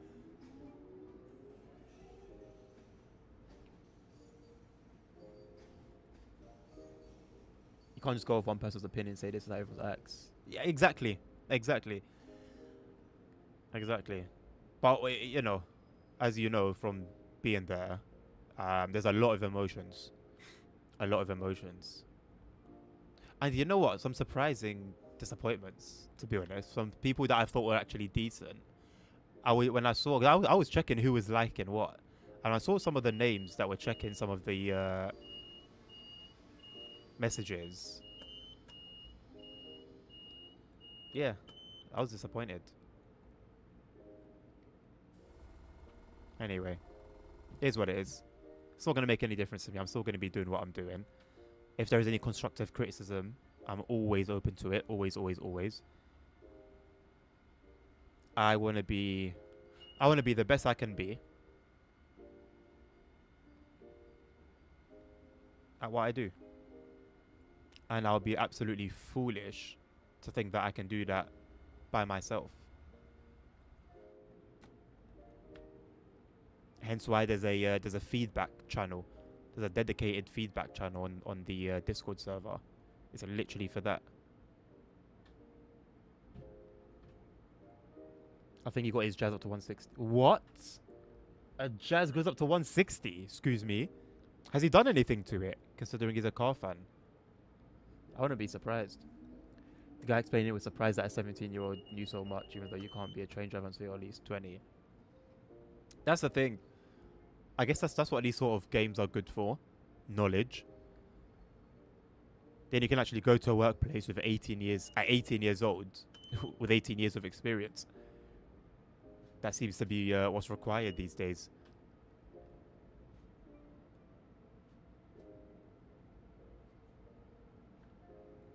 you can't just go off one person's opinion and say this is how everyone acts. Yeah, exactly. Exactly. But you know, as you know from being there, there's a lot of emotions. A lot of emotions. And you know what? Some surprising disappointments, to be honest. Some people that I thought were actually decent. When I saw, I was checking who was liking what. And I saw some of the names that were checking some of the messages. Yeah, I was disappointed. Anyway, it is what it is. It's not going to make any difference to me. I'm still going to be doing what I'm doing. If there is any constructive criticism, I'm always open to it. Always, always, always. I want to be the best I can be at what I do. And I'll be absolutely foolish to think that I can do that by myself. Hence why there's a feedback channel. There's a dedicated feedback channel on the Discord server. It's literally for that. I think he got his Jazz up to 160. What? A Jazz goes up to 160? Excuse me. Has he done anything to it, considering he's a car fan? I wouldn't be surprised. The guy explaining it was surprised that a 17-year-old knew so much, even though you can't be a train driver until you're at least 20. That's the thing. I guess that's what these sort of games are good for. Knowledge. Then you can actually go to a workplace with 18 years old, with 18 years of experience. That seems to be what's required these days.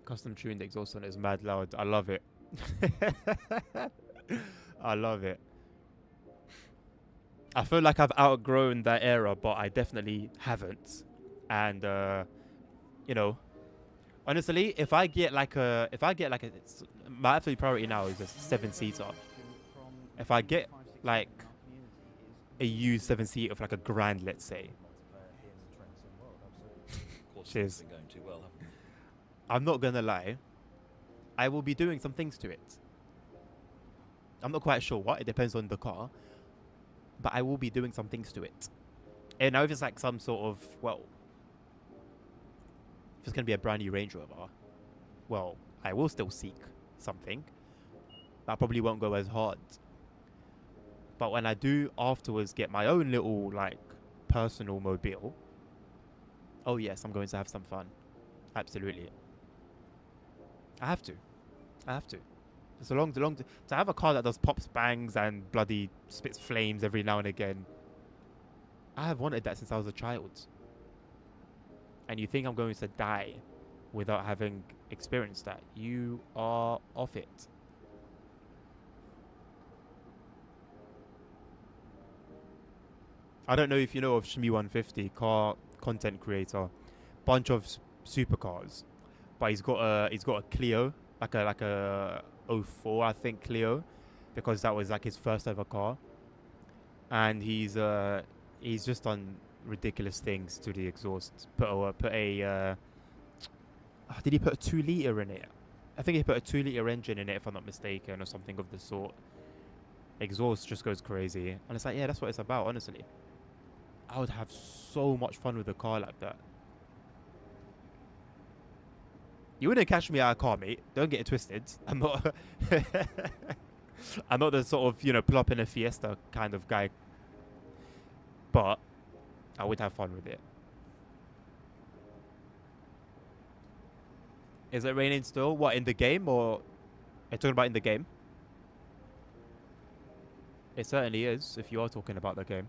Custom tuned exhaust on it is mad loud. I love it. I love it. I feel like I've outgrown that era, but I definitely haven't. And you know, honestly, if I get like a, my absolute priority now is a 7-seater. If I get like a used 7-seater of like $1 grand, let's say. Cheers. I'm not gonna lie. I will be doing some things to it. I'm not quite sure what. It depends on the car. But I will be doing some things to it. And now if it's like some sort of, well, if it's going to be a brand new Range Rover, well, I will still seek something. But I probably won't go as hard. But when I do afterwards get my own little, like, personal mobile, oh yes, I'm going to have some fun. Absolutely. I have to. It's to have a car that does pops, bangs, and bloody spits flames every now and again. I have wanted that since I was a child. And you think I'm going to die without having experienced that? You are off it. I don't know if you know of Shmi150, car content creator, bunch of supercars, but he's got a Clio, like a 04, I think, Clio, because that was like his first ever car. And he's he's just done ridiculous things to the exhaust. Did he put a 2 litre in it? I think he put a 2 litre engine in it, if I'm not mistaken, or something of the sort. Exhaust just goes crazy, and it's like, yeah, that's what it's about. Honestly, I would have so much fun with a car like that. You wouldn't catch me out of a car, mate. Don't get it twisted. I'm not. I'm not the sort of, plop in a Fiesta kind of guy. But I would have fun with it. Is it raining still? What, in the game, or are you talking about in the game? It certainly is, if you are talking about the game.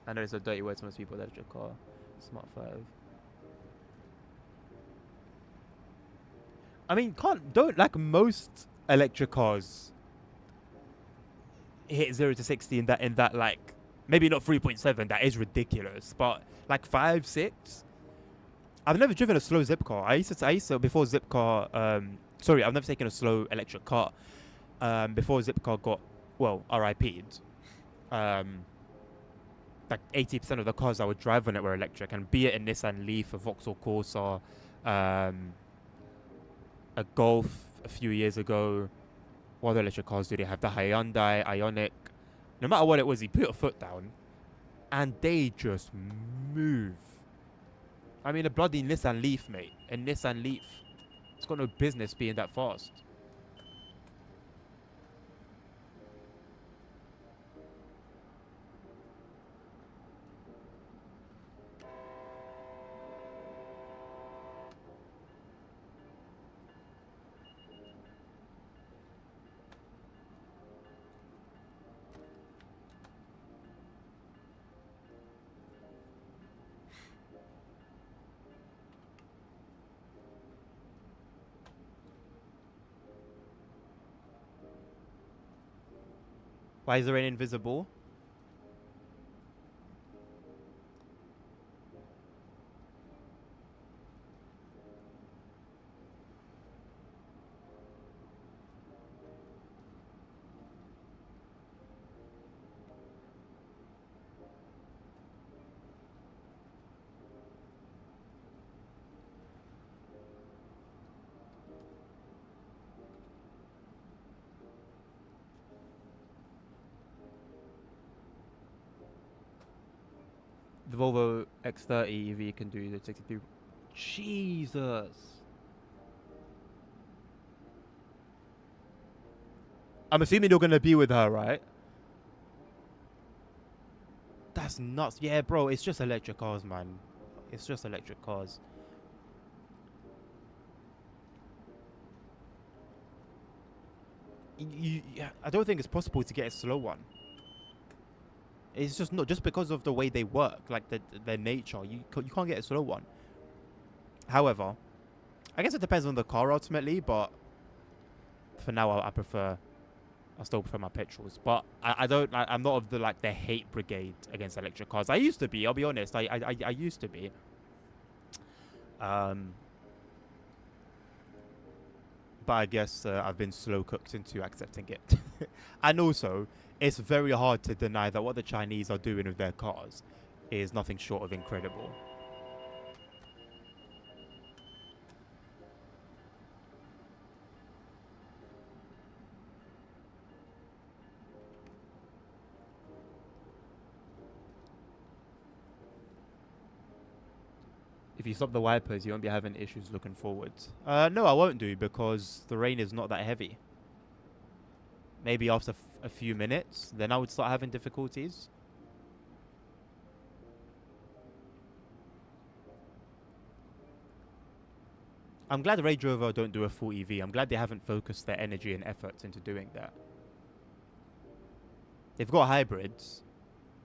I know it's a dirty word to most people. Electric car, Smart 5. I mean, don't like most electric cars hit 0 to 60 in that like, maybe not 3.7. That is ridiculous, but like 5, 6. I've never driven a slow zip car. I used to before zip car. Sorry, I've never taken a slow electric car. Before zip car got, well, RIP'd. Like 80% of the cars I would drive on it were electric, and be it a Nissan Leaf, a Vauxhall Corsa, a Golf a few years ago. What other electric cars do they have? The Hyundai Ioniq. No matter what it was, you put your foot down, and they just move. I mean, a bloody Nissan Leaf, mate. A Nissan Leaf. It's got no business being that fast. Why is the rain invisible? The Volvo X30 EV can do the 62. Jesus. I'm assuming you're going to be with her, right? That's nuts. Yeah, bro, it's just electric cars, man. It's just electric cars. I don't think it's possible to get a slow one. It's just not, just because of the way they work, like their nature. You can't get a slow one. However, I guess it depends on the car ultimately, but for now I still prefer my petrols. But I'm not of the hate brigade against electric cars. I used to be, I'll be honest. I used to be. But I guess I've been slow cooked into accepting it. And also, it's very hard to deny that what the Chinese are doing with their cars is nothing short of incredible. If you stop the wipers, you won't be having issues looking forwards. No, I won't do, because the rain is not that heavy. Maybe after a few minutes, then I would start having difficulties. I'm glad Range Rover don't do a full EV. I'm glad they haven't focused their energy and efforts into doing that. They've got hybrids,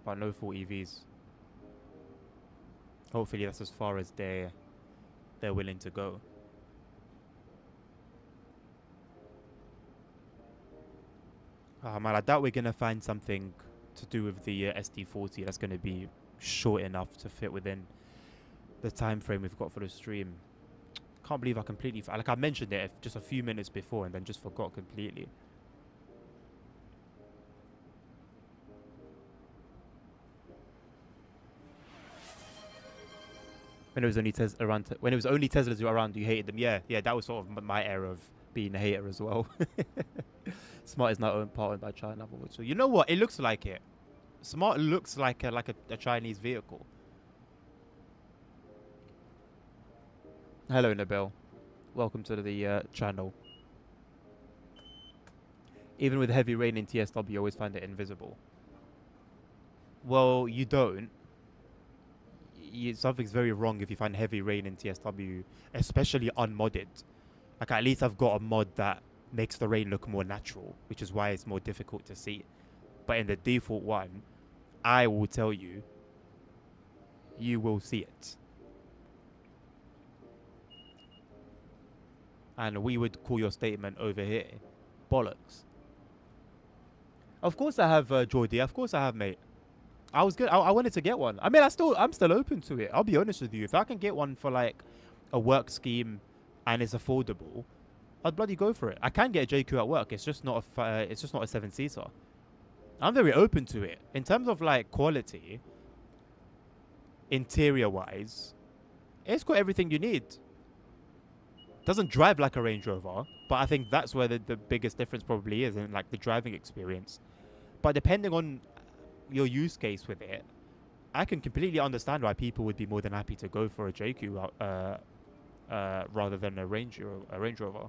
but no full EVs. Hopefully that's as far as they're willing to go. Oh man, I doubt we're going to find something to do with the SD40 that's going to be short enough to fit within the time frame we've got for the stream. Can't believe I completely... like, I mentioned it just a few minutes before and then just forgot completely. When it was only when it was only Teslas around, you hated them. Yeah, yeah, that was sort of my era of being a hater as well. Smart is now owned by China. So you know what? It looks like it. Smart looks like a Chinese vehicle. Hello, Nabel. Welcome to the channel. Even with heavy rain in TSW, you always find it invisible. Well, you don't. Something's very wrong if you find heavy rain in TSW, especially unmodded. Like, at least I've got a mod that makes the rain look more natural, which is why it's more difficult to see. But in the default one, I will tell you, you will see it. And we would call your statement over here bollocks. Of course I have, Geordie. Of course I have, mate. I was good. I wanted to get one. I mean, I'm still open to it. I'll be honest with you. If I can get one for like a work scheme and it's affordable, I'd bloody go for it. I can get a JQ at work. It's just not a 7-seater. I'm very open to it. In terms of like quality, interior wise, it's got everything you need. Doesn't drive like a Range Rover, but I think that's where the biggest difference probably is in like the driving experience. But depending on your use case with it, I can completely understand why people would be more than happy to go for a JQ rather than a Range Rover.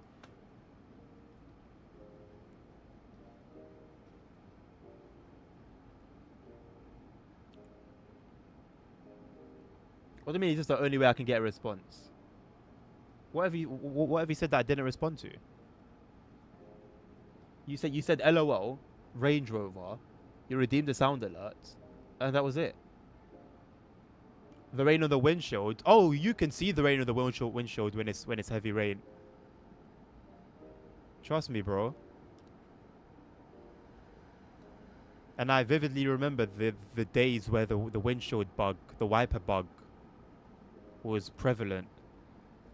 What do you mean? It's just the only way I can get a response. What have you said that I didn't respond to? You said LOL, Range Rover. You redeemed the sound alert, and that was it. The rain on the windshield. Oh, you can see the rain on the windshield when it's heavy rain. Trust me, bro. And I vividly remember the days where the windshield bug, the wiper bug, was prevalent,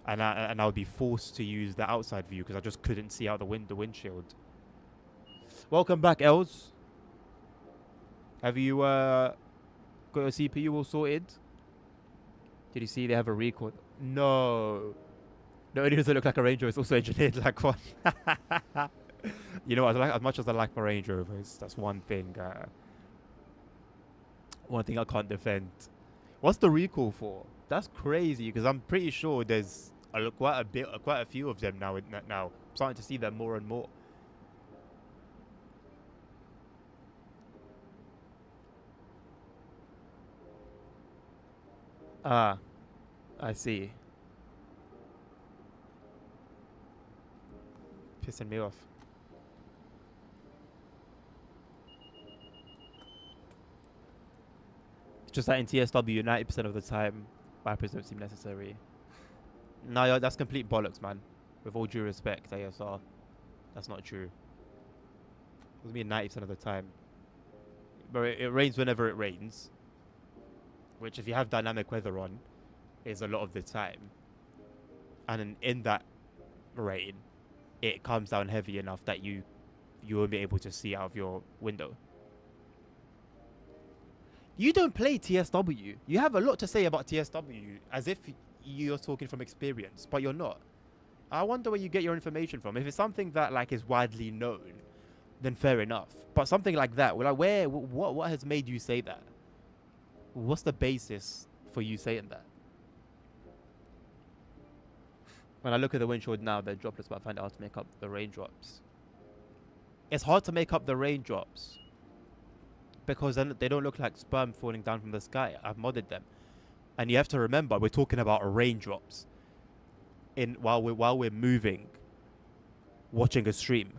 and I would be forced to use the outside view because I just couldn't see out the windshield. Welcome back, Els. Have you got your CPU all sorted? Did you see they have a recall? No. No, it doesn't look like a Range Rover. It's also engineered like one. You know what? As much as I like my Range Rovers, that's one thing. One thing I can't defend. What's the recall for? That's crazy because I'm pretty sure there's quite a few of them now. I'm starting to see them more and more. Ah, I see. Pissing me off. It's just that in TSW, 90% of the time, wipers don't seem necessary. No, that's complete bollocks, man. With all due respect, ASR. That's not true. It was me 90% of the time. But it rains whenever it rains. Which, if you have dynamic weather on, is a lot of the time. And in that rain, it comes down heavy enough that you won't be able to see out of your window. You don't play TSW. You have a lot to say about TSW as if you're talking from experience, but you're not. I wonder where you get your information from. If it's something that like is widely known, then fair enough. But something like that, like what has made you say that? What's the basis for you saying that? When I look at the windshield now, they're droplets, but I find it hard to make up the raindrops. It's hard to make up the raindrops because then they don't look like sperm falling down from the sky. I've modded them. And you have to remember, we're talking about raindrops while we're moving, watching a stream.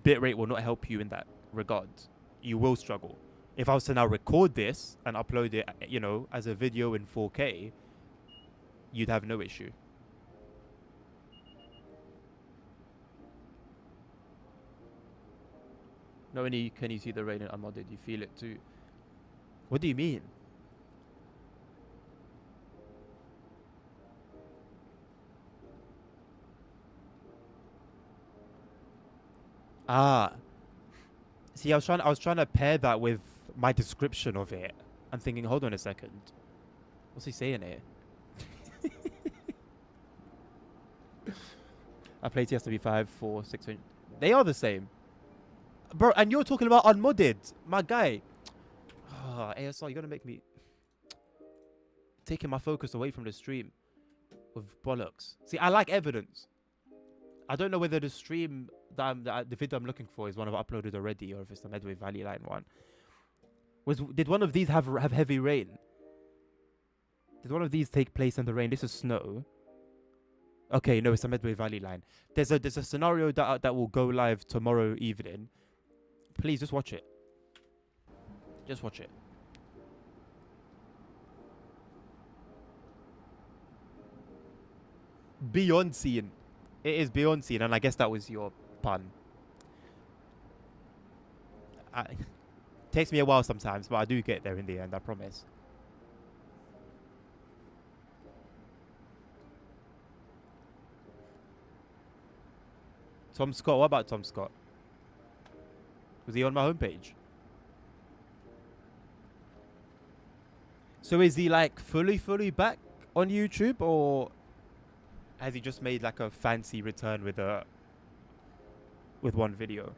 Bitrate will not help you in that regard. You will struggle. If I was to now record this and upload it, as a video in 4K, you'd have no issue. Not only can you see the rain in unmodded, you feel it too. What do you mean? Ah. See, I was trying to pair that with my description of it. I'm thinking, hold on a second. What's he saying here? I played TSW5 for 600. They are the same. Bro, and you're talking about unmodded. My guy. ASR, you're going to make me... taking my focus away from the stream with bollocks. See, I like evidence. I don't know whether the stream, the video I'm looking for is one I've uploaded already, or if it's the Medway Valley Line one. Did one of these have heavy rain? Did one of these take place in the rain? This is snow. Okay, no, it's the Medway Valley Line. There's a scenario that will go live tomorrow evening. Please just watch it. Just watch it. Beyond scene. It is beyond scene, and I guess that was your pun. Takes me a while sometimes, but I do get there in the end, I promise. Tom Scott, what about Tom Scott? Was he on my homepage? So is he like fully back on YouTube, or has he just made like a fancy return with one video?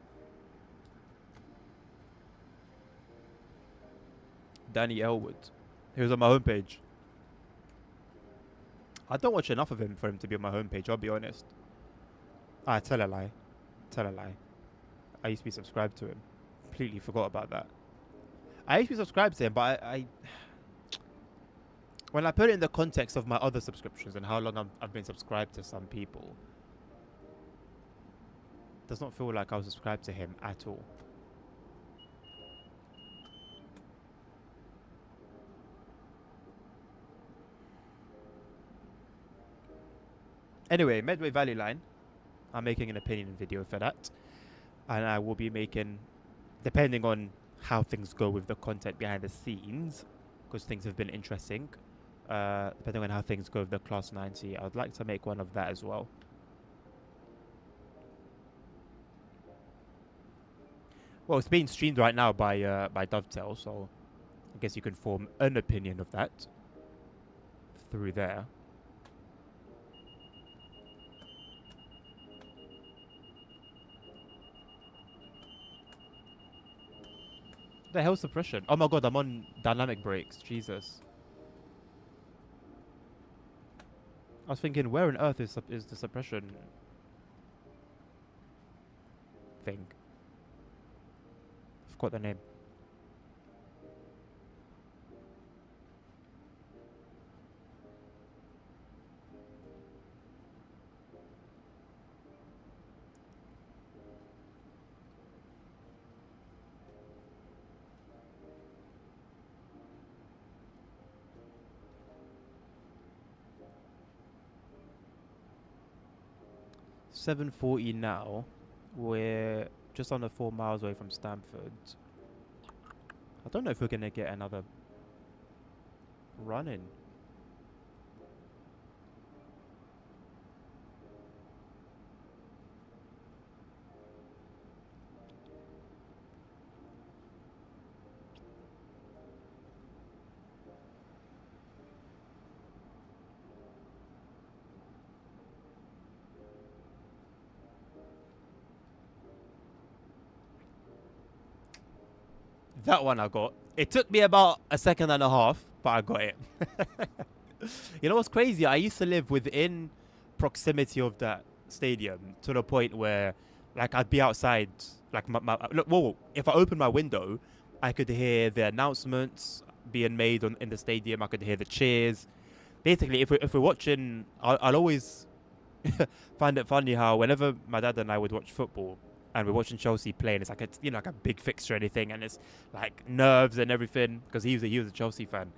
Danny Elwood. He was on my homepage. I don't watch enough of him for him to be on my homepage, I'll be honest. Tell a lie. Tell a lie. I used to be subscribed to him. Completely forgot about that. I used to be subscribed to him, but I when I put it in the context of my other subscriptions and how long I've been subscribed to some people, it does not feel like I was subscribed to him at all. Anyway, Medway Valley Line. I'm making an opinion video for that. And I will be making, depending on how things go with the content behind the scenes, because things have been interesting, depending on how things go with the Class 90, I would like to make one of that as well. Well, it's being streamed right now by Dovetail, so I guess you can form an opinion of that through there. The hell suppression? Oh my god, I'm on dynamic brakes. Jesus. I was thinking, where on earth is the suppression thing? I forgot the name. .740 now. We're just under 4 miles away from Stamford. I don't know if we're gonna get another run in. That one I got. It took me about a second and a half, but I got it. You know what's crazy? I used to live within proximity of that stadium to the point where, like, I'd be outside. Like, look, whoa, if I opened my window, I could hear the announcements being made in the stadium. I could hear the cheers. Basically, if we're watching, I'll always find it funny how whenever my dad and I would watch football, and we're watching Chelsea play, and it's like a, you know, like a big fixture or anything, and it's like nerves and everything, because he was a Chelsea fan.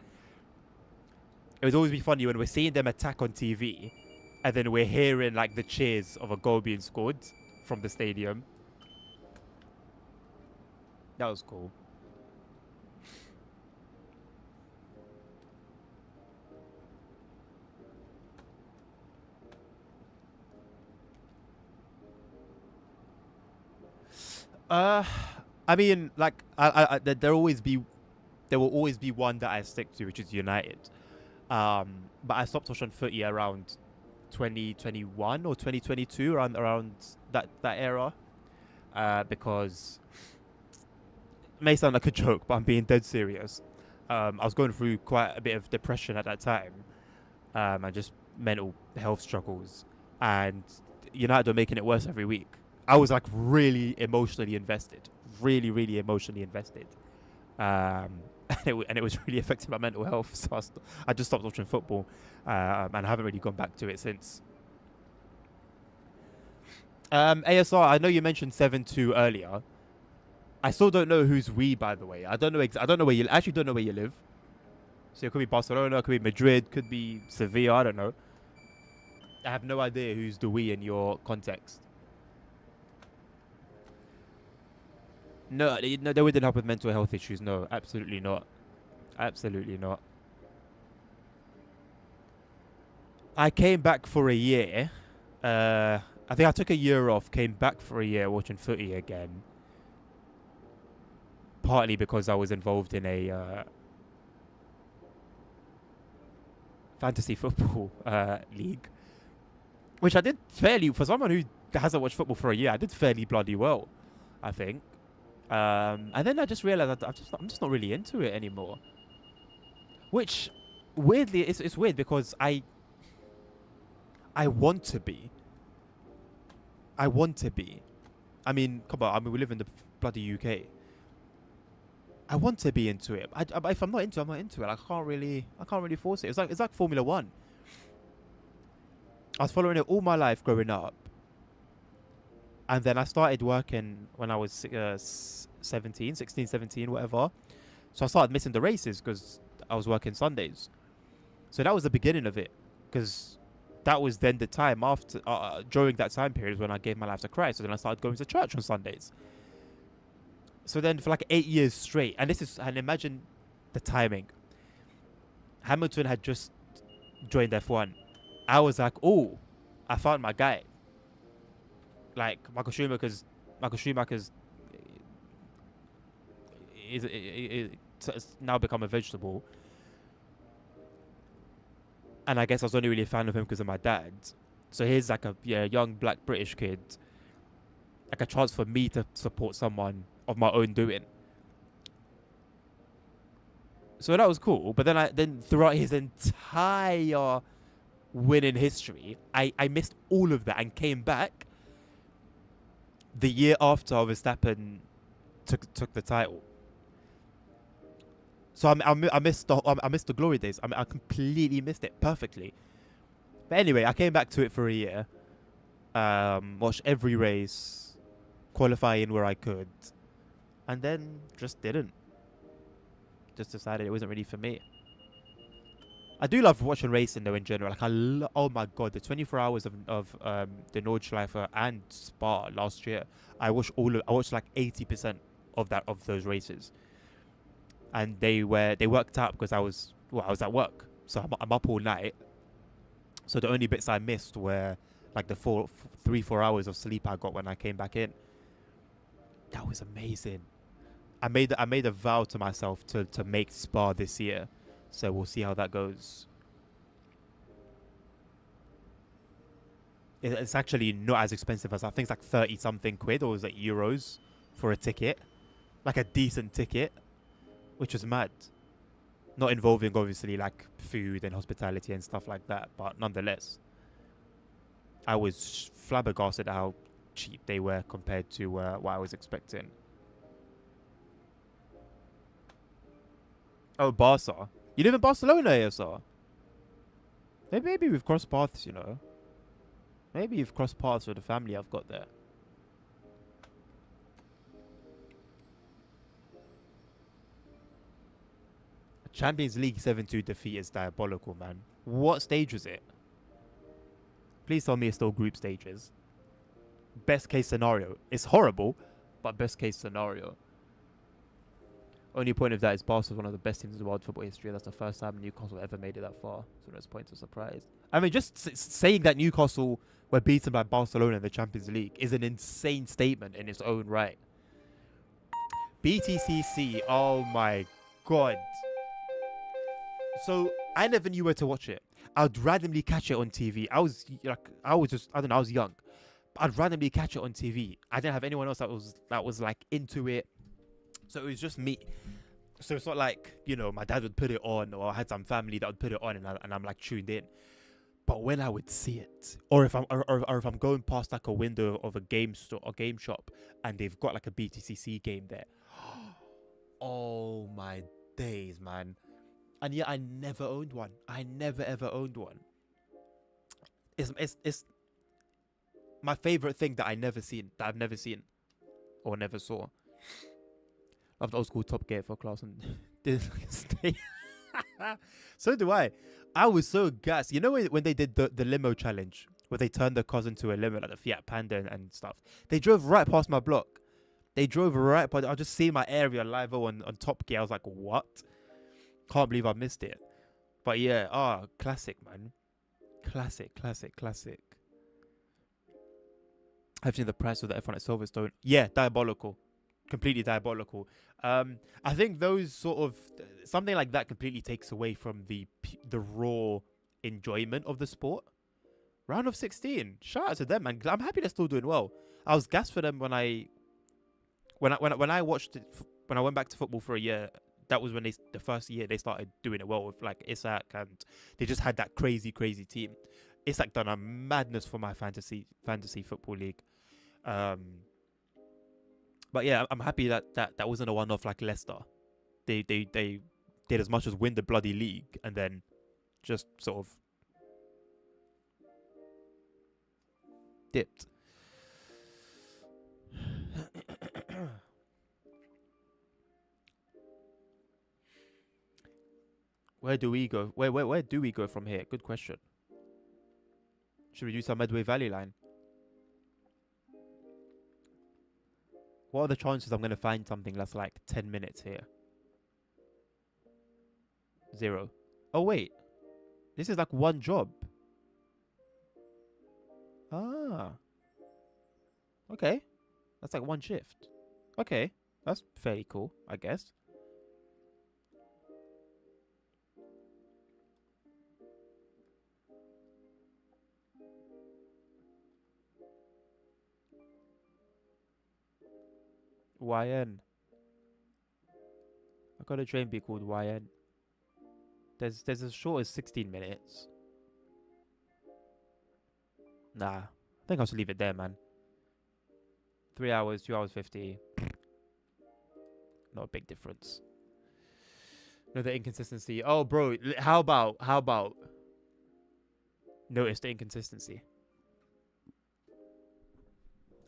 It would always be funny when we're seeing them attack on TV, and then we're hearing like the cheers of a goal being scored from the stadium. That was cool. I mean, like, there will always be one that I stick to, which is United. But I stopped watching footy around 2021 or 2022, around that era, because it may sound like a joke, but I'm being dead serious. I was going through quite a bit of depression at that time, and just mental health struggles, and United were making it worse every week. I was like really emotionally invested, really emotionally invested, and it was really affecting my mental health. So I just stopped watching football, and I haven't really gone back to it since. ASR, I know you mentioned 7-2 earlier. I still don't know who's we, by the way. I don't know. I don't know where you. Actually, don't know where you live. So it could be Barcelona, it could be Madrid, could be Sevilla. I don't know. I have no idea who's the we in your context. No, they wouldn't help with mental health issues. No, absolutely not. Absolutely not. I came back for a year. I think I took a year off, came back for a year watching footy again. Partly because I was involved in a fantasy football league, which I did fairly, for someone who hasn't watched football for a year, I did fairly bloody well, I think. And then I just realized that I'm just not really into it anymore. Which, weirdly, it's weird because I want to be. I want to be. I mean, come on. I mean, we live in the bloody UK. I want to be into it. If I'm not into it, I'm not into it. I can't really force it. It's like Formula One. I was following it all my life growing up, and then I started working when I was 16, 17, whatever. So I started missing the races because I was working Sundays. So that was the beginning of it, because that was then the time after during that time period when I gave my life to Christ. So then I started going to church on Sundays. So then for like 8 years straight, and imagine the timing. Hamilton had just joined F1. I was like, oh, I found my guy. Like Michael Schumacher's is now become a vegetable. And I guess I was only really a fan of him because of my dad. So here's like a young black British kid, like a chance for me to support someone of my own doing. So that was cool. But then throughout his entire winning history, I missed all of that and came back the year after Verstappen took the title. So I missed the glory days. I completely missed it perfectly. But anyway, I came back to it for a year. Watched every race, qualifying where I could, and then just didn't. Just decided it wasn't really for me. I do love watching racing though in general. Like oh my god, the 24 hours of the Nordschleife and Spa last year. I watched like 80% of those races. And they worked out because I was at work, so I'm up all night. So the only bits I missed were like the 4 hours of sleep I got when I came back in. That was amazing. I made a vow to myself to make Spa this year, so we'll see how that goes. It's actually not as expensive as I think. It's like 30 something quid, or is it euros for a ticket, like a decent ticket. Which was mad. Not involving, obviously, like food and hospitality and stuff like that. But nonetheless, I was flabbergasted at how cheap they were compared to what I was expecting. Oh, Barca. You live in Barcelona, ASR? Maybe we've crossed paths, you know. Maybe you've crossed paths with the family I've got there. Champions League 7-2 defeat is diabolical, man. What stage was it? Please tell me it's still group stages. Best case scenario. It's horrible, but best case scenario. Only point of that is Barca is one of the best teams in the world football history. That's the first time Newcastle ever made it that far. So there's points of surprise. I mean, just saying that Newcastle were beaten by Barcelona in the Champions League is an insane statement in its own right. BTCC, oh my god. So I never knew where to watch it. I'd randomly catch it on TV. I was just, I don't know, I was young. I'd randomly catch it on TV. I didn't have anyone else that was like into it. So it was just me. So it's not like, you know, my dad would put it on, or I had some family that would put it on, and I'm like tuned in. But when I would see it, or if I'm going past like a window of a game store or game shop, and they've got like a BTCC game there, oh my days, man! And yeah, I never owned one. I never ever owned one. It's my favorite thing that I've never seen or never saw. Loved old school Top Gear for class and didn't stay. So do I. I was so gassed. You know when they did the limo challenge, where they turned their cousin to a limo, like the Fiat Panda and stuff. They drove right past my block. They drove right past. I just see my area live on Top Gear. I was like, what? Can't believe I missed it. But yeah, classic, man. Classic. I've seen the price of the F1 at Silverstone. Yeah, diabolical. Completely diabolical. I think those sort of something like that completely takes away from the raw enjoyment of the sport. Round of 16. Shout out to them, man. I'm happy they're still doing well. I was gassed for them when I watched it, when I went back to football for a year. That was when the first year they started doing it well with like Isak, and they just had that crazy team. Isak done a madness for my fantasy football league. But yeah, I'm happy that wasn't a one-off like Leicester. They did as much as win the bloody league and then just sort of dipped. Where do we go? Where do we go from here? Good question. Should we do some Medway Valley line? What are the chances I'm going to find something that's like 10 minutes here? 0. Oh, wait. This is like one job. Ah. Okay. That's like one shift. Okay. That's fairly cool, I guess. YN. I got a train be called YN. There's as short as 16 minutes. Nah. I think I'll just leave it there, man. 3 hours, 2 hours 50. Not a big difference. No, the inconsistency. Oh, bro, how about notice the inconsistency?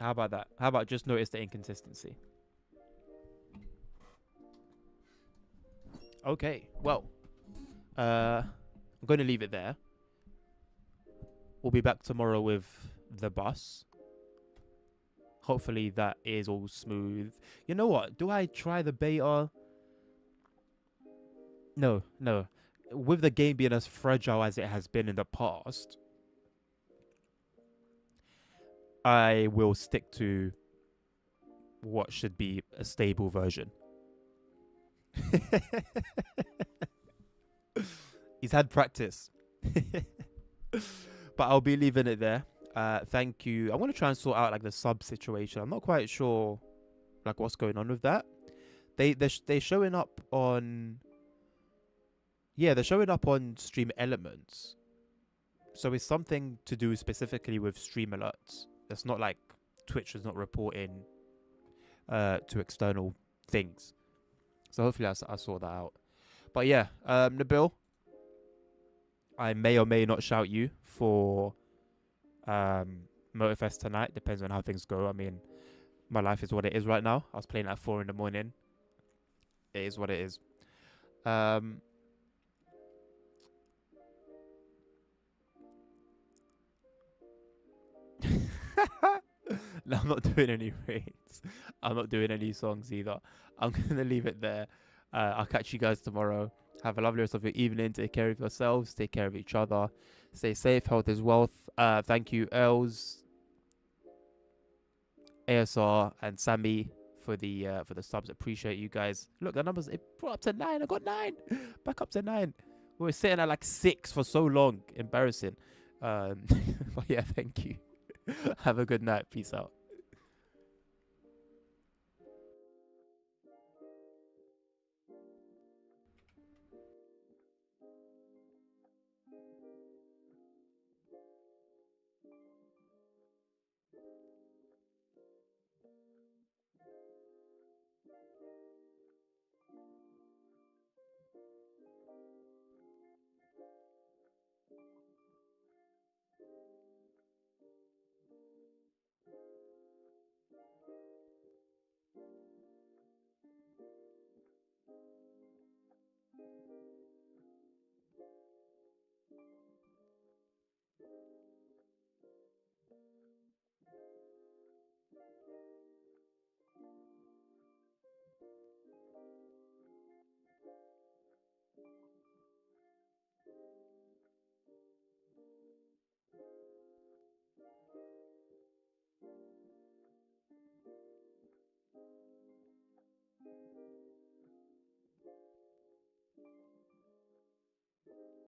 How about that? How about just notice the inconsistency? Okay, well, I'm going to leave it there. We'll be back tomorrow with the bus. Hopefully that is all smooth. You know what? Do I try the beta? No. With the game being as fragile as it has been in the past, I will stick to what should be a stable version. He's had practice. But I'll be leaving it there. Thank you. I want to try and sort out like the sub situation. I'm not quite sure like what's going on with that. They're showing up on they're showing up on Stream Elements. So it's something to do specifically with stream alerts. It's not like Twitch is not reporting to external things. So hopefully I sort that out. But yeah, Nabil, I may or may not shout you for Motorfest tonight. Depends on how things go. I mean, my life is what it is right now. I was playing at 4 a.m. It is what it is. No, I'm not doing any raids. I'm not doing any songs either. I'm going to leave it there. I'll catch you guys tomorrow. Have a lovely rest of your evening. Take care of yourselves. Take care of each other. Stay safe. Health is wealth. Thank you, Els, ASR, and Sammy for the subs. Appreciate you guys. Look, the numbers, it brought up to 9. I got 9. Back up to 9. We were sitting at like 6 for so long. Embarrassing. But yeah, thank you. Have a good night. Peace out.